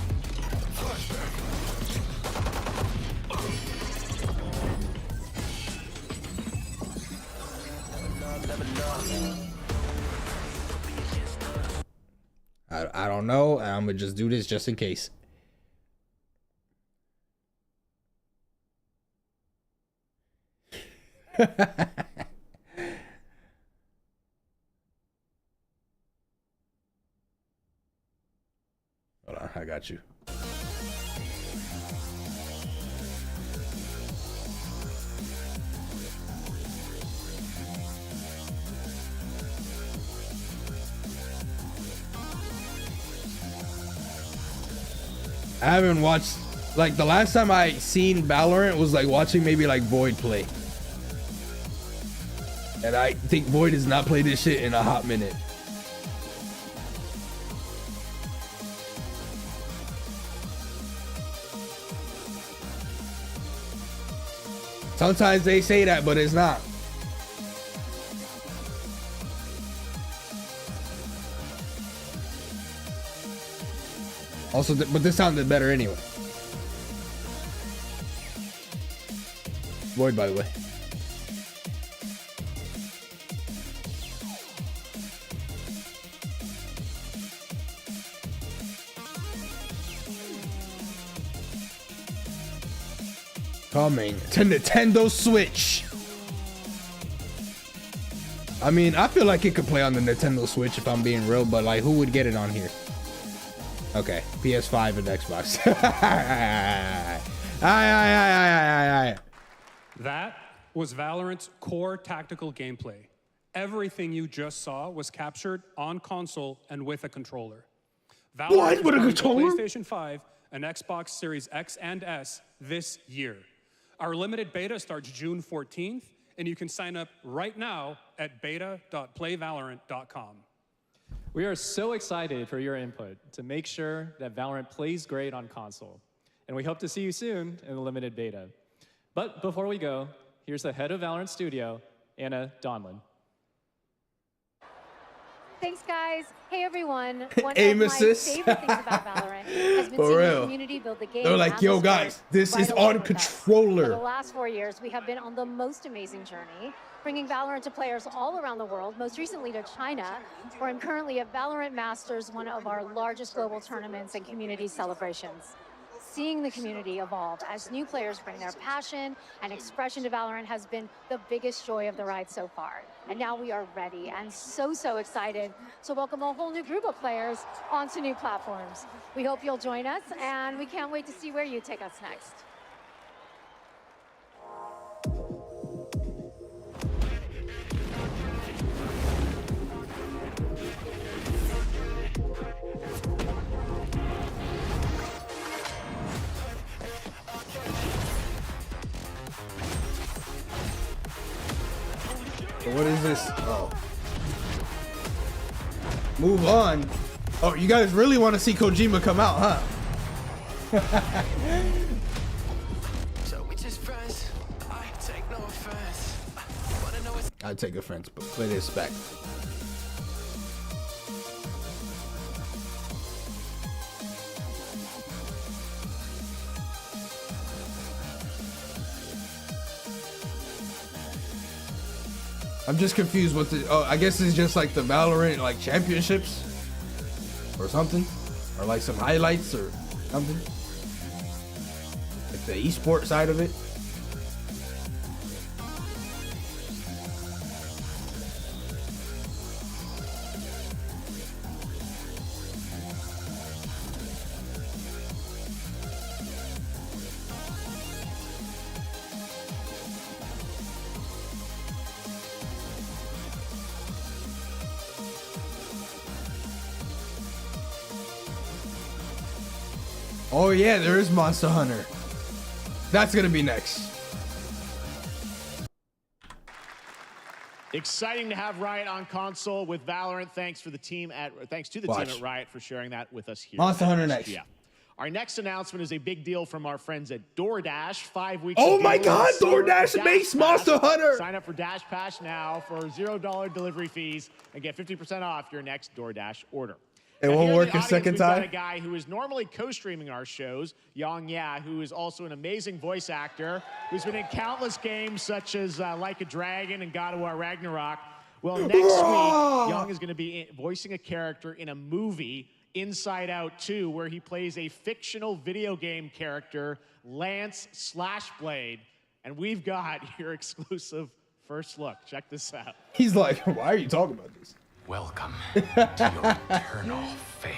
I don't know. I'm gonna just do this just in case. Hold on, I got you. I haven't watched, like, the last time I seen Valorant was like watching maybe like Void play. And I think Void has not played this shit in a hot minute. Sometimes they say that, but it's not. Also, but this sounded better anyway. Void, by the way. Coming to Nintendo Switch. I mean, I feel like it could play on the Nintendo Switch if I'm being real, but like, who would get it on here? Okay, PS5 and Xbox. That was Valorant's core tactical gameplay. Everything you just saw was captured on console and with a controller. Valorant With a is coming controller? to PlayStation 5 and Xbox Series X and S this year. Our limited beta starts June 14th, and you can sign up right now at beta.playvalorant.com. We are so excited for your input to make sure that Valorant plays great on console. And we hope to see you soon in the limited beta. But before we go, here's the head of Valorant Studio, Anna Donlin. Thanks, guys. Hey, everyone. One Aim of my assist. favorite things about Valorant has been For seeing real. the community build the game. They're like, and yo, the guys, sport this right is along on with us. controller. For the last 4 years, we have been on the most amazing journey, bringing Valorant to players all around the world, most recently to China, where I'm currently at Valorant Masters, one of our largest global tournaments and community celebrations. Seeing the community evolve as new players bring their passion and expression to Valorant has been the biggest joy of the ride so far. And now we are ready and so excited to welcome a whole new group of players onto new platforms. We hope you'll join us, and we can't wait to see where you take us next. What is this? Oh. Move on. Oh, you guys really want to see Kojima come out, huh? So we just friends. I take no offense. Wanna know it's I take offense, but play this back. I'm just confused with the. Oh, I guess it's just like the Valorant like championships or something, or like some highlights or something. Like the esport side of it. Oh yeah, there is Monster Hunter. That's gonna be next. Exciting to have Riot on console with Valorant. Thanks to the team at Riot for sharing that with us here. Monster Hunter at next. SGF. Our next announcement is a big deal from our friends at DoorDash. 5 weeks. Oh of my deals God, in store. DoorDash makes Pass. Monster Hunter. Sign up for Dash Pass now for $0 delivery fees and get 50% off your next DoorDash order. It Now, won't here in work the a second audience, we've time? got a guy who is normally co-streaming our shows, Yang Ya, who is also an amazing voice actor, who's been in countless games such as Like a Dragon and God of War Ragnarok. Well, next week, Yang is going to be voicing a character in a movie, Inside Out 2, where he plays a fictional video game character, Lance Slashblade. And we've got your exclusive first look. Check this out. He's like, why are you talking about this? Welcome to your eternal fate.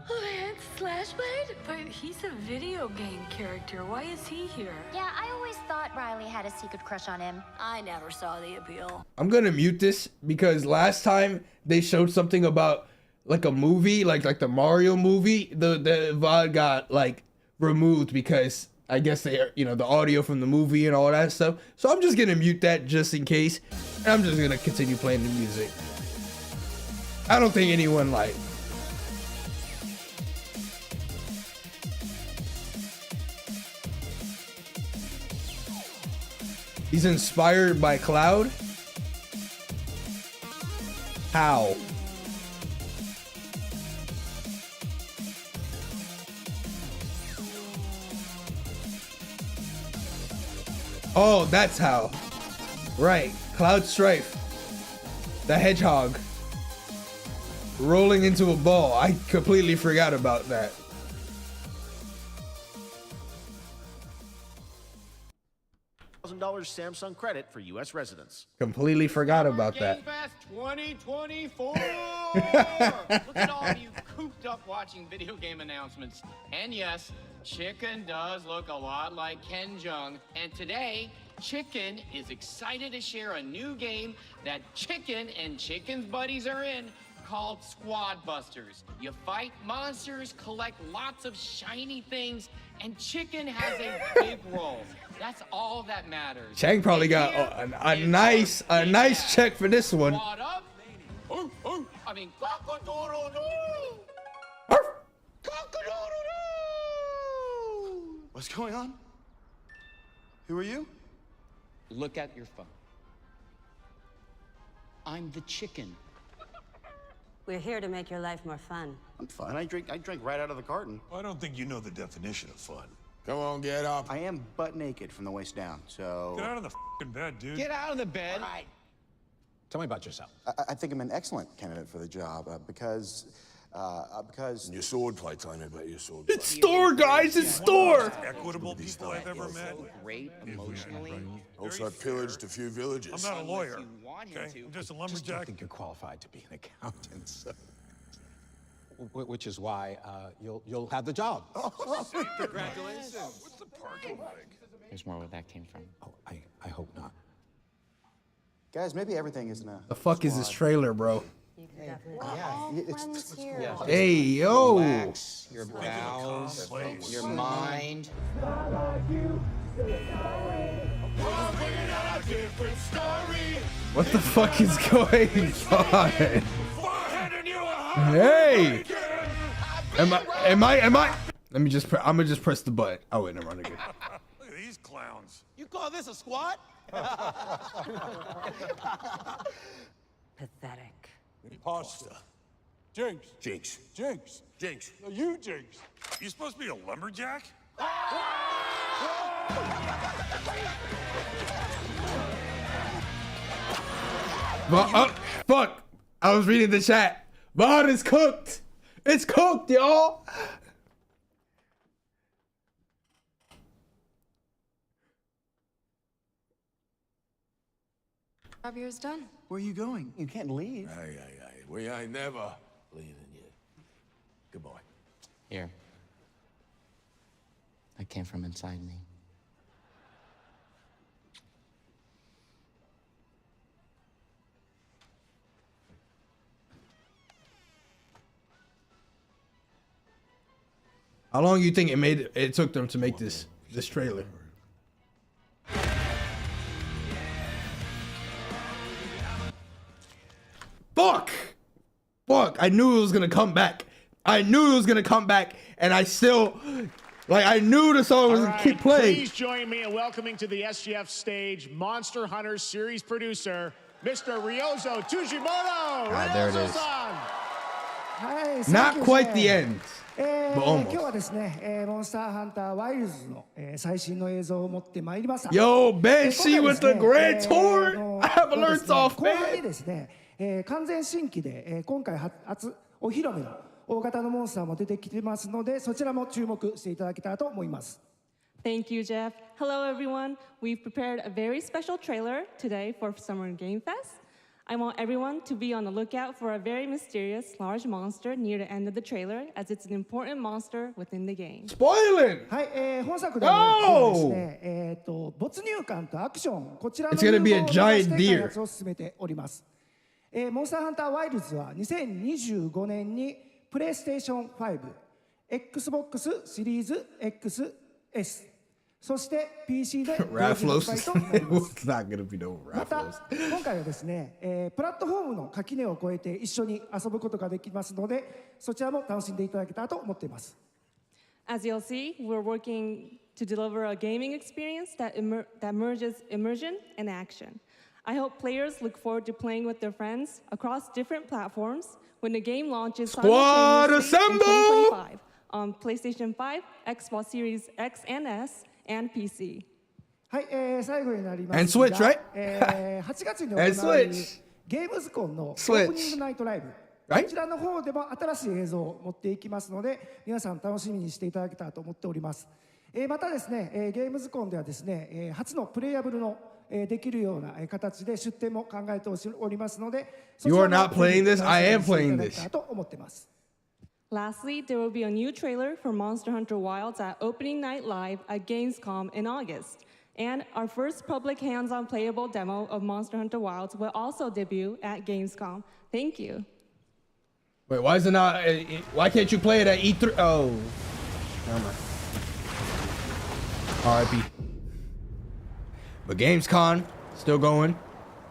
Lance Slashblade? But he's a video game character. Why is he here? Yeah, I always thought Riley had a secret crush on him. I never saw the appeal. I'm gonna mute this because last time they showed something about like a movie, like the Mario movie, the VOD got like removed because I guess they, the audio from the movie and all that stuff. So I'm just gonna mute that just in case. And I'm just gonna continue playing the music. I don't think anyone like. He's inspired by Cloud? How? Oh, that's how. Right. Cloud Strife. The hedgehog. Rolling into a ball. I completely forgot about that. Samsung credit for U.S. residents. Completely forgot about that. Game Fest 2024! Look at all of you cooped up watching video game announcements. And yes, Chicken does look a lot like Ken Jeong. And today, Chicken is excited to share a new game that Chicken and Chicken's buddies are in called Squad Busters. You fight monsters, collect lots of shiny things, and Chicken has a big role. That's all that matters. Chang probably got a nice check for this one. Squad up. I mean, cock-a-doodle-doo. Cock-a-doodle-doo. What's going on? Who are you? Look at your phone. I'm the Chicken. We're here to make your life more fun. I'm fine. I drink right out of the carton. I don't think you know the definition of fun. Come on, get up. I am butt naked from the waist down, so... Get out of the f***ing bed, dude. Get out of the bed. Tell me about yourself. I think I'm an excellent candidate for the job because... Your swordplay, tell me about your swordplay. It's store, guys. It's store. Equitable people I've ever met. Great emotionally. Also, I pillaged a few villages. I'm not a lawyer. Okay, I'm just a I lumberjack. think you're qualified to be an accountant, so. Which is why you'll have the job. Congratulations. What's the parking like? There's more where that came from. Oh, I hope not. Guys, maybe everything isn't a... The fuck is this trailer, bro? It's Hey, yo. Relax your bowels, your mind. What the fuck is going on? Hey. Am I? Let me just. I'm gonna just press the button. Oh wait, never mind again. Look at these clowns. You call this a squat? Pathetic. Pasta. Jinx. Jinx. Jinx. Jinx. No, you Jinx. You supposed to be a lumberjack? Oh, fuck. I was reading the chat. VOD is cooked. It's cooked, y'all. Job here's done. Where are you going? You can't leave. Aye. We ain't never leaving you. Good boy. Here. That came from inside me. How long do you think it took them to make this trailer? Fuck! I knew it was gonna come back. And I still, I knew the song was gonna keep playing. Please join me in welcoming to the SGF stage Monster Hunter series producer, Mr. Ryozo Tujimoto. There it is. Hi, Not quite the end, but 今 almost. 日はですね、モンスターハンターワイルズの、最新の映像を持ってまいりました。 Yo, Banshee with the Grand Tour. I have alerts off, 後半に man. ですね、完全新規で、今回初お披露目の大型のモンスターも出てきてますので、そちらも注目していただけたらと思います。 Thank you, Jeff. Hello, everyone. We've prepared a very special trailer today for Summer Game Fest. I want everyone to be on the lookout for a very mysterious large monster near the end of the trailer, as it's an important monster within the game. Spoiling! はい、本作ではですね、没入感とアクション、こちらの It's gonna be a 融合を目指して giant 開 deer. 発を進めております。モンスターハンターワイルズは2025年にプレイステーション5、Xbox シリーズ XS、そして PC で同時発 Rafflos. 売となります。 It's not gonna be no また Rafflos. 今回はですね、プラットフォームの垣根を越えて一緒に遊ぶことができますので、そちらも楽しんでいただけたらと思っています。 As you'll see, we're working to deliver a gaming experience that merges immersion and action. I hope players look forward to playing with their friends across different platforms when the game launches Squad simultaneously in assemble! 2025 on PlayStation 5, Xbox Series X and S, and PC. はい、最後になります And Switch, right? 8月に行 And われる Switch. ゲームズコンのオー Switch. プニングナイトライブ、 Right? こちらの方でも新しい映像を持っていきますので、皆さん楽しみにしていただけたらと思っております。またですね、ゲームズコンではですね、初のプレイヤブルのできるような形で出展も考えておりますので、You are not playing this? I am playing this. と思ってます。Lastly, there will be a new trailer for Monster Hunter Wilds at Opening Night Live at Gamescom in August. And our first public hands-on playable demo of Monster Hunter Wilds will also debut at Gamescom. Thank you. Wait, why is it not? Why can't you play it at E3? Oh, never mind. R.I.P. But Gamescom still going.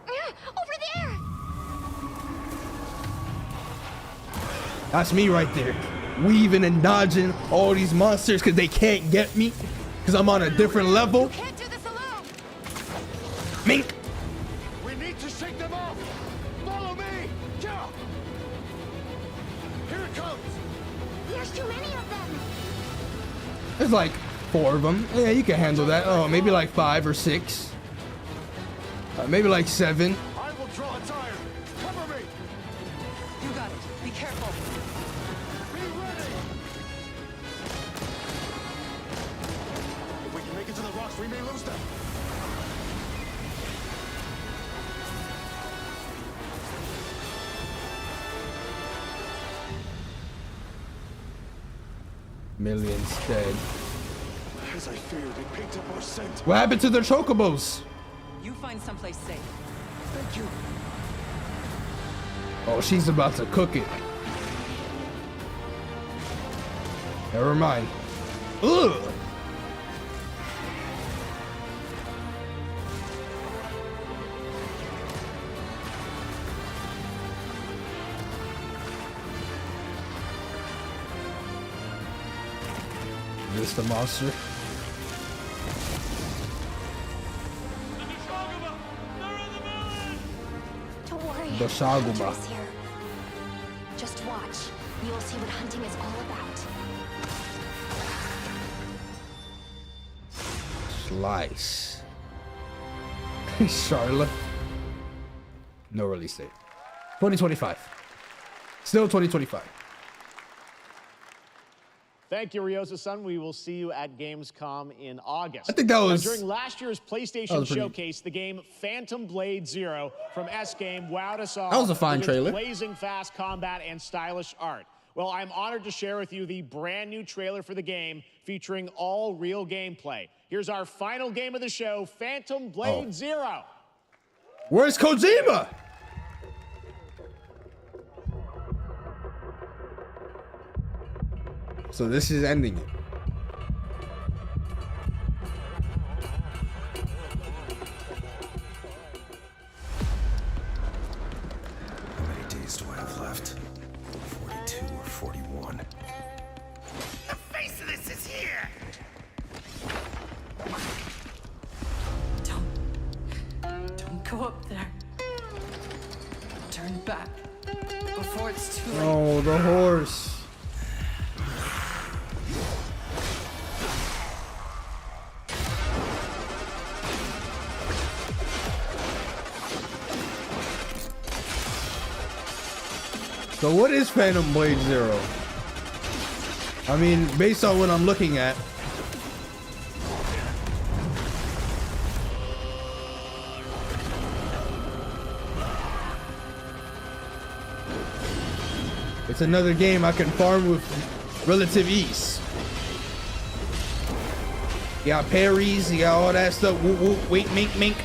Over there! That's me right there, weaving and dodging all these monsters because they can't get me because I'm on a different level. You can't do this alone! Mink. We need to shake them off! Follow me! Yeah! Here it comes! There's too many of them! There's like 4 of them. Yeah, you can handle that. Oh, maybe like 5 or 6. Maybe like 7. I will draw a tire! Cover me! You got it. Be careful. Be ready! If we can make it to the rocks, we may lose them. Millions dead. As I feared, it picked up our scent. What happened to the chocobos? You find someplace safe. Thank you. Oh, she's about to cook it. Never mind. Ugh. Is this the monster? Don't worry. The Shaguma. Hunter is here. Just watch. You will see what hunting is all about. Slice. Charlotte. No release date. 2025. Still 2025. Thank you, Ryosa-san. We will see you at Gamescom in August. I think that was... Now, during last year's PlayStation Showcase, the game Phantom Blade Zero from S-Game wowed us all. That was a fine with trailer. Blazing fast combat and stylish art. Well, I'm honored to share with you the brand new trailer for the game featuring all real gameplay. Here's our final game of the show, Phantom Blade Zero. Where's Kojima? So this is ending it. How many days do I have left? 42 or 41? The face of this is here! Don't go up there. Turn back before it's too late. Oh, the horse. So what is Phantom Blade Zero? I mean, based on what I'm looking at. It's another game I can farm with relative ease. You got parries, you got all that stuff. Whoop, whoop, wait, mink, mink.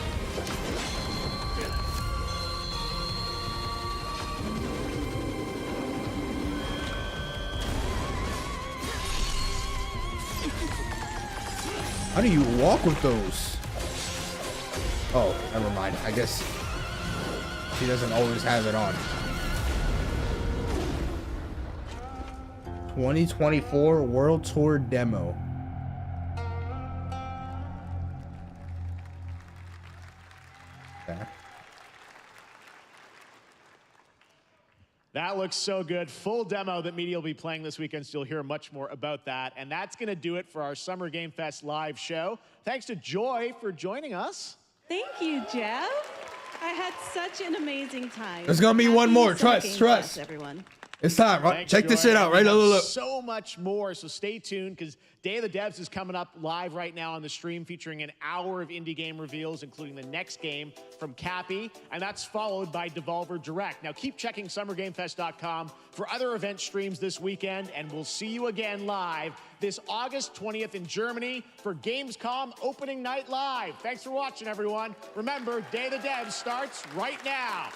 How do you walk with those? Oh, never mind. I guess she doesn't always have it on. 2024 World Tour demo. Okay. That looks so good. Full demo that media will be playing this weekend, so you'll hear much more about that. And that's going to do it for our Summer Game Fest live show. Thanks to Joy for joining us. Thank you, Jeff. I had such an amazing time. There's gonna be one more. Trust, Game trust. Fest, everyone. It's time, right? Thanks, Check this shit Jordan. out, right? We have Look. So much more, so stay tuned because Day of the Devs is coming up live right now on the stream, featuring an hour of indie game reveals, including the next game from Cappy, and that's followed by Devolver Direct. Now keep checking summergamefest.com for other event streams this weekend, and we'll see you again live this August 20th in Germany for Gamescom Opening Night Live. Thanks for watching, everyone. Remember, Day of the Devs starts right now.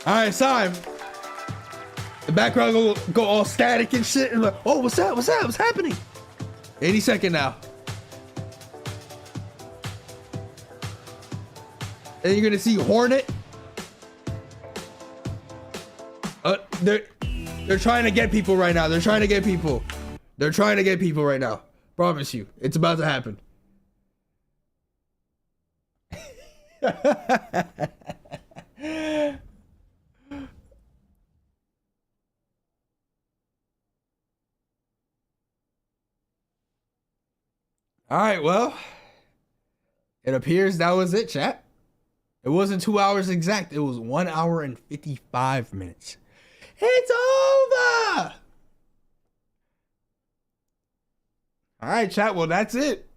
All right, it's time. The background go all static and shit. And like, oh, what's that? What's that? What's happening? 80 second now. And you're gonna see Hornet. They're trying to get people right now. They're trying to get people. They're trying to get people right now. Promise you, it's about to happen. All right, well, it appears that was it, chat. It wasn't 2 hours exact. It was 1 hour and 55 minutes. It's over. All right, chat. Well, that's it.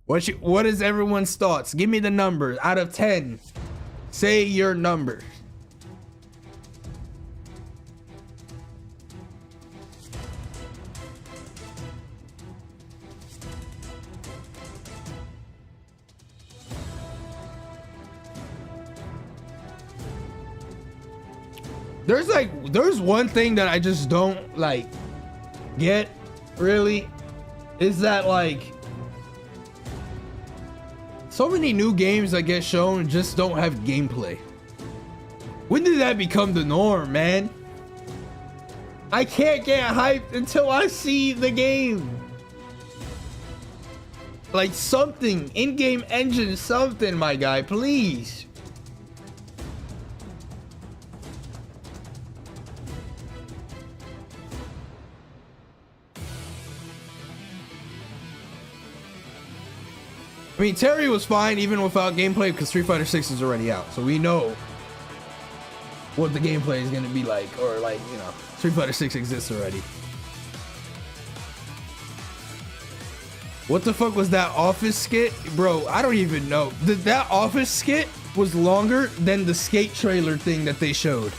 What is everyone's thoughts? Give me the numbers out of 10. Say your numbers. There's one thing that I just don't get really, is that so many new games that get shown just don't have gameplay. When did that become the norm, man? I can't get hyped until I see the game. Something, in-game engine, something, my guy, please. I mean, Terry was fine even without gameplay because Street Fighter 6 is already out. So we know what the gameplay is going to be like. Or Street Fighter 6 exists already. What the fuck was that Office skit? Bro, I don't even know. That Office skit was longer than the Skate trailer thing that they showed.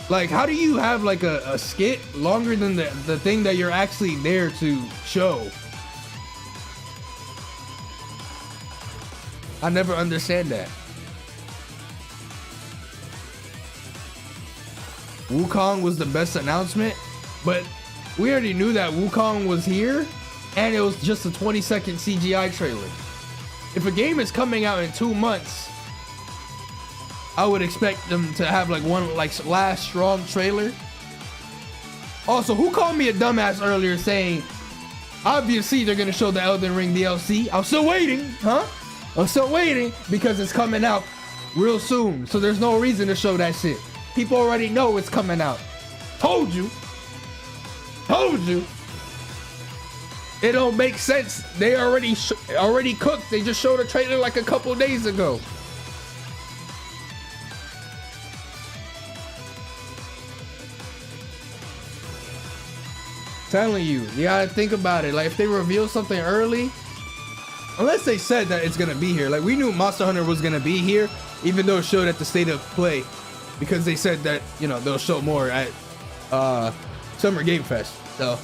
How do you have a skit longer than the thing that you're actually there to show? I never understand that. Wukong was the best announcement, but we already knew that Wukong was here, and it was just a 20-second CGI trailer. If a game is coming out in 2 months, I would expect them to have one last strong trailer. Also, who called me a dumbass earlier saying, obviously they're gonna show the Elden Ring DLC? I'm still waiting, huh? I'm still waiting because it's coming out real soon. So there's no reason to show that shit. People already know it's coming out. Told you. Told you. It don't make sense. They already cooked. They just showed a trailer a couple days ago. Telling you gotta think about it. If they reveal something early, unless they said that it's gonna be here. We knew Monster Hunter was gonna be here, even though it showed at the State of Play, because they said that they'll show more at Summer Game Fest. So,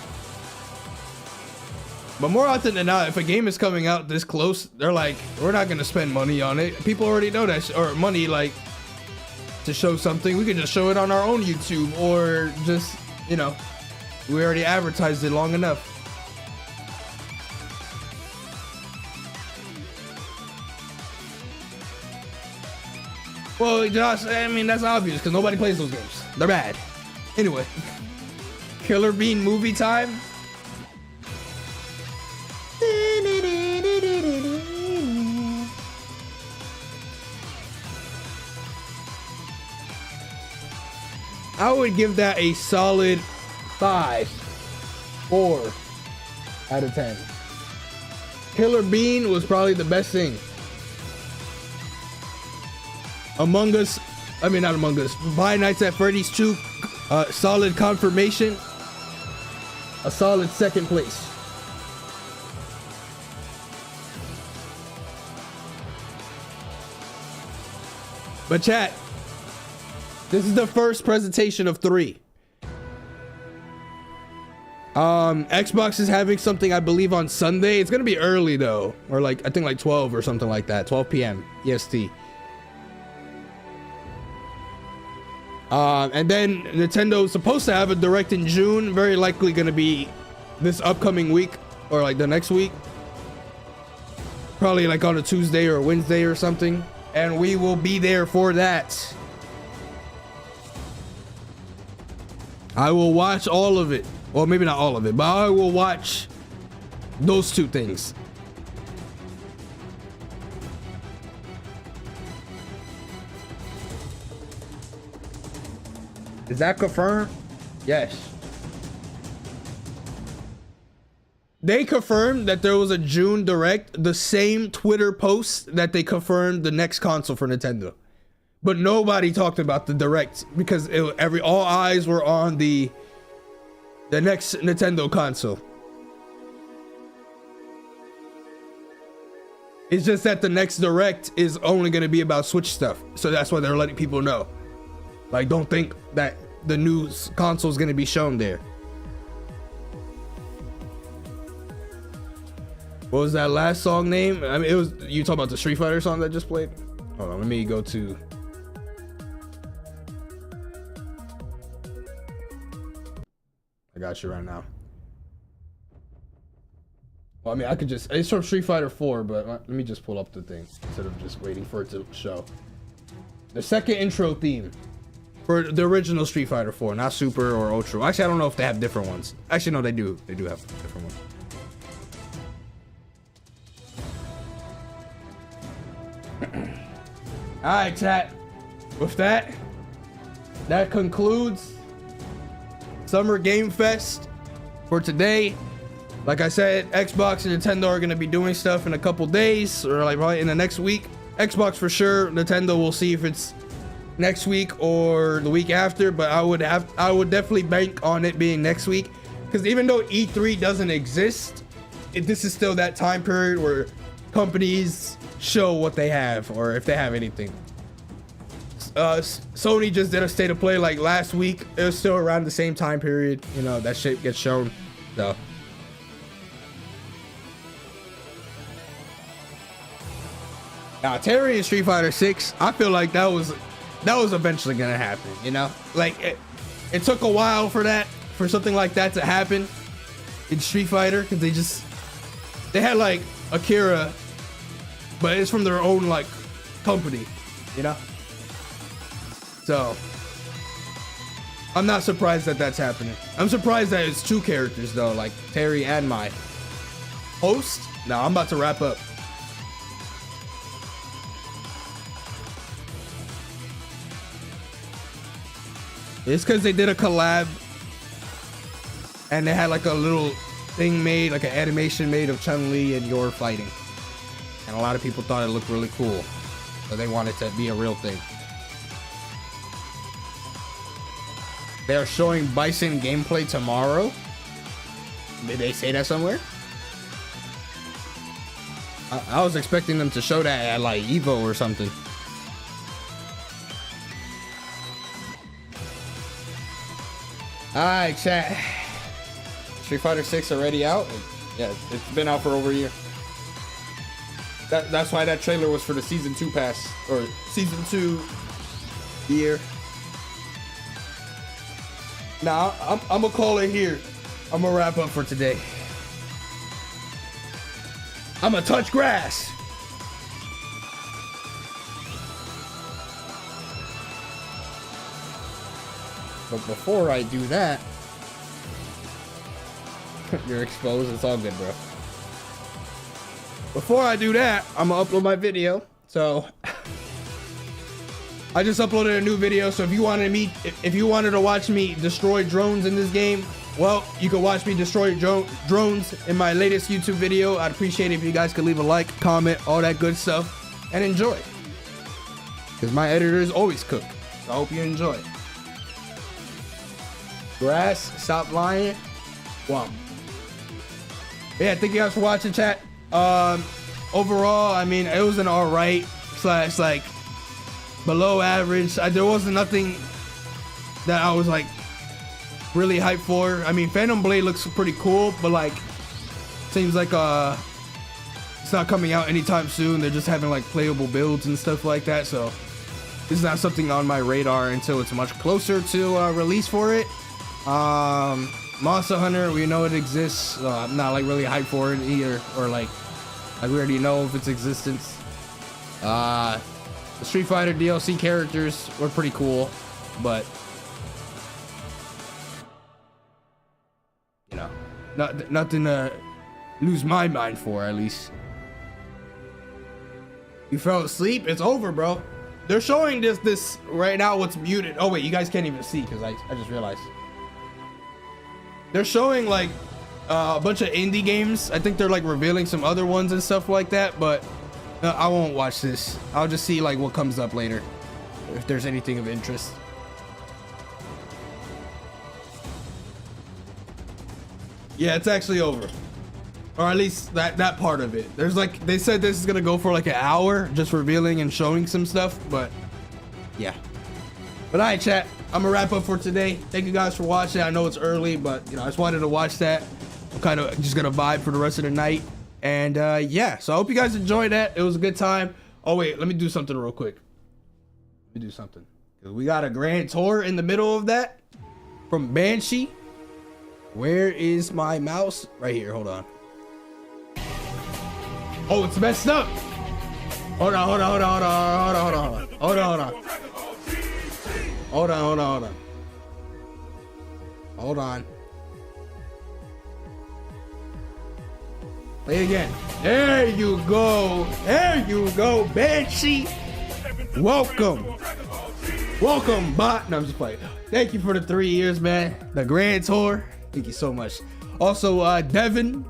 but more often than not, if a game is coming out this close, they're we're not gonna spend money on it. People already know that, or money to show something. We could just show it on our own YouTube, or just we already advertised it long enough. Well, Josh, I mean, that's obvious because nobody plays those games. They're bad. Anyway, Killer Bean movie time. I would give that a solid 5, 4, out of 10. Killer Bean was probably the best thing. Among Us, I mean not Among Us, Five Nights at Freddy's 2, solid confirmation. A solid second place. But chat, this is the first presentation of 3. Xbox is having something, I believe, on Sunday. It's gonna be early though, or like I think like 12 or something like that, 12 p.m. EST. And then Nintendo's supposed to have a direct in June, very likely gonna be this upcoming week or like the next week, probably like on a Tuesday or Wednesday or something, and we will be there for that. I will watch all of it. Well, maybe not all of it, but I will watch those 2 things. Is that confirmed? Yes. They confirmed that there was a June Direct, the same Twitter post that they confirmed the next console for Nintendo. But nobody talked about the Direct because all eyes were on the next Nintendo console. It's just that the next Direct is only going to be about Switch stuff. So that's why they're letting people know. Like, don't think that the new console is going to be shown there. What was that last song name? I mean, it was, you talking about the Street Fighter song that just played? Hold on, let me go to... I got you right now. Well, I mean, I could just... It's from Street Fighter 4, but let me just pull up the thing instead of just waiting for it to show. The second intro theme for the original Street Fighter 4, not Super or Ultra. Actually, I don't know if they have different ones. Actually, no, they do. They do have different ones. All right, chat. With that concludes Summer Game Fest for today. Like I said, Xbox and Nintendo are going to be doing stuff in a couple days, or like probably in the next week. Xbox for sure. Nintendo, we'll see if it's next week or the week after, but I would definitely bank on it being next week, because even though E3 doesn't exist, this is still that time period where companies show what they have, or if they have anything. Sony just did a state of play like last week. It was still around the same time period, you know, that shit gets shown. So now Terry and Street Fighter 6, I feel like that was eventually gonna happen, you know? Like it took a while for something like that to happen in Street Fighter, because they had like Akira, but it's from their own like company, you know? So I'm not surprised that that's happening. I'm surprised that it's 2 characters though, like Terry and Mai. Host? No, I'm about to wrap up. It's because they did a collab and they had like a little thing made, like an animation made of Chun-Li and Yor fighting. And a lot of people thought it looked really cool. So they wanted to be a real thing. They're showing Bison gameplay tomorrow. Did they say that somewhere? I was expecting them to show that at like Evo or something. Alright, chat. Street Fighter 6 already out? Yeah, it's been out for over a year. That's why that trailer was for the Season 2 pass, or Season 2 year. Now, I'm gonna call it here. I'm gonna wrap up for today. I'm gonna touch grass. But before I do that, you're exposed. It's all good, bro. Before I do that, I'm gonna upload my video. So I just uploaded a new video. So if you wanted to watch me destroy drones in this game, well, you can watch me destroy drones in my latest YouTube video. I'd appreciate it if you guys could leave a like, comment, all that good stuff, and enjoy. Because my editors always cook. So I hope you enjoy. Grass, stop lying. Wow. Yeah, thank you guys for watching, chat. Overall, I mean, it was an alright / like below average. There wasn't nothing that I was like really hyped for. I mean, Phantom Blade looks pretty cool, but like seems like it's not coming out anytime soon. They're just having like playable builds and stuff like that, so this is not something on my radar until it's much closer to release for it. Monster Hunter, we know it exists. I'm not like really hyped for it either, or like we already know of its existence. The Street Fighter DLC characters were pretty cool, but you know, nothing to lose my mind for, at least. You fell asleep? It's over, bro. They're showing this right now. What's muted? Oh wait, you guys can't even see because I just realized. They're showing like a bunch of indie games. I think they're like revealing some other ones and stuff like that, but I won't watch this. I'll just see like what comes up later, if there's anything of interest. Yeah, it's actually over. Or at least that part of it. There's like, they said this is gonna go for like an hour, just revealing and showing some stuff, but yeah. But all right, chat, I'm gonna wrap up for today. Thank you guys for watching. I know it's early, but you know, I just wanted to watch that. I'm kind of just gonna vibe for the rest of the night. And yeah, so I hope you guys enjoyed that. It was a good time. Oh wait, let me do something real quick. Let me do something. We got a grand tour in the middle of that from Banshee. Where is my mouse? Right here, hold on. Oh, it's messed up. Hold on. Play again. There you go. There you go, Banshee. Welcome, bot. No, I'm just playing. Thank you for the 3 years, man. The grand tour. Thank you so much. Also, Devin,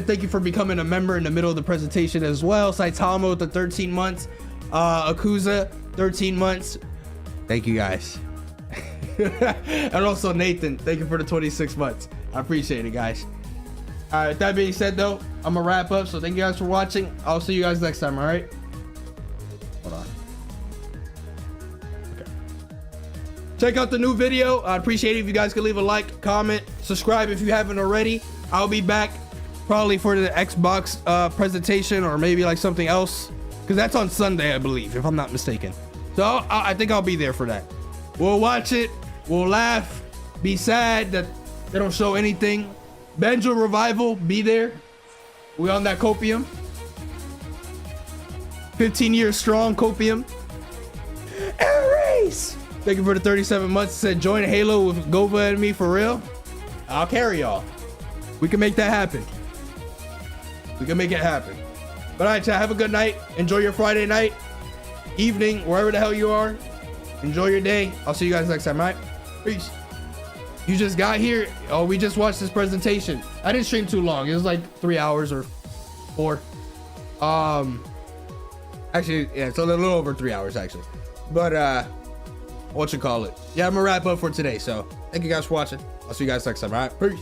thank you for becoming a member in the middle of the presentation as well. Saitama with the 13 months. Akuza, 13 months. Thank you guys. And also Nathan, thank you for the 26 months. I appreciate it, guys. All right, that being said though, I'm gonna wrap up. So thank you guys for watching. I'll see you guys next time, all right? Hold on. Okay. Check out the new video. I'd appreciate it if you guys could leave a like, comment, subscribe if you haven't already. I'll be back probably for the Xbox presentation, or maybe like something else, because that's on Sunday, I believe, if I'm not mistaken. So I think I'll be there for that. We'll watch it, we'll laugh, be sad that they don't show anything. Banjo Revival, be there. We on that copium. 15 years strong copium. Erase! Thank you for the 37 months. It said join Halo with Gova and me for real. I'll carry y'all. We can make that happen. We can make it happen. But all right, chat, have a good night. Enjoy your Friday night, evening, wherever the hell you are. Enjoy your day. I'll see you guys next time, all right? Peace. You just got here. Oh, we just watched this presentation. I didn't stream too long. It was like 3 hours or 4. Actually, yeah, it's a little over 3 hours actually. But what you call it? Yeah, I'm gonna wrap up for today. So thank you guys for watching. I'll see you guys next time. All right, peace.